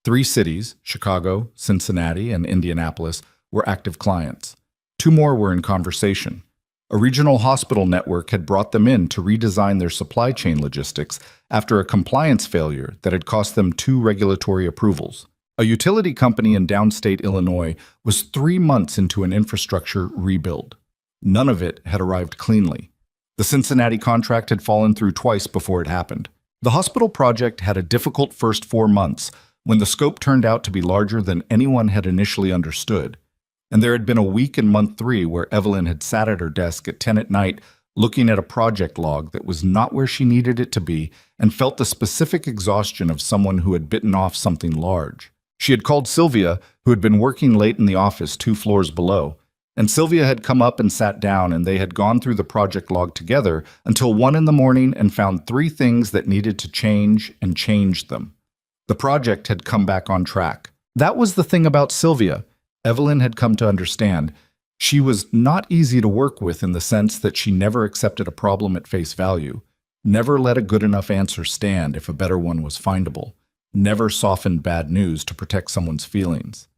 3 cities, Chicago, Cincinnati, and Indianapolis, were active clients. 2 more were in conversation. A regional hospital network had brought them in to redesign their supply chain logistics after a compliance failure that had cost them 2 regulatory approvals. A utility company in downstate Illinois was 3 months into an infrastructure rebuild. None of it had arrived cleanly. The Cincinnati contract had fallen through twice before it happened. The hospital project had a difficult first 4 months when the scope turned out to be larger than anyone had initially understood. And there had been a week in month 3 where Evelyn had sat at her desk at 10 at night looking at a project log that was not where she needed it to be and felt the specific exhaustion of someone who had bitten off something large. She had called Sylvia, who had been working late in the office 2 floors below, and Sylvia had come up and sat down and they had gone through the project log together until 1 in the morning and found 3 things that needed to change and changed them. The project had come back on track. That was the thing about Sylvia. Evelyn had come to understand. She was not easy to work with in the sense that she never accepted a problem at face value, never let a good enough answer stand if a better one was findable, never softened bad news to protect someone's feelings.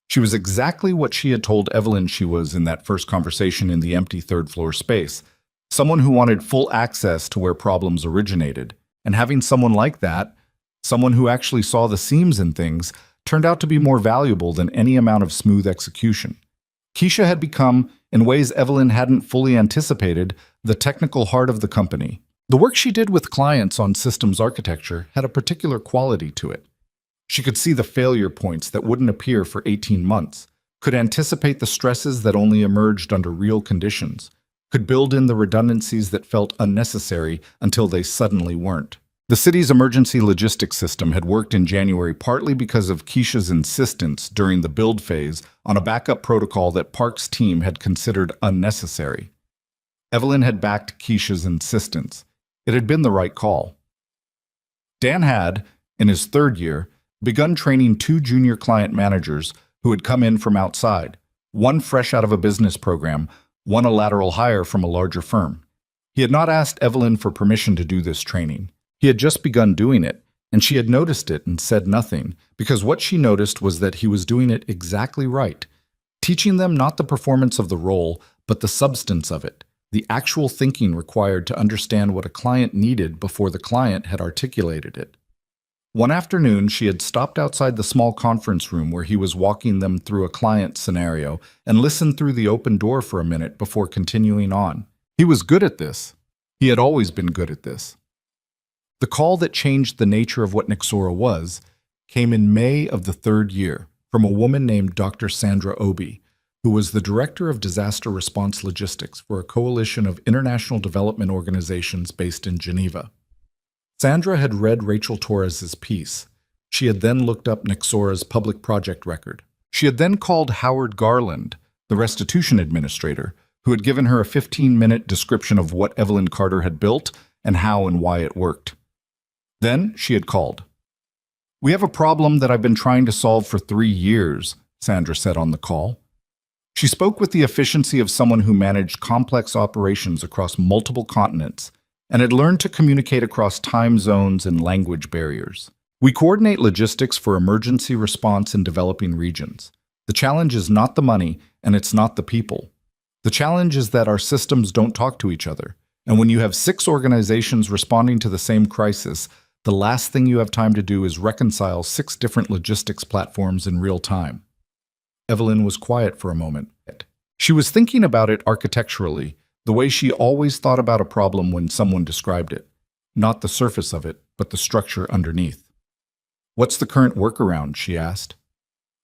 She was exactly what she had told Evelyn she was in that first conversation in the empty 3rd floor space, someone who wanted full access to where problems originated, and having someone like that, someone who actually saw the seams in things, turned out to be more valuable than any amount of smooth execution. Keisha had become, in ways Evelyn hadn't fully anticipated, the technical heart of the company. The work she did with clients on systems architecture had a particular quality to it. She could see the failure points that wouldn't appear for 18 months, could anticipate the stresses that only emerged under real conditions, could build in the redundancies that felt unnecessary until they suddenly weren't. The city's emergency logistics system had worked in January partly because of Keisha's insistence during the build phase on a backup protocol that Park's team had considered unnecessary. Evelyn had backed Keisha's insistence. It had been the right call. Dan had, in his third year, begun training 2 junior client managers who had come in from outside, one fresh out of a business program, one a lateral hire from a larger firm. He had not asked Evelyn for permission to do this training. He had just begun doing it, and she had noticed it and said nothing, because what she noticed was that he was doing it exactly right, teaching them not the performance of the role, but the substance of it, the actual thinking required to understand what a client needed before the client had articulated it. One afternoon, she had stopped outside the small conference room where he was walking them through a client scenario and listened through the open door for a minute before continuing on. He was good at this. He had always been good at this. The call that changed the nature of what Nixora was came in May of the third year from a woman named Dr. Sandra Obi, who was the Director of Disaster Response Logistics for a coalition of international development organizations based in Geneva. Sandra had read Rachel Torres's piece. She had then looked up Nixora's public project record. She had then called Howard Garland, the restitution administrator, who had given her a 15-minute description of what Evelyn Carter had built and how and why it worked. Then she had called. "We have a problem that I've been trying to solve for 3 years," Sandra said on the call. She spoke with the efficiency of someone who managed complex operations across multiple continents and had learned to communicate across time zones and language barriers. "We coordinate logistics for emergency response in developing regions. The challenge is not the money, and it's not the people. The challenge is that our systems don't talk to each other. And when you have 6 organizations responding to the same crisis, the last thing you have time to do is reconcile 6 different logistics platforms in real time." Evelyn was quiet for a moment. She was thinking about it architecturally, the way she always thought about a problem when someone described it. Not the surface of it, but the structure underneath. "What's the current workaround?" she asked.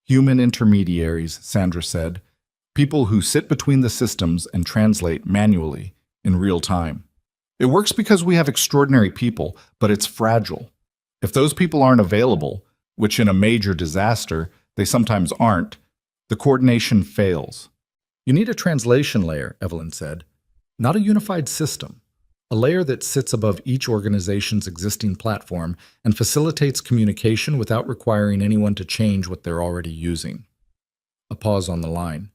"Human intermediaries," Sandra said. "People who sit between the systems and translate manually, in real time. It works because we have extraordinary people, but it's fragile. If those people aren't available, which in a major disaster they sometimes aren't, the coordination fails." "You need a translation layer," Evelyn said. "Not a unified system. A layer that sits above each organization's existing platform and facilitates communication without requiring anyone to change what they're already using." A pause on the line.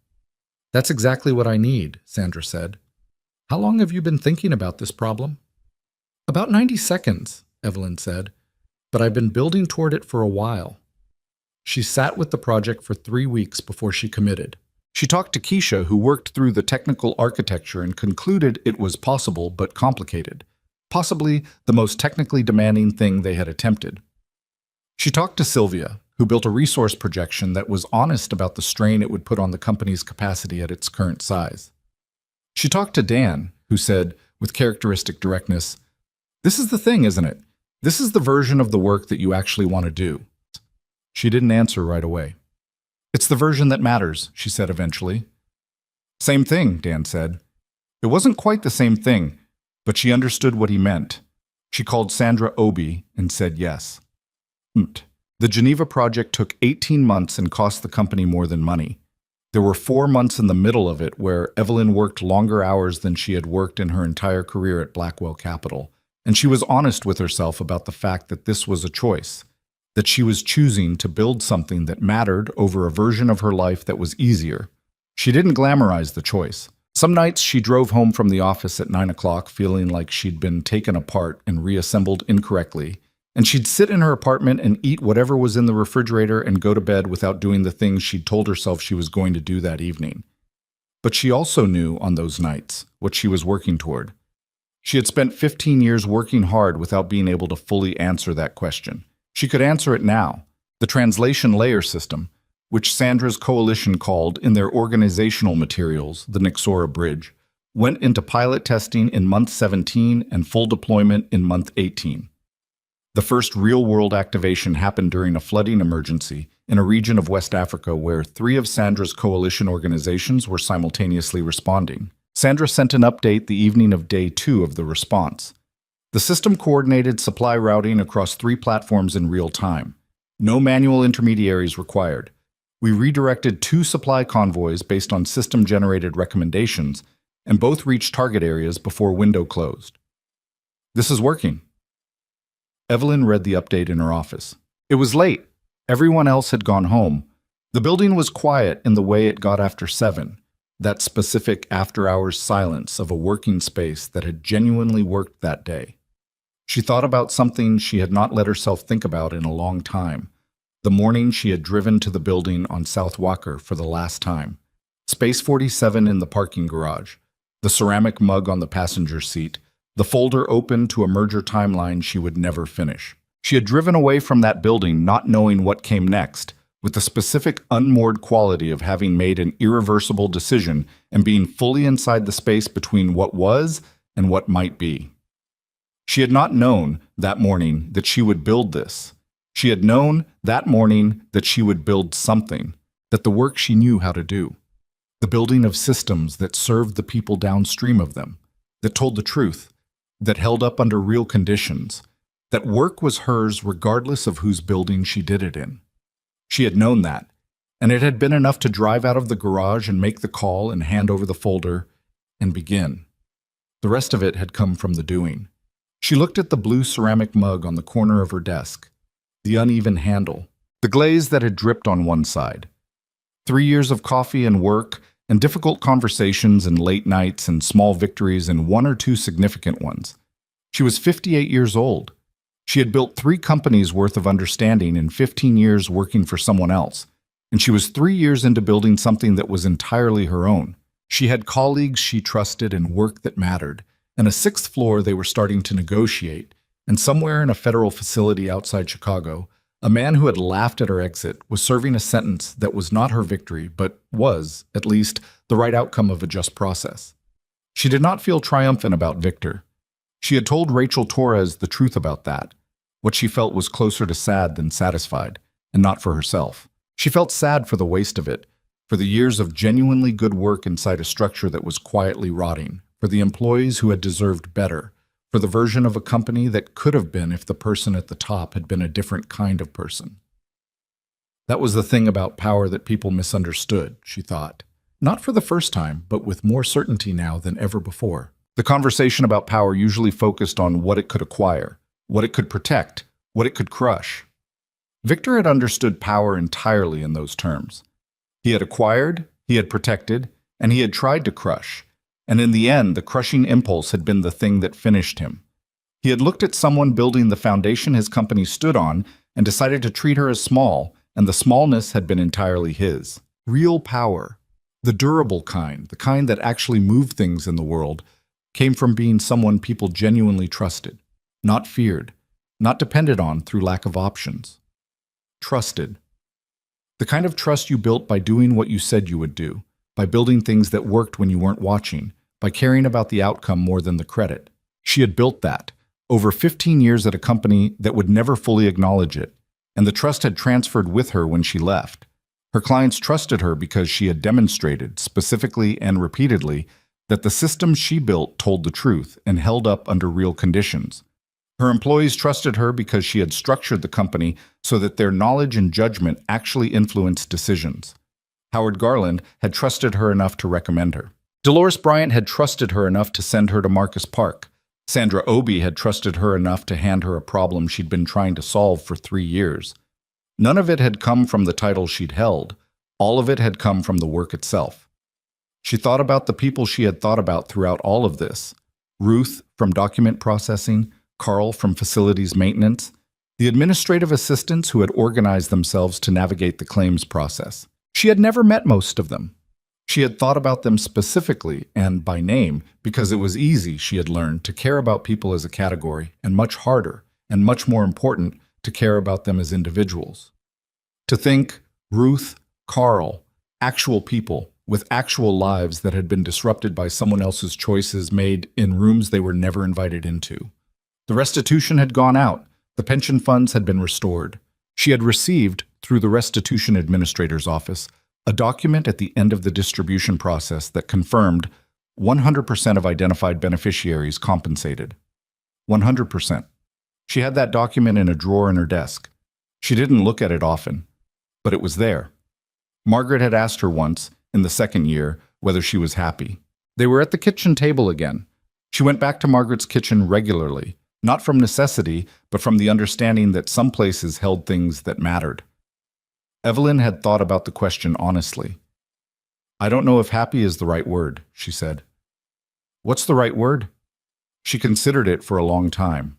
"That's exactly what I need," Sandra said. "How long have you been thinking about this problem?" "About 90 seconds, Evelyn said, "but I've been building toward it for a while." She sat with the project for 3 weeks before she committed. She talked to Keisha, who worked through the technical architecture and concluded it was possible but complicated, possibly the most technically demanding thing they had attempted. She talked to Sylvia, who built a resource projection that was honest about the strain it would put on the company's capacity at its current size. She talked to Dan, who said, with characteristic directness, "This is the thing, isn't it? This is the version of the work that you actually want to do." She didn't answer right away. "It's the version that matters," she said eventually. "Same thing," Dan said. It wasn't quite the same thing, but she understood what he meant. She called Sandra Obi and said yes. The Geneva project took 18 months and cost the company more than money. There were 4 months in the middle of it where Evelyn worked longer hours than she had worked in her entire career at Blackwell Capital, and she was honest with herself about the fact that this was a choice, that she was choosing to build something that mattered over a version of her life that was easier. She didn't glamorize the choice. Some nights she drove home from the office at 9 o'clock feeling like she'd been taken apart and reassembled incorrectly, and she'd sit in her apartment and eat whatever was in the refrigerator and go to bed without doing the things she'd told herself she was going to do that evening. But she also knew on those nights what she was working toward. She had spent 15 years working hard without being able to fully answer that question. She could answer it now. The translation layer system, which Sandra's coalition called in their organizational materials the Nixora Bridge, went into pilot testing in month 17 and full deployment in month 18. The first real-world activation happened during a flooding emergency in a region of West Africa where 3 of Sandra's coalition organizations were simultaneously responding. Sandra sent an update the evening of day 2 of the response. The system coordinated supply routing across 3 platforms in real time. No manual intermediaries required. We redirected 2 supply convoys based on system-generated recommendations, and both reached target areas before window closed. This is working. Evelyn read the update in her office. It was late. Everyone else had gone home. The building was quiet in the way it got after 7, that specific after-hours silence of a working space that had genuinely worked that day. She thought about something she had not let herself think about in a long time. The morning she had driven to the building on South Walker for the last time. Space 47 in the parking garage. The ceramic mug on the passenger seat. The folder open to a merger timeline she would never finish. She had driven away from that building not knowing what came next, with the specific unmoored quality of having made an irreversible decision and being fully inside the space between what was and what might be. She had not known that morning that she would build this. She had known that morning that she would build something, that the work she knew how to do. The building of systems that served the people downstream of them, that told the truth, that held up under real conditions, that work was hers regardless of whose building she did it in. She had known that, and it had been enough to drive out of the garage and make the call and hand over the folder and begin. The rest of it had come from the doing. She looked at the blue ceramic mug on the corner of her desk, the uneven handle, the glaze that had dripped on one side. 3 years of coffee and work and difficult conversations and late nights and small victories and 1 or 2 significant ones. She was 58 years old. She had built 3 companies worth of understanding in 15 years working for someone else, and she was 3 years into building something that was entirely her own. She had colleagues she trusted and work that mattered, and a 6th floor they were starting to negotiate, and somewhere in a federal facility outside Chicago, a man who had laughed at her exit was serving a sentence that was not her victory, but was, at least, the right outcome of a just process. She did not feel triumphant about Victor. She had told Rachel Torres the truth about that. What she felt was closer to sad than satisfied, and not for herself. She felt sad for the waste of it, for the years of genuinely good work inside a structure that was quietly rotting, for the employees who had deserved better, for the version of a company that could have been if the person at the top had been a different kind of person. That was the thing about power that people misunderstood, she thought. Not for the first time, but with more certainty now than ever before. The conversation about power usually focused on what it could acquire, what it could protect, what it could crush. Victor had understood power entirely in those terms. He had acquired, he had protected, and he had tried to crush. And in the end, the crushing impulse had been the thing that finished him. He had looked at someone building the foundation his company stood on and decided to treat her as small, and the smallness had been entirely his. Real power, the durable kind, the kind that actually moved things in the world, came from being someone people genuinely trusted, not feared, not depended on through lack of options. Trusted. The kind of trust you built by doing what you said you would do, by building things that worked when you weren't watching, by caring about the outcome more than the credit. She had built that, over 15 years at a company that would never fully acknowledge it, and the trust had transferred with her when she left. Her clients trusted her because she had demonstrated, specifically and repeatedly, that the systems she built told the truth and held up under real conditions. Her employees trusted her because she had structured the company so that their knowledge and judgment actually influenced decisions. Howard Garland had trusted her enough to recommend her. Dolores Bryant had trusted her enough to send her to Marcus Park. Sandra Obi had trusted her enough to hand her a problem she'd been trying to solve for 3 years. None of it had come from the title she'd held. All of it had come from the work itself. She thought about the people she had thought about throughout all of this. Ruth from document processing, Carl from facilities maintenance, the administrative assistants who had organized themselves to navigate the claims process. She had never met most of them. She had thought about them specifically and by name because it was easy, she had learned, to care about people as a category, and much harder, and much more important, to care about them as individuals. To think, Ruth, Carl, actual people with actual lives that had been disrupted by someone else's choices made in rooms they were never invited into. The restitution had gone out. The pension funds had been restored. She had received, through the restitution administrator's office, a document at the end of the distribution process that confirmed 100% of identified beneficiaries compensated. 100%. She had that document in a drawer in her desk. She didn't look at it often, but it was there. Margaret had asked her once, in the second year, whether she was happy. They were at the kitchen table again. She went back to Margaret's kitchen regularly, not from necessity, but from the understanding that some places held things that mattered. Evelyn had thought about the question honestly. "I don't know if happy is the right word," she said. "What's the right word?" She considered it for a long time.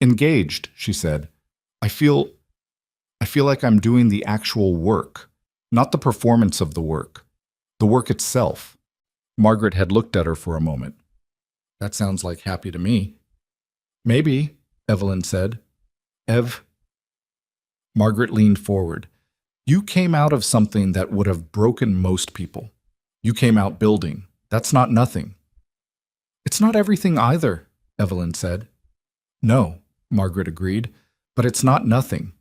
"Engaged," she said. I feel like I'm doing the actual work, not the performance of the work itself." Margaret had looked at her for a moment. "That sounds like happy to me." "Maybe," Evelyn said. Margaret leaned forward. "You came out of something that would have broken most people. You came out building. That's not nothing." "It's not everything either," Evelyn said. "No," Margaret agreed, "but it's not nothing."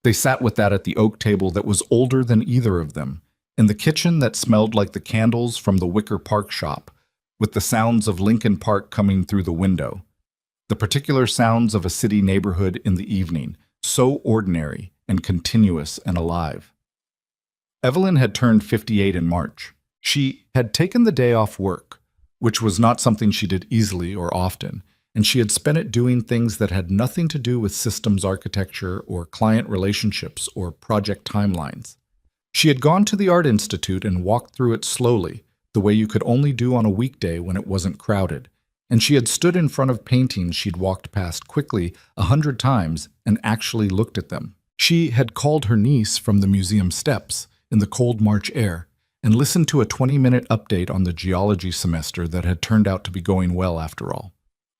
They sat with that at the oak table that was older than either of them, in the kitchen that smelled like the candles from the Wicker Park shop, with the sounds of Lincoln Park coming through the window. The particular sounds of a city neighborhood in the evening, so ordinary and continuous and alive. Evelyn had turned 58 in March. She had taken the day off work, which was not something she did easily or often, and she had spent it doing things that had nothing to do with systems architecture or client relationships or project timelines. She had gone to the Art Institute and walked through it slowly, the way you could only do on a weekday when it wasn't crowded, and she had stood in front of paintings she'd walked past quickly 100 times and actually looked at them. She had called her niece from the museum steps in the cold March air and listened to a 20-minute update on the geology semester that had turned out to be going well after all.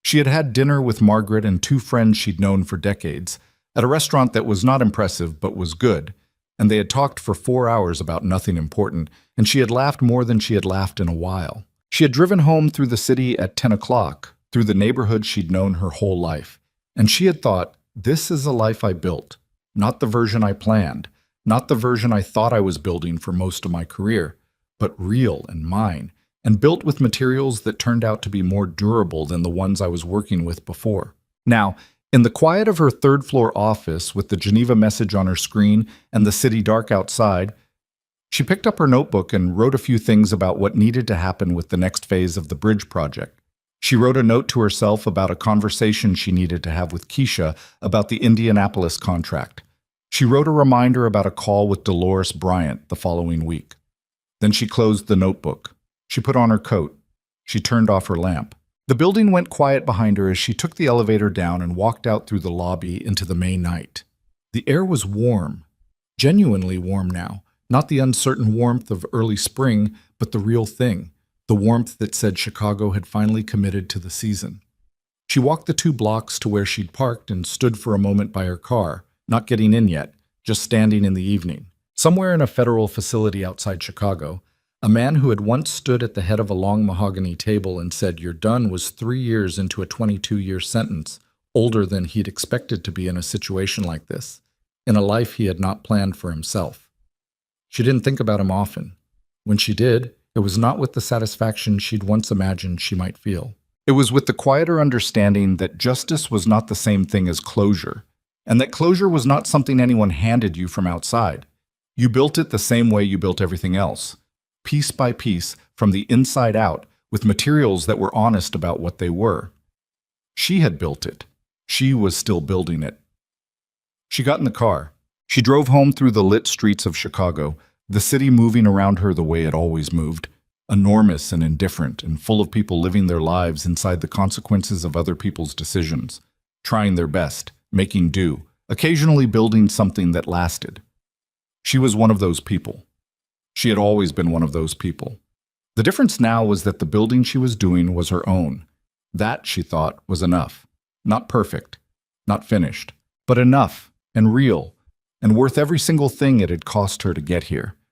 She had had dinner with Margaret and two friends she'd known for decades at a restaurant that was not impressive but was good, and they had talked for 4 hours about nothing important, and she had laughed more than she had laughed in a while. She had driven home through the city at 10 o'clock, through the neighborhood she'd known her whole life, and she had thought, "This is a life I built, not the version I planned, not the version I thought I was building for most of my career, but real and mine, and built with materials that turned out to be more durable than the ones I was working with before." Now, in the quiet of her third-floor office, with the Geneva message on her screen and the city dark outside, she picked up her notebook and wrote a few things about what needed to happen with the next phase of the bridge project. She wrote a note to herself about a conversation she needed to have with Keisha about the Indianapolis contract. She wrote a reminder about a call with Dolores Bryant the following week. Then she closed the notebook. She put on her coat. She turned off her lamp. The building went quiet behind her as she took the elevator down and walked out through the lobby into the May night. The air was warm, genuinely warm now, not the uncertain warmth of early spring, but the real thing, the warmth that said Chicago had finally committed to the season. She walked the 2 blocks to where she'd parked and stood for a moment by her car, not getting in yet, just standing in the evening. Somewhere in a federal facility outside Chicago, a man who had once stood at the head of a long mahogany table and said "you're done" was 3 years into a 22-year sentence, older than he'd expected to be in a situation like this, in a life he had not planned for himself. She didn't think about him often. When she did, it was not with the satisfaction she'd once imagined she might feel. It was with the quieter understanding that justice was not the same thing as closure, and that closure was not something anyone handed you from outside. You built it the same way you built everything else, piece by piece, from the inside out, with materials that were honest about what they were. She had built it. She was still building it. She got in the car. She drove home through the lit streets of Chicago, the city moving around her the way it always moved, enormous and indifferent and full of people living their lives inside the consequences of other people's decisions, trying their best, making do, occasionally building something that lasted. She was one of those people. She had always been one of those people. The difference now was that the building she was doing was her own. That, she thought, was enough. Not perfect, not finished, but enough and real, and worth every single thing it had cost her to get here.